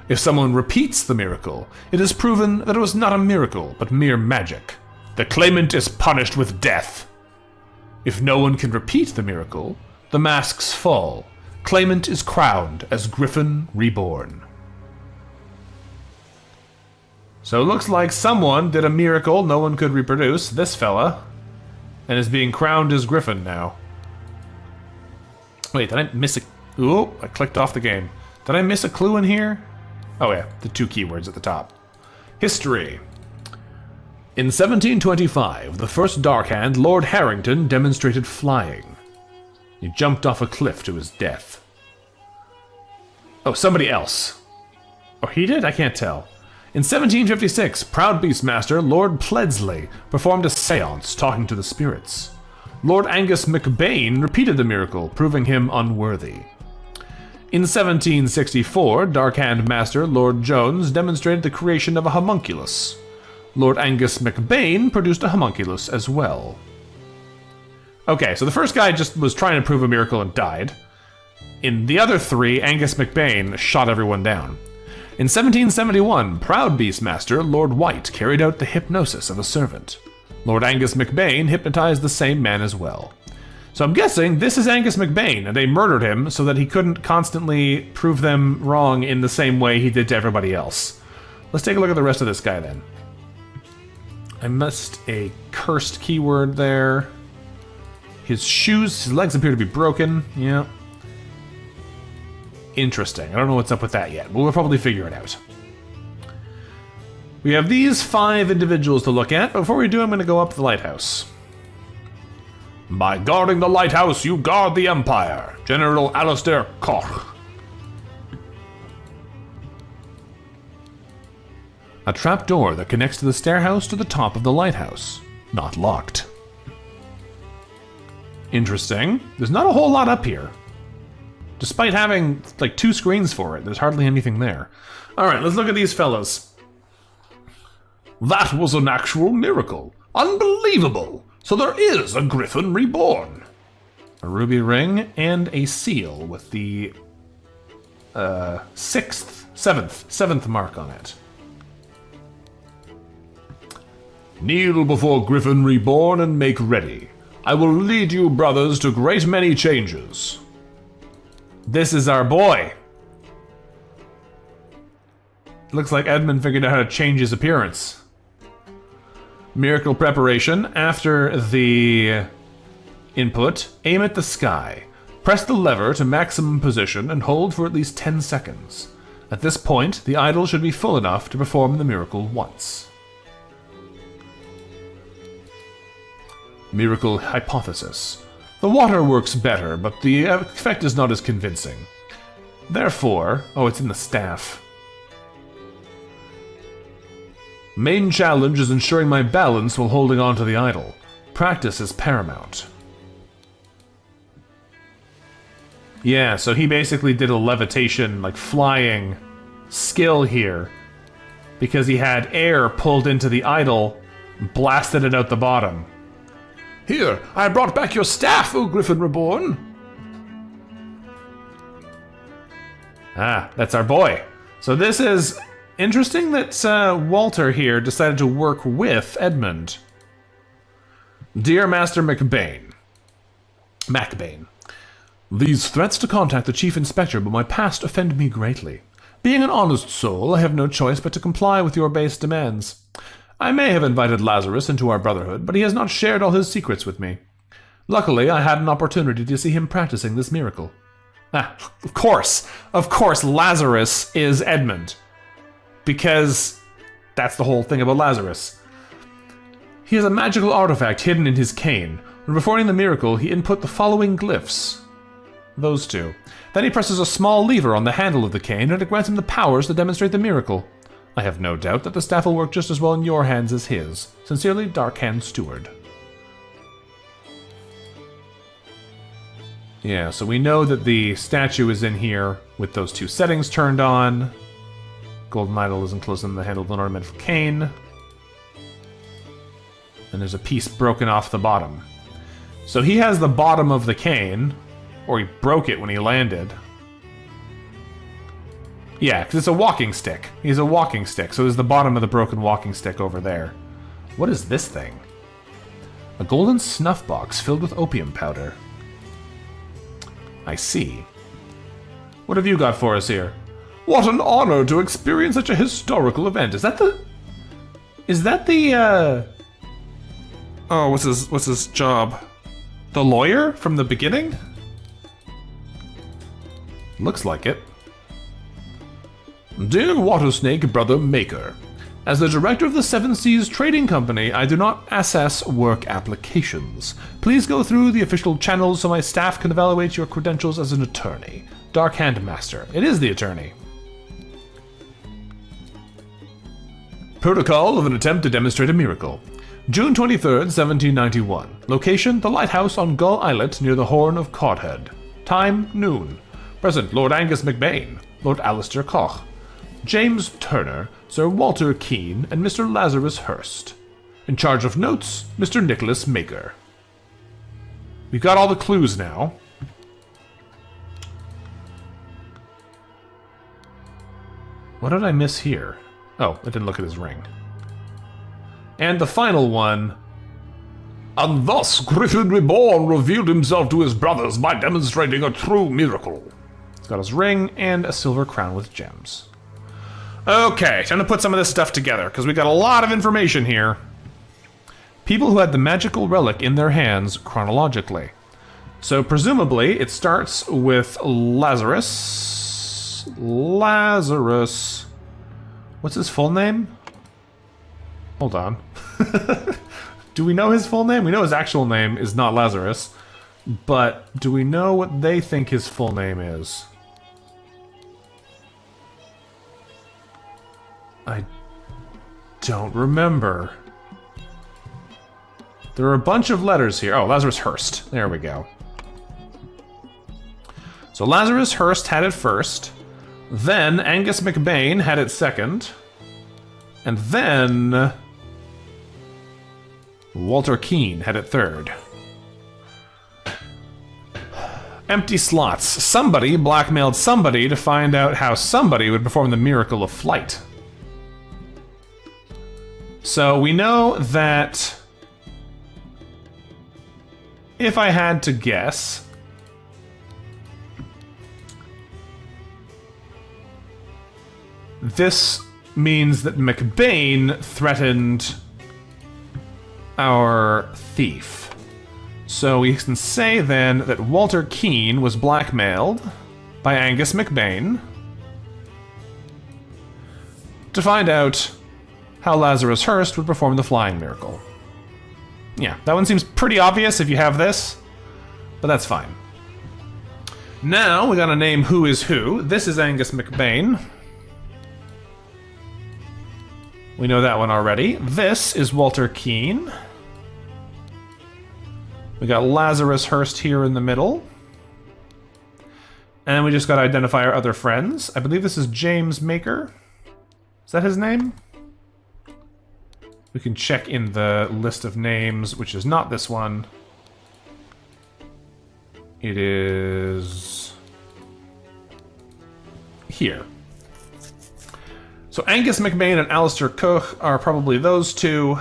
If someone repeats the miracle, it is proven that it was not a miracle, but mere magic. The claimant is punished with death. If no one can repeat the miracle, the masks fall. Claimant is crowned as Griffin Reborn. So it looks like someone did a miracle no one could reproduce, this fella, and is being crowned as Griffin now. Wait, did I miss a... Ooh, I clicked off the game. Did I miss a clue in here? Oh yeah, the two keywords at the top. History. In 1725, the first Dark Hand, Lord Harrington, demonstrated flying. He jumped off a cliff to his death. Oh, somebody else. Oh, he did? I can't tell. In 1756, Proud Beastmaster Lord Pledsley performed a seance talking to the spirits. Lord Angus MacBain repeated the miracle, proving him unworthy. In 1764, Dark Hand Master Lord Jones demonstrated the creation of a homunculus. Lord Angus MacBain produced a homunculus as well. Okay, so the first guy just was trying to prove a miracle and died. In the other three, Angus MacBain shot everyone down. In 1771, Proud Beastmaster Lord White carried out the hypnosis of a servant. Lord Angus MacBain hypnotized the same man as well. So I'm guessing this is Angus MacBain, and they murdered him so that he couldn't constantly prove them wrong in the same way he did to everybody else. Let's take a look at the rest of this guy then. I missed a cursed keyword there. His shoes, his legs appear to be broken. Yeah. Interesting. I don't know what's up with that yet, but we'll probably figure it out. We have these 5 individuals to look at. Before we do, I'm going to go up the lighthouse. By guarding the lighthouse, you guard the Empire. General Alistair Koch. A trapdoor that connects to the stairhouse to the top of the lighthouse. Not locked. Interesting. There's not a whole lot up here. Despite having, like, 2 screens for it, there's hardly anything there. Alright, let's look at these fellas. That was an actual miracle. Unbelievable! So there is a Griffin Reborn. A ruby ring and a seal with the 7th mark on it. Kneel before Griffin Reborn and make ready. I will lead you, brothers, to great many changes. This is our boy. Looks like Edmund figured out how to change his appearance. Miracle preparation. After the input, aim at the sky. Press the lever to maximum position and hold for at least 10 seconds. At this point, the idol should be full enough to perform the miracle once. Miracle hypothesis. The water works better, but the effect is not as convincing. Therefore... Oh, it's in the staff. Main challenge is ensuring my balance while holding on to the idol. Practice is paramount. Yeah, so he basically did a levitation, like flying skill here. Because he had air pulled into the idol, blasted it out the bottom. Here, I brought back your staff, O Griffin Reborn. Ah, that's our boy. So this is interesting that Walter here decided to work with Edmund. Dear Master McBain. These threats to contact the Chief Inspector by my past offend me greatly. Being an honest soul, I have no choice but to comply with your base demands. I may have invited Lazarus into our brotherhood, but he has not shared all his secrets with me. Luckily, I had an opportunity to see him practicing this miracle. Ah, of course, Lazarus is Edmund. Because that's the whole thing about Lazarus. He has a magical artifact hidden in his cane. When performing the miracle, he input the following glyphs. Those two. Then he presses a small lever on the handle of the cane, and it grants him the powers to demonstrate the miracle. I have no doubt that the staff will work just as well in your hands as his. Sincerely, Darkhand Steward. Yeah, so we know that the statue is in here with those two settings turned on. Golden idol is enclosed in the handle of an ornamental cane. And there's a piece broken off the bottom. So he has the bottom of the cane, or he broke it when he landed. Yeah, because it's a walking stick. He's a walking stick, so there's the bottom of the broken walking stick over there. What is this thing? A golden snuff box filled with opium powder. I see. What have you got for us here? What an honor to experience such a historical event. Is that the... Oh, what's his job? The lawyer from the beginning? Looks like it. Dear Watersnake Brother Maker, as the director of the Seven Seas Trading Company, I do not assess work applications. Please go through the official channels so my staff can evaluate your credentials as an attorney. Darkhand Master. It is the attorney. Protocol of an attempt to demonstrate a miracle. June 23rd, 1791. Location, the lighthouse on Gull Islet near the Horn of Codhead. Time, noon. Present, Lord Angus McBain, Lord Alistair Koch, James Turner, Sir Walter Keane, and Mr. Lazarus Hurst. In charge of notes, Mr. Nicholas Maker. We've got all the clues now. What did I miss here? Oh, I didn't look at his ring. And the final one. And thus Griffin Reborn revealed himself to his brothers by demonstrating a true miracle. He's got his ring and a silver crown with gems. Okay, time to put some of this stuff together, because we got a lot of information here. People who had the magical relic in their hands chronologically. So presumably, it starts with Lazarus. What's his full name? Hold on. Do we know his full name? We know his actual name is not Lazarus. But do we know what they think his full name is? I don't remember. There are a bunch of letters here. Oh, Lazarus Hurst. There we go. So Lazarus Hurst had it first. Then Angus McBain had it second. And then Walter Keane had it third. Empty slots. Somebody blackmailed somebody to find out how somebody would perform the miracle of flight. So we know that if I had to guess, this means that McBain threatened our thief. So we can say then that Walter Keane was blackmailed by Angus McBain to find out how Lazarus Hurst would perform the flying miracle. Yeah, that one seems pretty obvious if you have this, but that's fine. Now we gotta name who is who. This is Angus McBain. We know that one already. This is Walter Keane. We got Lazarus Hurst here in the middle. And we just got to identify our other friends. I believe this is James Maker. Is that his name? We can check in the list of names, which is not this one. It is here. So Angus McBain and Alistair Cook are probably those two.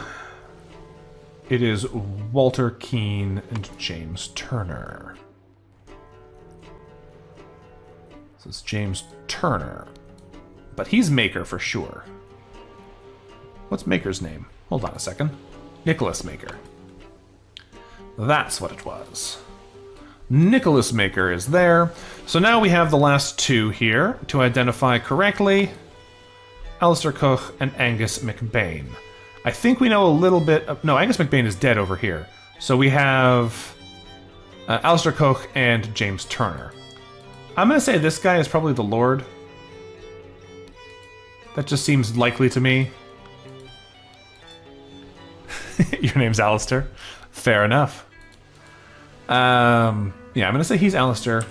It is Walter Keane and James Turner. So it's James Turner. But he's Maker for sure. What's Maker's name? Hold on a second. Nicholas Maker. That's what it was. Nicholas Maker is there. So now we have the last two here to identify correctly. Alistair Cook and Angus McBain. I think we know a little bit of... No, Angus McBain is dead over here. So we have Alistair Cook and James Turner. I'm going to say this guy is probably the Lord. That just seems likely to me. Your name's Alistair. Fair enough. Yeah, I'm going to say he's Alistair.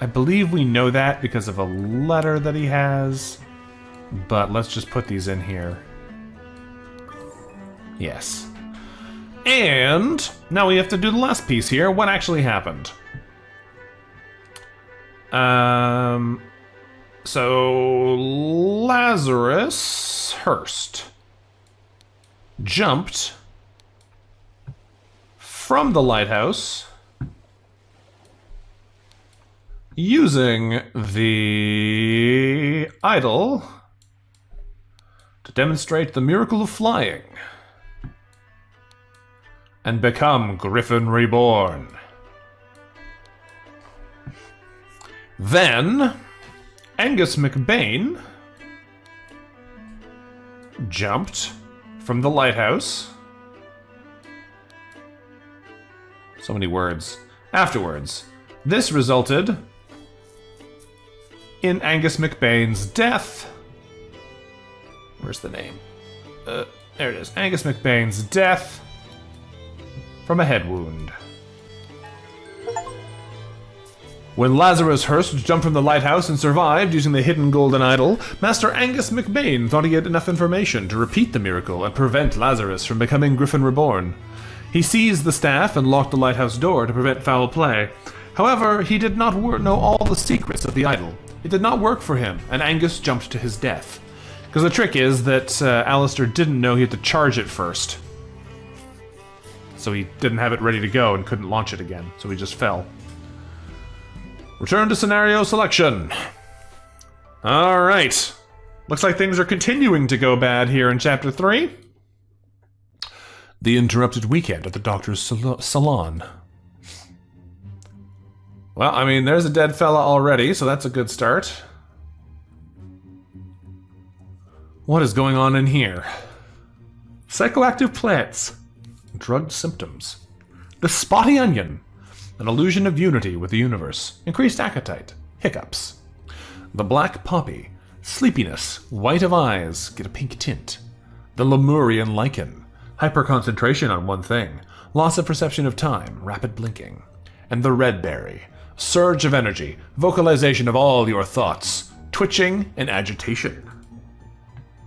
I believe we know that because of a letter that he has. But let's just put these in here. Yes. And now we have to do the last piece here. What actually happened? So Lazarus Hurst jumped from the lighthouse using the idol to demonstrate the miracle of flying and become Griffin Reborn. Then Angus McBain jumped from the lighthouse. So many words. Afterwards, this resulted in Angus McBain's death. Where's the name? There it is. Angus McBain's death from a head wound. When Lazarus Hurst jumped from the lighthouse and survived using the hidden golden idol, Master Angus McBain thought he had enough information to repeat the miracle and prevent Lazarus from becoming Griffin Reborn. He seized the staff and locked the lighthouse door to prevent foul play. However, he did not know all the secrets of the idol. It did not work for him, and Angus jumped to his death. Because the trick is that Alistair didn't know he had to charge it first. So he didn't have it ready to go and couldn't launch it again, so he just fell. Return to scenario selection. Alright. Looks like things are continuing to go bad here in Chapter 3. The interrupted weekend at the doctor's salon. Well, I mean, there's a dead fella already, so that's a good start. What is going on in here? Psychoactive plants. Drugged symptoms. The spotty onion. An illusion of unity with the universe. Increased appetite. Hiccups. The black poppy. Sleepiness. White of eyes. Get a pink tint. The Lemurian lichen. Hyperconcentration on one thing. Loss of perception of time. Rapid blinking. And the red berry. Surge of energy. Vocalization of all your thoughts. Twitching and agitation.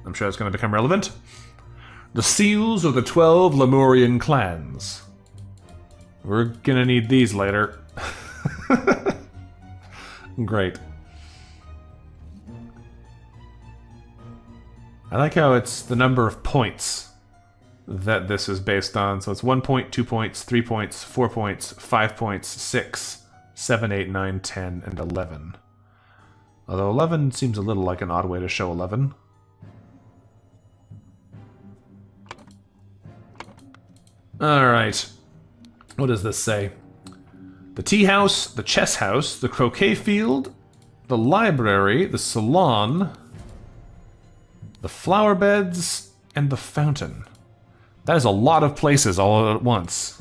I'm sure it's going to become relevant. The seals of the 12 Lemurian clans. We're gonna need these later. Great. I like how it's the number of points that this is based on. So it's 1 point, 2 points, 3 points, 4 points, 5 points, 6, 7, 8, 9, 10, and 11. Although 11 seems a little like an odd way to show 11. Alright. What does this say? The tea house, the chess house, the croquet field, the library, the salon, the flower beds, and the fountain. That is a lot of places all at once.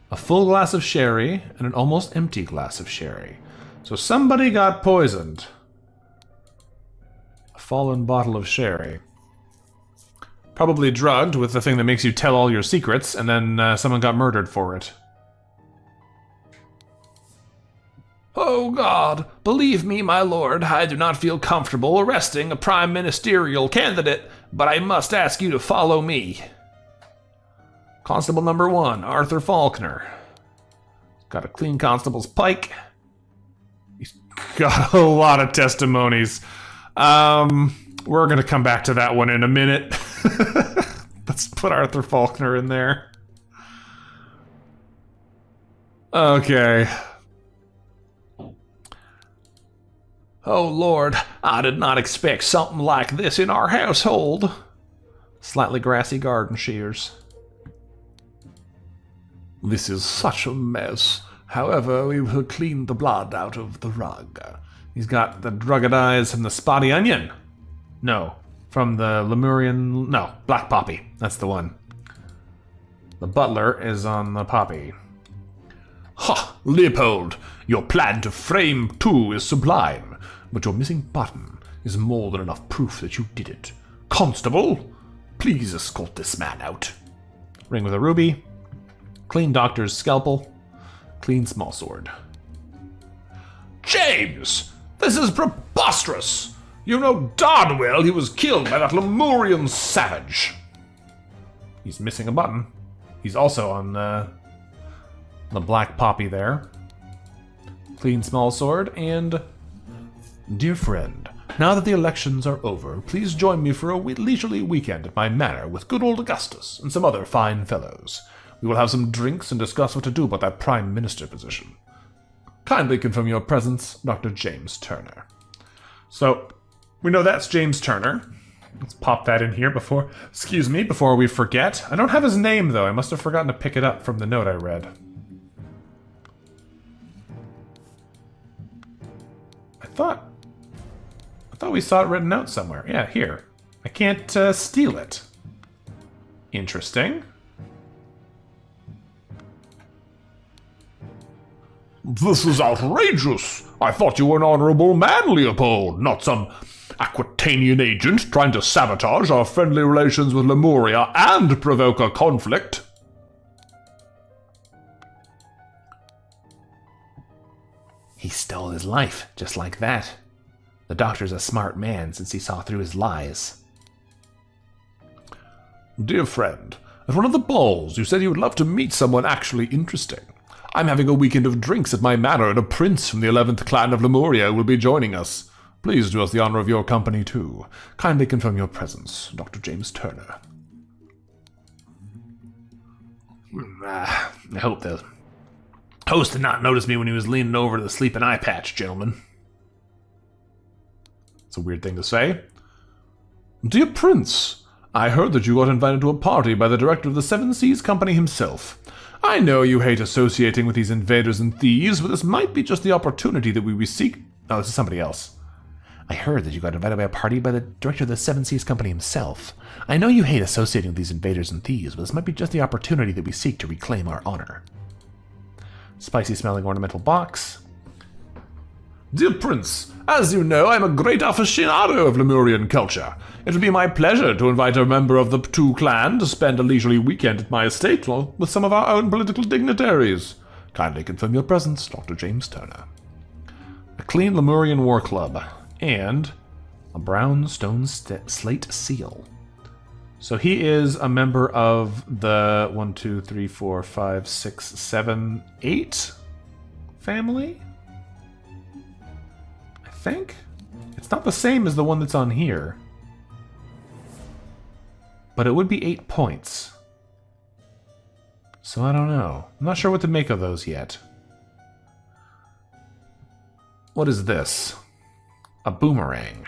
A full glass of sherry and an almost empty glass of sherry. So somebody got poisoned. A fallen bottle of sherry. Probably drugged with the thing that makes you tell all your secrets, and then someone got murdered for it. Oh God, believe me, my lord, I do not feel comfortable arresting a prime ministerial candidate, but I must ask you to follow me. Constable number 1, Arthur Faulkner. Got a clean constable's pike. He's got a lot of testimonies. We're gonna come back to that one in a minute. Let's put Arthur Faulkner in there. Okay. Oh Lord, I did not expect something like this in our household. Slightly grassy garden shears. This is such a mess. However, we will clean the blood out of the rug. He's got the drugged eyes from the spotty onion. No, from the Lemurian... No, black poppy. That's the one. The butler is on the poppy. Ha! Leopold, your plan to frame 2 is sublime, but your missing button is more than enough proof that you did it. Constable, please escort this man out. Ring with a ruby. Clean doctor's scalpel. Clean small sword. James! This is preposterous! You know darn well he was killed by that Lemurian savage. He's missing a button. He's also on the black poppy there. Clean small sword and... Dear friend, now that the elections are over, please join me for a leisurely weekend at my manor with good old Augustus and some other fine fellows. We will have some drinks and discuss what to do about that prime minister position. Kindly confirm your presence, Dr. James Turner. So, we know that's James Turner. Let's pop that in here before we forget. I don't have his name, though. I must have forgotten to pick it up from the note I read. I thought we saw it written out somewhere. Yeah, here. I can't steal it. Interesting. This is outrageous! I thought you were an honorable man, Leopold, not some Aquitanian agent trying to sabotage our friendly relations with Lemuria and provoke a conflict. He stole his life, just like that. The doctor's a smart man since he saw through his lies. Dear friend, at one of the balls you said you would love to meet someone actually interesting. I'm having a weekend of drinks at my manor, and a prince from the 11th clan of Lemuria will be joining us. Please do us the honor of your company, too. Kindly confirm your presence, Dr. James Turner. I hope the host did not notice me when he was leaning over to the sleeping eye patch, gentlemen. It's a weird thing to say. Dear Prince, I heard that you got invited to a party by the director of the Seven Seas Company himself. I know you hate associating with these invaders and thieves, but this might be just the opportunity that we seek. Oh, this is somebody else. I heard that you got invited by a party by the director of the Seven Seas Company himself. I know you hate associating with these invaders and thieves, but this might be just the opportunity that we seek to reclaim our honor. Spicy smelling ornamental box. Dear Prince, as you know, I'm a great aficionado of Lemurian culture. It would be my pleasure to invite a member of the 2 clan to spend a leisurely weekend at my estate with some of our own political dignitaries. Kindly confirm your presence, Dr. James Turner. A clean Lemurian war club. And a brown stone slate seal. So he is a member of the 1, 2, 3, 4, 5, 6, 7, 8 family? I think? It's not the same as the one that's on here. But it would be 8 points. So I don't know. I'm not sure what to make of those yet. What is this? A boomerang.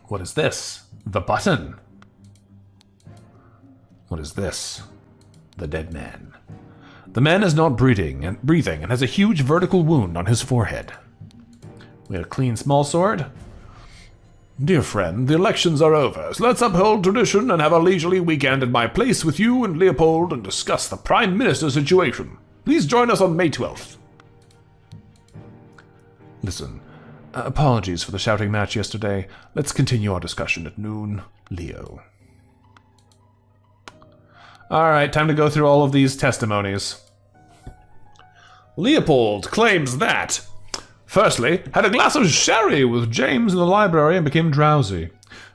What is this? The button. What is this? The dead man. The man is not breathing and has a huge vertical wound on his forehead. We had a clean small sword. Dear friend, the elections are over, so let's uphold tradition and have a leisurely weekend at my place with you and Leopold and discuss the Prime Minister situation. Please join us on May 12th. Listen, apologies for the shouting match yesterday. Let's continue our discussion at noon. Leo. Alright, time to go through all of these testimonies. Leopold claims that, firstly, had a glass of sherry with James in the library and became drowsy.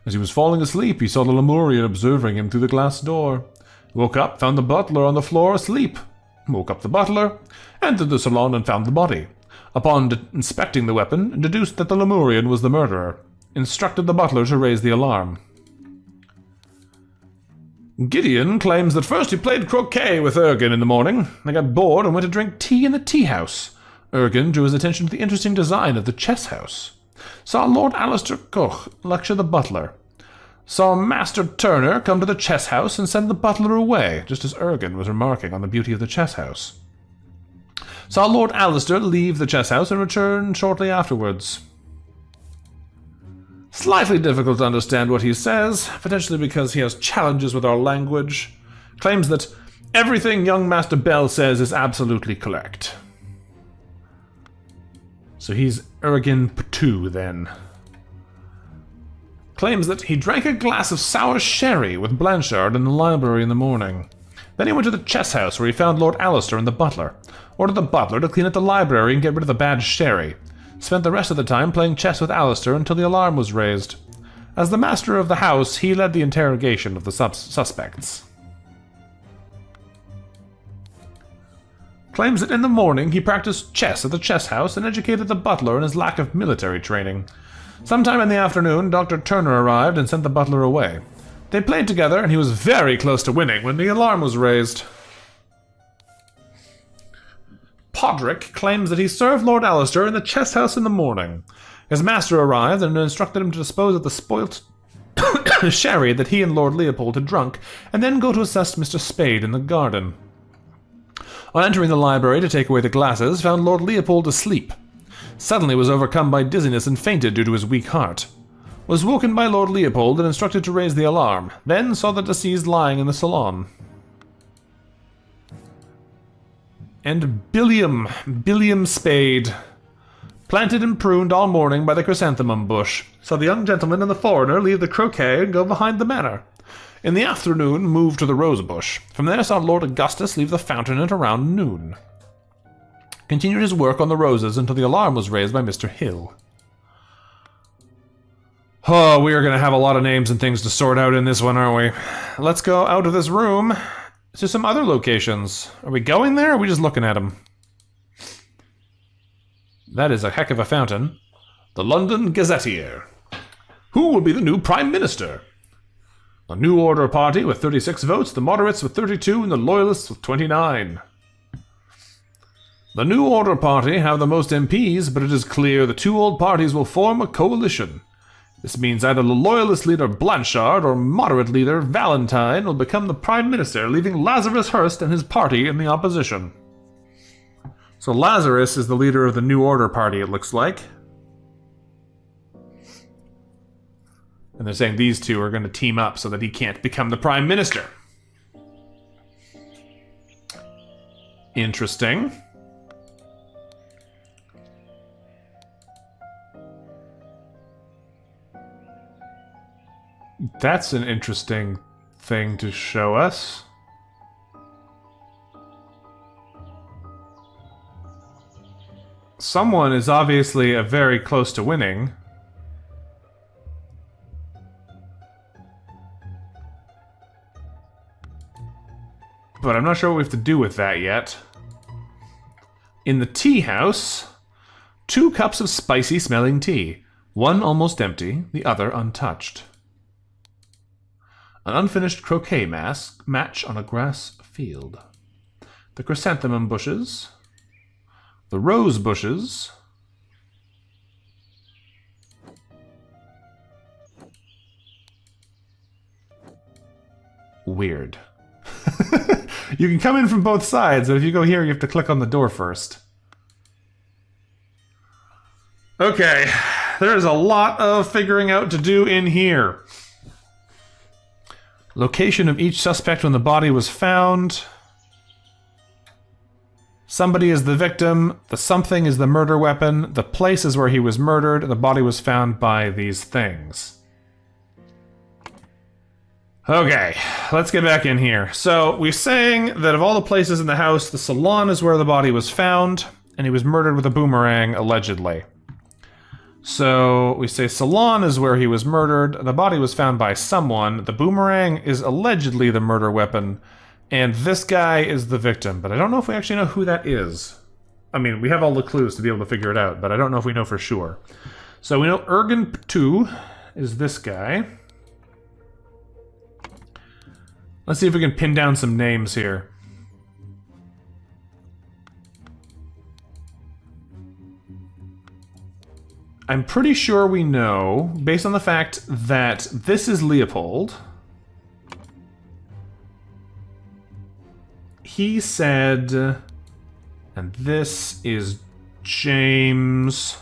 As he was falling asleep, he saw the Lemurian observing him through the glass door. He woke up, found the butler on the floor asleep. Woke up the butler, entered the salon and found the body. Upon inspecting the weapon, deduced that the Lemurian was the murderer. Instructed the butler to raise the alarm. Gideon claims that first he played croquet with Ergen in the morning. They got bored and went to drink tea in the tea house. Ergen drew his attention to the interesting design of the chess house. Saw Lord Alistair Koch lecture the butler. Saw Master Turner come to the chess house and send the butler away, just as Ergen was remarking on the beauty of the chess house. Saw Lord Alistair leave the chess house and return shortly afterwards. Slightly difficult to understand what he says, potentially because he has challenges with our language. Claims that everything young Master Bell says is absolutely correct. So he's Ergen Patu, then. Claims that he drank a glass of sour sherry with Blanchard in the library in the morning. Then he went to the chess house where he found Lord Alistair and the butler. Ordered the butler to clean up the library and get rid of the bad sherry. Spent the rest of the time playing chess with Alistair until the alarm was raised. As the master of the house, he led the interrogation of the suspects. Claims that in the morning he practiced chess at the chess house and educated the butler in his lack of military training. Sometime in the afternoon, Dr. Turner arrived and sent the butler away. They played together and he was very close to winning when the alarm was raised. Podrick claims that he served Lord Alistair in the chess house in the morning. His master arrived and instructed him to dispose of the spoilt sherry that he and Lord Leopold had drunk, and then go to assist Mr. Spade in the garden. On entering the library to take away the glasses, found Lord Leopold asleep. Suddenly was overcome by dizziness and fainted due to his weak heart. Was woken by Lord Leopold and instructed to raise the alarm, then saw the deceased lying in the salon. And Billiam Spade, planted and pruned all morning by the chrysanthemum bush, saw the young gentleman and the foreigner leave the croquet and go behind the manor. In the afternoon, moved to the rose bush. From there saw Lord Augustus leave the fountain at around noon. Continued his work on the roses until the alarm was raised by Mr. Hill. Oh, we are going to have a lot of names and things to sort out in this one, aren't we? Let's go out of this room to some other locations. Are we going there, or are we just looking at them? That is a heck of a fountain. The London Gazetteer. Who will be the new Prime Minister? The New Order Party with 36 votes, the Moderates with 32, and the Loyalists with 29. The New Order Party have the most MPs, but it is clear the two old parties will form a coalition. This means either the Loyalist leader Blanchard or Moderate leader Valentine will become the Prime Minister, leaving Lazarus Hearst and his party in the opposition. So Lazarus is the leader of the New Order Party, it looks like. And they're saying these two are going to team up so that he can't become the Prime Minister. Interesting. That's an interesting thing to show us. Someone is obviously very close to winning. But I'm not sure what we have to do with that yet. In the tea house, 2 cups of spicy smelling tea. One almost empty, the other untouched. An unfinished croquet match on a grass field. The chrysanthemum bushes. The rose bushes. Weird. You can come in from both sides, but if you go here, you have to click on the door first. Okay, there's a lot of figuring out to do in here. Location of each suspect when the body was found. Somebody is the victim, the something is the murder weapon, the place is where he was murdered, and the body was found by these things. Okay, let's get back in here. So, we're saying that of all the places in the house, the salon is where the body was found, and he was murdered with a boomerang, allegedly. So, we say salon is where he was murdered, the body was found by someone, the boomerang is allegedly the murder weapon, and this guy is the victim, but I don't know if we actually know who that is. I mean, we have all the clues to be able to figure it out, but I don't know if we know for sure. So we know Ergen Ptu is this guy. Let's see if we can pin down some names here. I'm pretty sure we know, based on the fact that this is Leopold. He said, and this is James.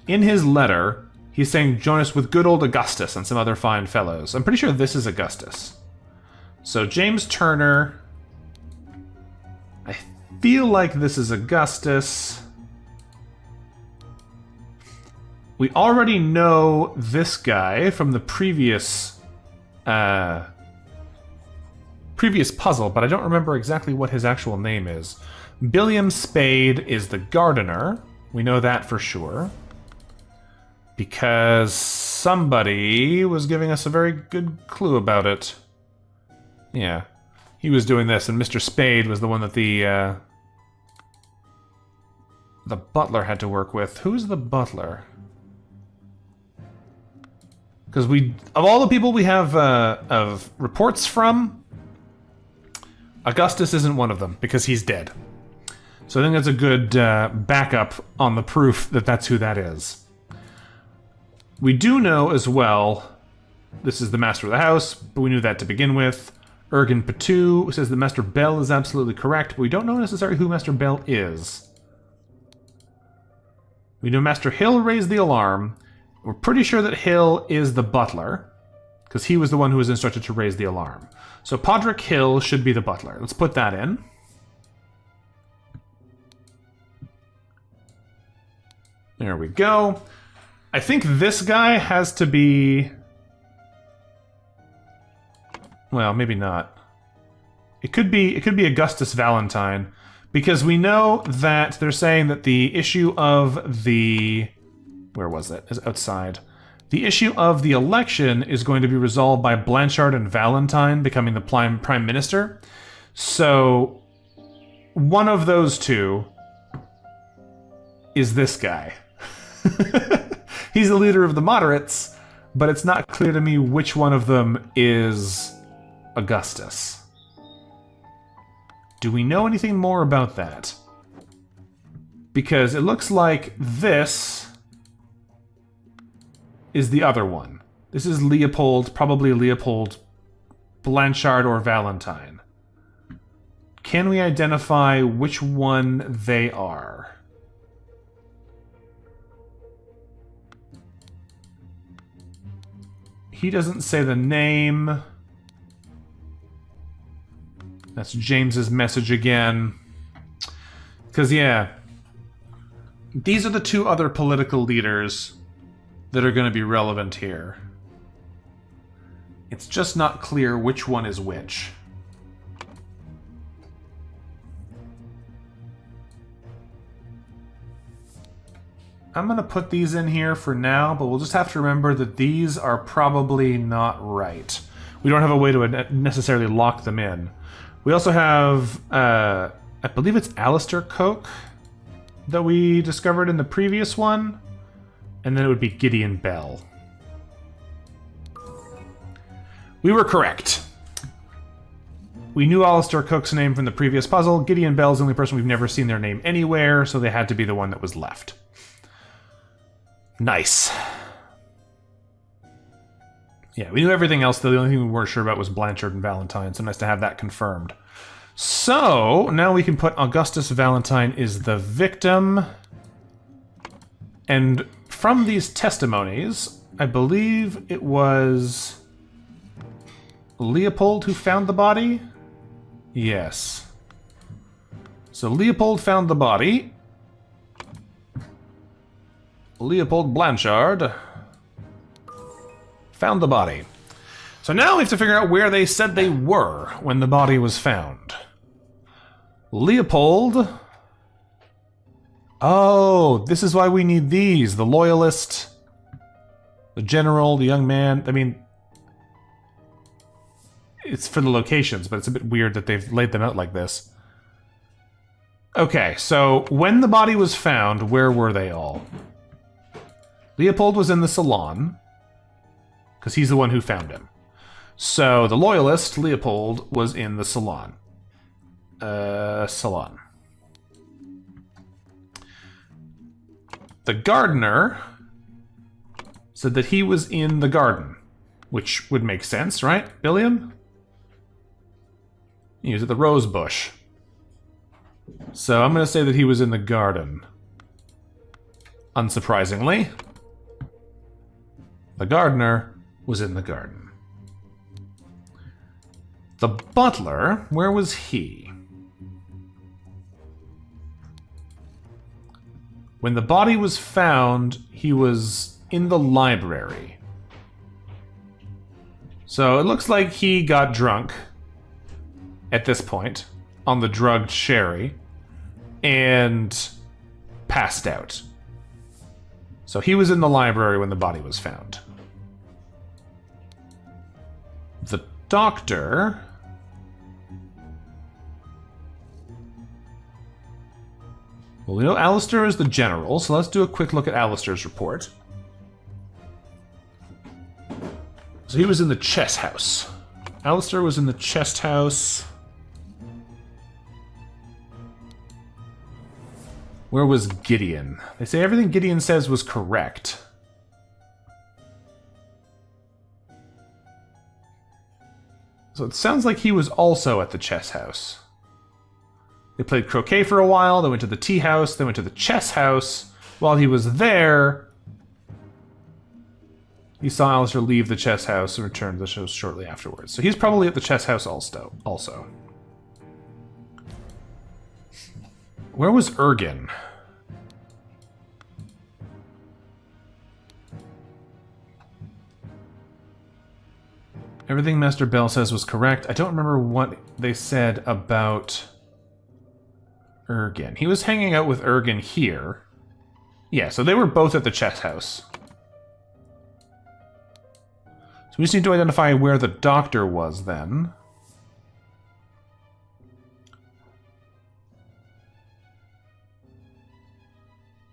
In his letter, he's saying, join us with good old Augustus and some other fine fellows. I'm pretty sure this is Augustus. So James Turner. I feel like this is Augustus. We already know this guy from the previous puzzle, but I don't remember exactly what his actual name is. Billiam Spade is the gardener. We know that for sure. Because somebody was giving us a very good clue about it. Yeah. He was doing this, and Mr. Spade was the one that the butler had to work with. Who's the butler? Because of all the people we have of reports from, Augustus isn't one of them, because he's dead. So I think that's a good backup on the proof that that's who that is. We do know as well, this is the master of the house, but we knew that to begin with. Ergen Ptu says that Master Bell is absolutely correct, but we don't know necessarily who Master Bell is. We know Master Hill raised the alarm. We're pretty sure that Hill is the butler, because he was the one who was instructed to raise the alarm. So Podrick Hill should be the butler. Let's put that in. There we go. I think this guy has to be... Well, maybe not. It could be Augustus Valentine, because we know that they're saying that the issue of the... Where was it? It's outside. The issue of the election is going to be resolved by Blanchard and Valentine becoming the prime minister. So, one of those two is this guy. He's the leader of the moderates, but it's not clear to me which one of them is Augustus. Do we know anything more about that? Because it looks like this is the other one. This is Leopold, probably Leopold Blanchard or Valentine. Can we identify which one they are? He doesn't say the name. That's James's message again. Because, yeah, these are the two other political leaders that are going to be relevant here. It's just not clear which one is which. I'm going to put these in here for now, but we'll just have to remember that these are probably not right. We don't have a way to necessarily lock them in. We also have, I believe it's Alistair Coke that we discovered in the previous one. And then it would be Gideon Bell. We were correct. We knew Alistair Cook's name from the previous puzzle. Gideon Bell's the only person we've never seen their name anywhere, so they had to be the one that was left. Nice. Yeah, we knew everything else, though. The only thing we weren't sure about was Blanchard and Valentine, so nice to have that confirmed. So, now we can put Augustus Valentine is the victim. And from these testimonies, I believe it was Leopold who found the body? Yes. So Leopold found the body. Leopold Blanchard found the body. So now we have to figure out where they said they were when the body was found. Leopold. Oh, this is why we need these. The loyalist, the general, the young man. I mean, it's for the locations, but it's a bit weird that they've laid them out like this. Okay, so when the body was found, where were they all? Leopold was in the salon, because he's the one who found him. So the loyalist, Leopold, was in the salon. Salon. The gardener said that he was in the garden, which would make sense, right, Billiam? He was at the rose bush. So I'm going to say that he was in the garden. Unsurprisingly, the gardener was in the garden. The butler, where was he? When the body was found, he was in the library. So it looks like he got drunk at this point on the drugged sherry and passed out. So he was in the library when the body was found. The doctor... Well, we know Alistair is the general, so let's do a quick look at Alistair's report. So he was in the chess house. Alistair was in the chest house. Where was Gideon? They say everything Gideon says was correct. So it sounds like he was also at the chess house. They played croquet for a while, they went to the tea house, they went to the chess house. While he was there, he saw Alistair leave the chess house and return to the show shortly afterwards. So he's probably at the chess house also. Where was Ergen? Everything Master Bell says was correct. I don't remember what they said about Ergen. He was hanging out with Ergen here. Yeah, so they were both at the chess house. So we just need to identify where the doctor was then.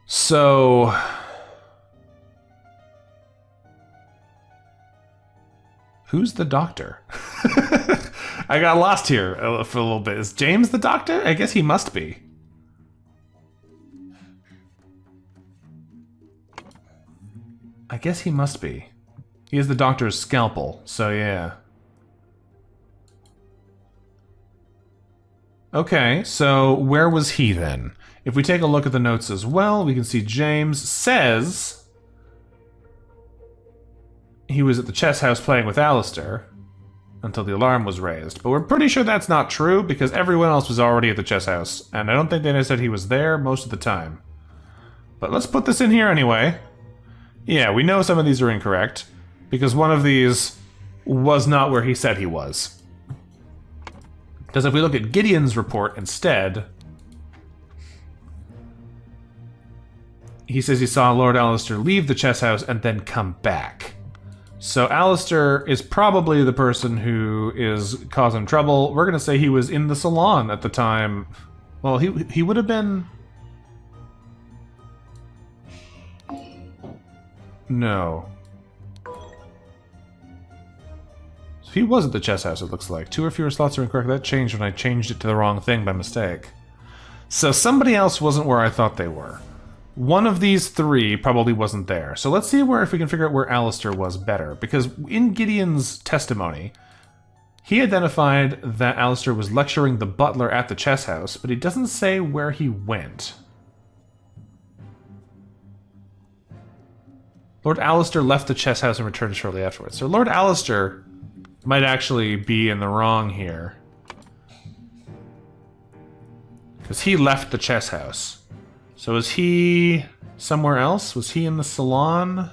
So... who's the doctor? I got lost here for a little bit. Is James the doctor? I guess he must be. I guess he must be. He has the doctor's scalpel, so yeah. Okay, so where was he then? If we take a look at the notes as well, we can see James says he was at the chess house playing with Alistair until the alarm was raised. But we're pretty sure that's not true because everyone else was already at the chess house, and I don't think they said he was there most of the time. But let's put this in here anyway. Yeah, we know some of these are incorrect because one of these was not where he said he was. Because if we look at Gideon's report instead, he says he saw Lord Alistair leave the chess house and then come back. So Alistair is probably the person who is causing trouble. We're going to say he was in the salon at the time. Well, he would have been... No. So he was at the chess house, it looks like. 2 or fewer slots are incorrect. That changed when I changed it to the wrong thing by mistake. So somebody else wasn't where I thought they were. One of these 3 probably wasn't there. So let's see if we can figure out where Alistair was better. Because in Gideon's testimony, he identified that Alistair was lecturing the butler at the chess house, but he doesn't say where he went. Lord Alistair left the chess house and returned shortly afterwards. So Lord Alistair might actually be in the wrong here. Because he left the chess house. So is he somewhere else? Was he in the salon?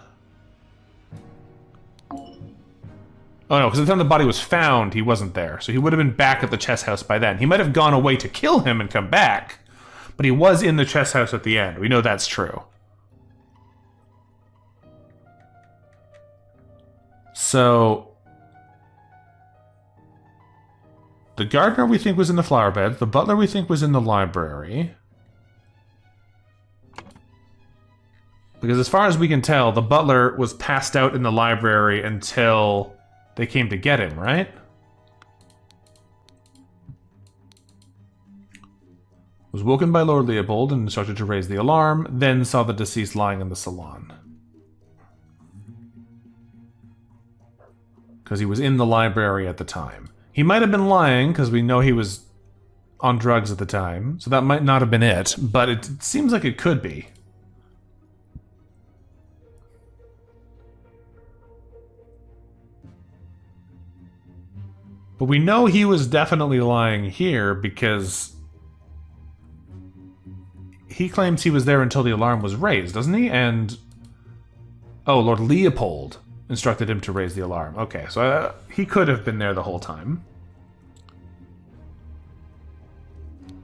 Oh no, because by the time the body was found, he wasn't there. So he would have been back at the chess house by then. He might have gone away to kill him and come back, but he was in the chess house at the end. We know that's true. So the gardener we think was in the flower bed. The butler we think was in the library. Because as far as we can tell, the butler was passed out in the library until they came to get him, right? Was woken by Lord Leopold and instructed to raise the alarm, then saw the deceased lying in the salon. Because he was in the library at the time. He might have been lying, because we know he was on drugs at the time, so that might not have been it, but it seems like it could be. But we know he was definitely lying here because he claims he was there until the alarm was raised, doesn't he? And oh, Lord Leopold instructed him to raise the alarm. Okay, so he could have been there the whole time.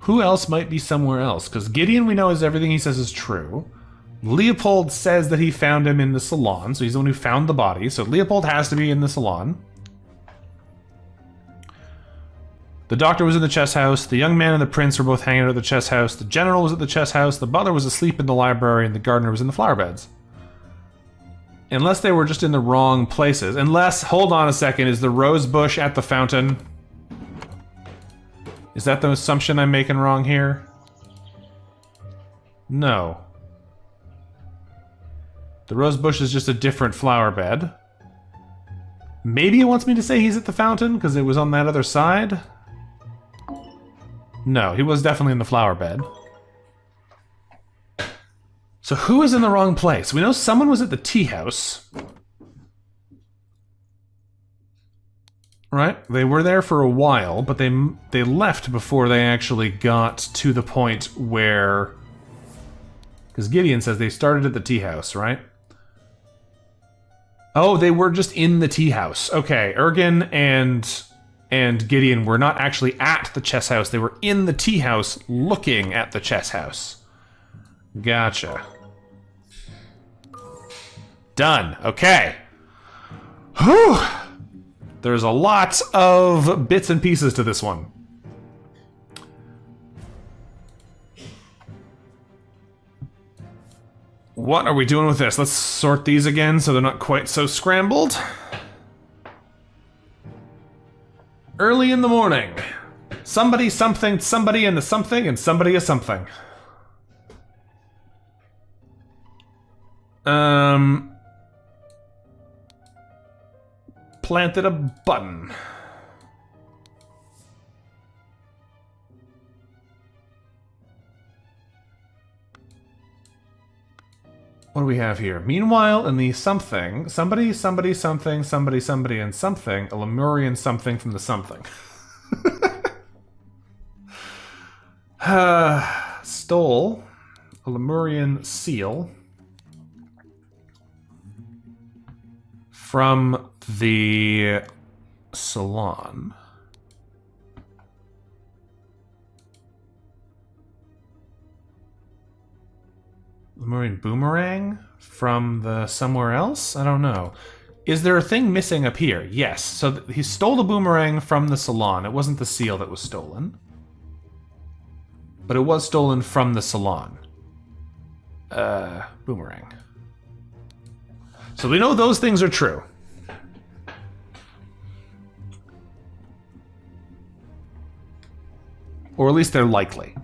Who else might be somewhere else? Because Gideon, we know, is everything he says is true. Leopold says that he found him in the salon, so he's the one who found the body. So Leopold has to be in the salon. The doctor was in the chess house, the young man and the prince were both hanging out at the chess house, the general was at the chess house, the butler was asleep in the library, and the gardener was in the flower beds. Unless they were just in the wrong places. Unless, hold on a second, is the rose bush at the fountain? Is that the assumption I'm making wrong here? No. The rose bush is just a different flower bed. Maybe it wants me to say he's at the fountain because it was on that other side? No, he was definitely in the flower bed. So who is in the wrong place? We know someone was at the tea house. Right? They were there for a while, but they left before they actually got to the point where... Because Gideon says they started at the tea house, right? Oh, they were just in the tea house. Okay, Ergen and Gideon were not actually at the chess house. They were in the tea house looking at the chess house. Gotcha. Done. Okay. Whew. There's a lot of bits and pieces to this one. What are we doing with this? Let's sort these again so they're not quite so scrambled. Early in the morning. Somebody, something, somebody in the something, and somebody is something. Planted a button. What do we have here? Meanwhile, in the something, somebody, somebody, something, somebody, somebody, and something, a Lemurian something from the something. Stole a Lemurian seal from the salon. Lemurian boomerang from the somewhere else? I don't know. Is there a thing missing up here? Yes. So he stole the boomerang from the salon. It wasn't the seal that was stolen. But it was stolen from the salon. Boomerang. So we know those things are true. Or at least they're likely.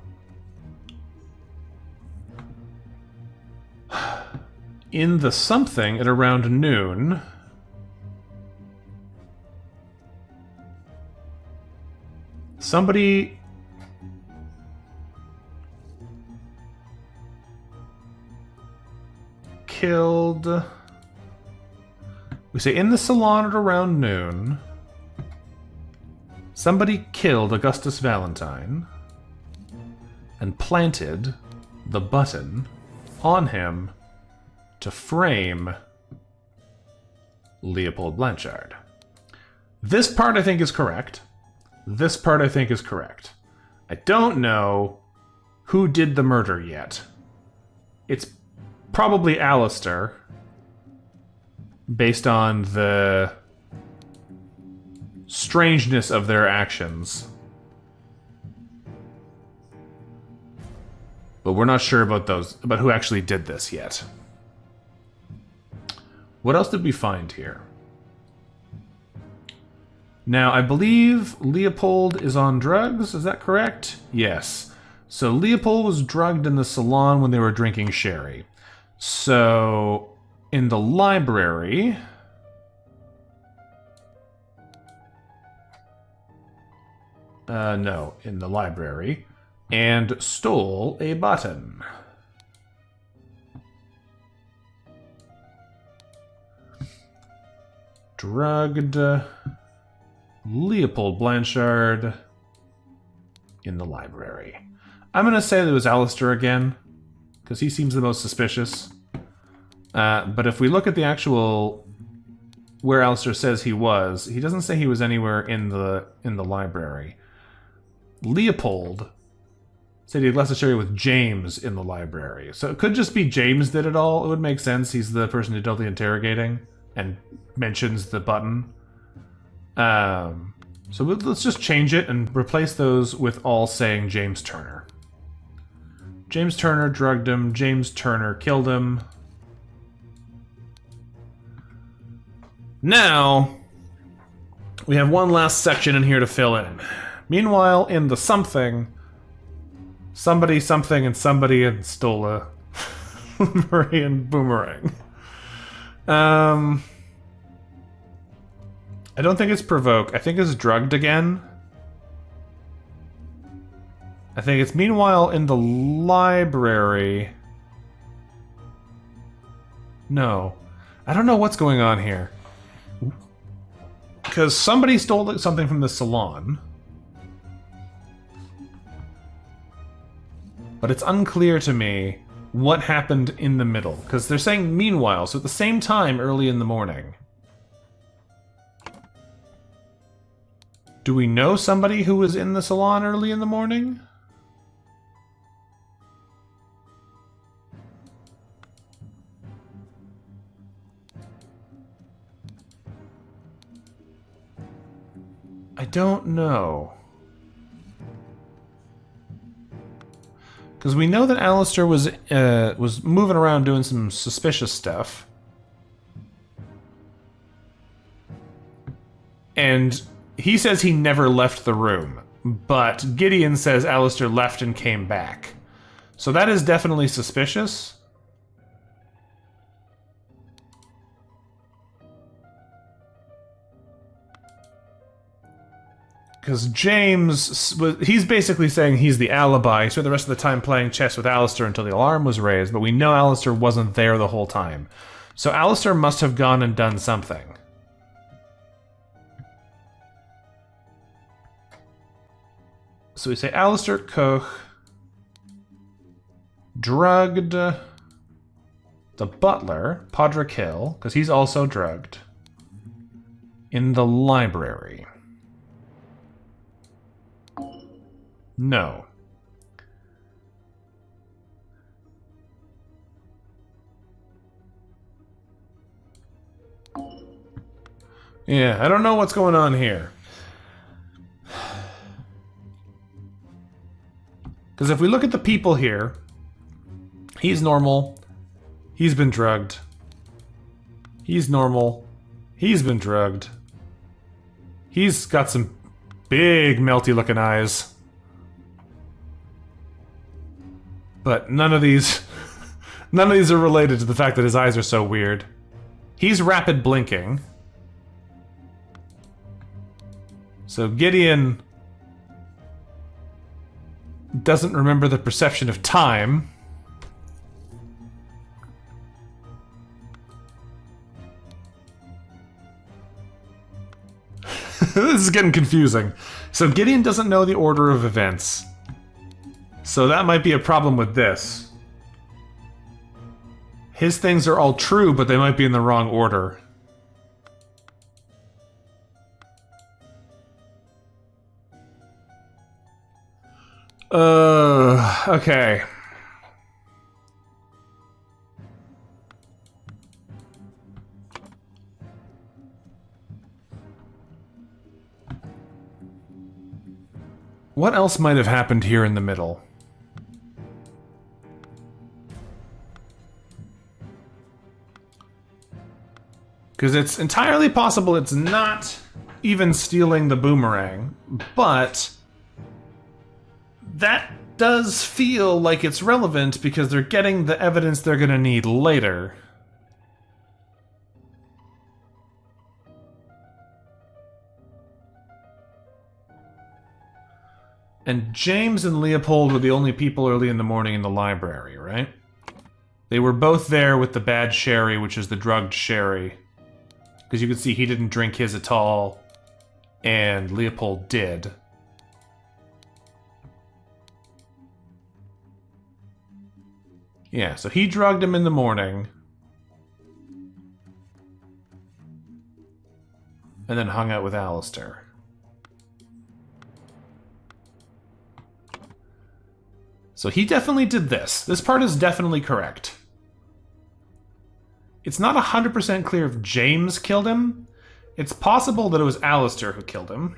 In the something at around noon... somebody... killed... We say in the salon at around noon... somebody killed Augustus Valentine. and planted the button on him to frame Leopold Blanchard. This part I think is correct. This part I think is correct. I don't know who did the murder yet. It's probably Alistair, based on the strangeness of their actions. But we're not sure about who actually did this yet. What else did we find here? Now, I believe Leopold is on drugs, is that correct? Yes. So Leopold was drugged in the salon when they were drinking sherry. So, in the library... no, in the library. And stole a button. Drugged Leopold Blanchard in the library. I'm going to say that it was Alistair again, because he seems the most suspicious. But if we look at the actual where Alistair says he doesn't say he was anywhere in the library. Leopold said he had left a sherry with James in the library. So it could just be James did it all. It would make sense. He's the person who did all the interrogating and mentions the button. So let's just change it and replace those with all saying James Turner. James Turner drugged him. James Turner killed him. Now, we have one last section in here to fill in. Meanwhile, in the something, somebody, something, and somebody had stole a Marian boomerang. I don't think it's provoke. I think it's drugged again. I think it's meanwhile in the library. No. I don't know what's going on here. Because somebody stole something from the salon. But it's unclear to me what happened in the middle. Because they're saying meanwhile, so at the same time early in the morning. Do we know somebody who was in the salon early in the morning? I don't know. Because we know that Alistair was moving around doing some suspicious stuff. And he says he never left the room. But Gideon says Alistair left and came back. So that is definitely suspicious. Because James, he's basically saying he's the alibi. He spent the rest of the time playing chess with Alistair until the alarm was raised, but we know Alistair wasn't there the whole time. So Alistair must have gone and done something. So we say Alistair Koch drugged the butler, Podrick Hill, because he's also drugged, in the library. No. Yeah, I don't know what's going on here. Because if we look at the people here, he's normal. He's been drugged. He's normal. He's been drugged. He's got some big melty looking eyes. But none of these are related to the fact that his eyes are so weird. He's rapid blinking. So Gideon doesn't remember the perception of time. This is getting confusing. So Gideon doesn't know the order of events. So that might be a problem with this. His things are all true, but they might be in the wrong order. Okay. What else might have happened here in the middle? Because it's entirely possible it's not even stealing the boomerang, but that does feel like it's relevant because they're getting the evidence they're going to need later. And James and Leopold were the only people early in the morning in the library, right? They were both there with the bad sherry, which is the drugged sherry. Because you can see he didn't drink his at all, and Leopold did. Yeah, so he drugged him in the morning. And then hung out with Alistair. So he definitely did this. This part is definitely correct. It's not 100% clear if James killed him. It's possible that it was Alistair who killed him.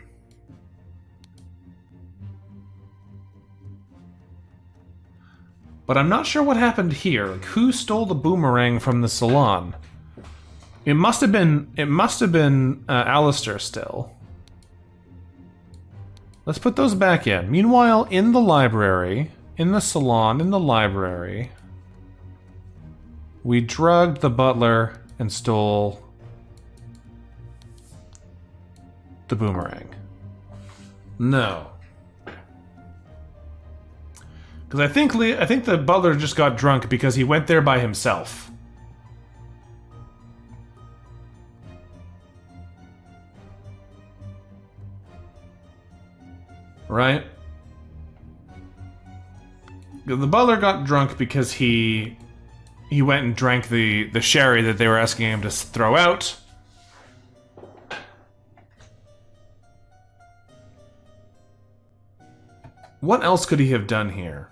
But I'm not sure what happened here. Like, who stole the boomerang from the salon? It must have been Alistair still. Let's put those back in. Meanwhile, in the library, in the salon, in the library, we drugged the butler and stole the boomerang. No. Because I think the butler just got drunk because he went there by himself. Right? The butler got drunk because he went and drank the sherry that they were asking him to throw out. What else could he have done here?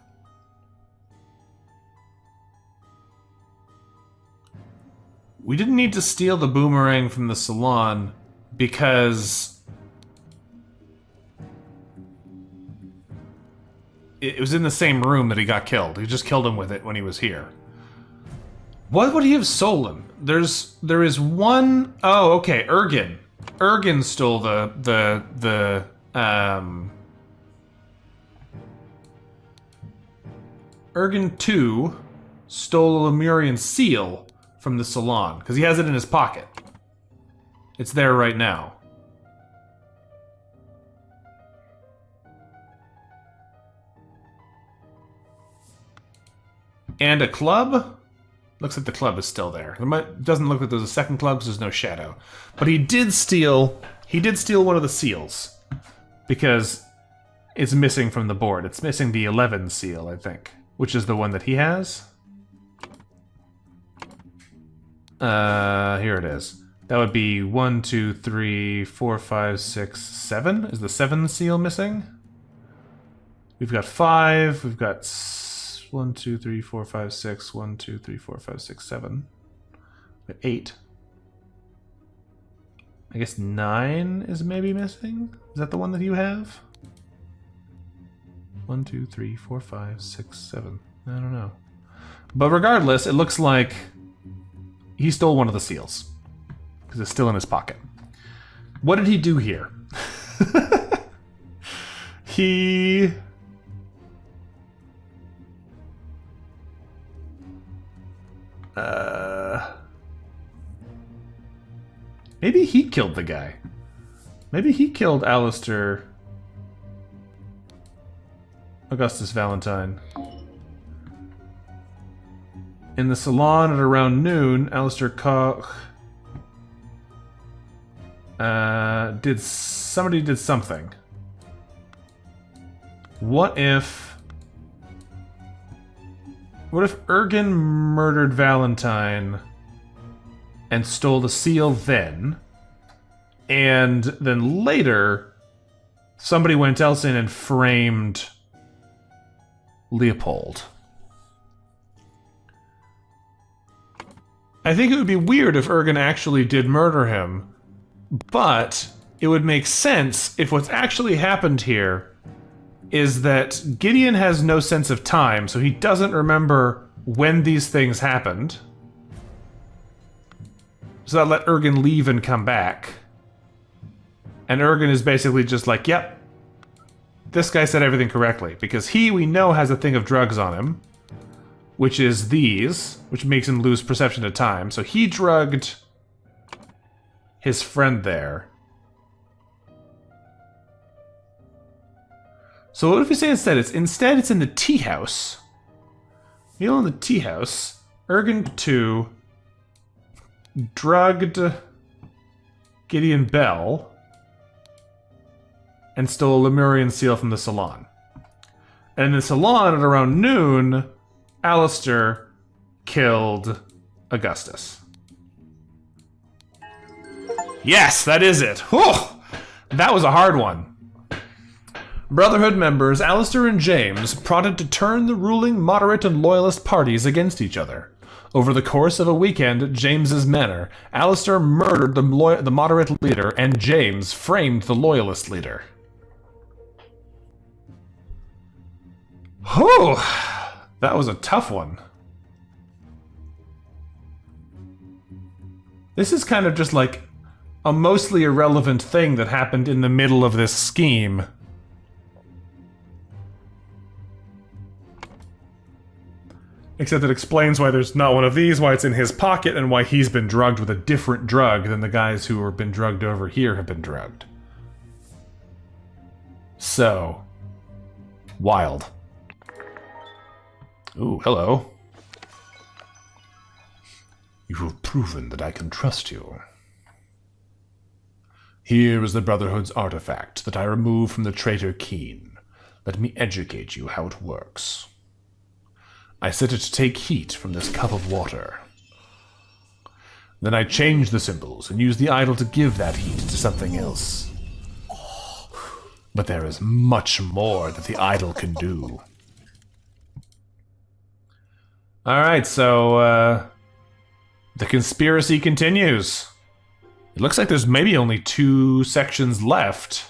We didn't need to steal the boomerang from the salon because it was in the same room that he got killed. He just killed him with it when he was here. What would he have stolen? There is one. Oh, okay. Ergen. Ergen stole Ergen 2 stole a Lemurian seal from the salon because he has it in his pocket. It's there right now. And a club? Looks like the club is still there. Doesn't look like there's a second club because there's no shadow. But he did steal one of the seals. Because it's missing from the board. It's missing the 11 seal, I think. Which is the one that he has. Here it is. That would be 1, 2, 3, 4, 5, 6, 7. Is the 7 seal missing? We've got 5. We've got 1, 2, 3, 4, 5, 6. 1, 2, 3, 4, 5, 6, 7. 8. I guess 9 is maybe missing? Is that the one that you have? 1, 2, 3, 4, 5, 6, 7. I don't know. But regardless, it looks like he stole one of the seals. Because it's still in his pocket. What did he do here? He... Maybe he killed the guy. Maybe he killed Alistair... Augustus Valentine. In the salon at around noon, Alistair Koch... somebody did something. What if What if Ergen murdered Valentine and stole the seal then, and then later somebody went else in and framed Leopold? I think it would be weird if Ergen actually did murder him, but it would make sense if what's actually happened here is that Gideon has no sense of time, so he doesn't remember when these things happened. So that let Ergen leave and come back. And Ergen is basically just like, yep, this guy said everything correctly. Because he, we know, has a thing of drugs on him, which is these, which makes him lose perception of time. So he drugged his friend there. So what if we say instead it's in the tea house? Meal in the tea house. Ergen 2 drugged Gideon Bell and stole a Lemurian seal from the salon. And in the salon at around noon, Alistair killed Augustus. Yes, that is it. Whew! That was a hard one. Brotherhood members Alistair and James plotted to turn the ruling moderate and loyalist parties against each other. Over the course of a weekend at James's manor, Alistair murdered the moderate leader and James framed the loyalist leader. Whew! That was a tough one. This is kind of just like a mostly irrelevant thing that happened in the middle of this scheme. Except it explains why there's not one of these, why it's in his pocket, and why he's been drugged with a different drug than the guys who have been drugged over here have been drugged. So, wild. Ooh, hello. You have proven that I can trust you. Here is the Brotherhood's artifact that I removed from the traitor Keen. Let me educate you how it works. I set it to take heat from this cup of water. Then I change the symbols and use the idol to give that heat to something else. But there is much more that the idol can do. Alright, so, the conspiracy continues. It looks like there's maybe only 2 sections left.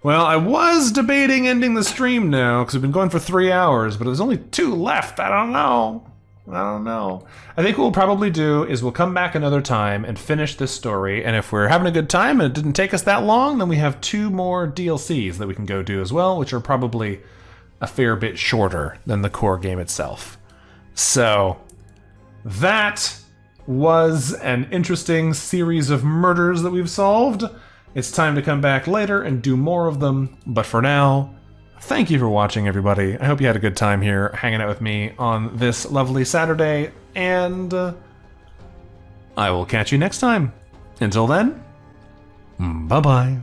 Well, I was debating ending the stream now, because we've been going for 3 hours, but there's only 2 left. I don't know. I think what we'll probably do is we'll come back another time and finish this story, and if we're having a good time and it didn't take us that long, then we have 2 more DLCs that we can go do as well, which are probably a fair bit shorter than the core game itself. So, that was an interesting series of murders that we've solved. It's time to come back later and do more of them, but for now, thank you for watching, everybody. I hope you had a good time here hanging out with me on this lovely Saturday, and I will catch you next time. Until then, bye-bye.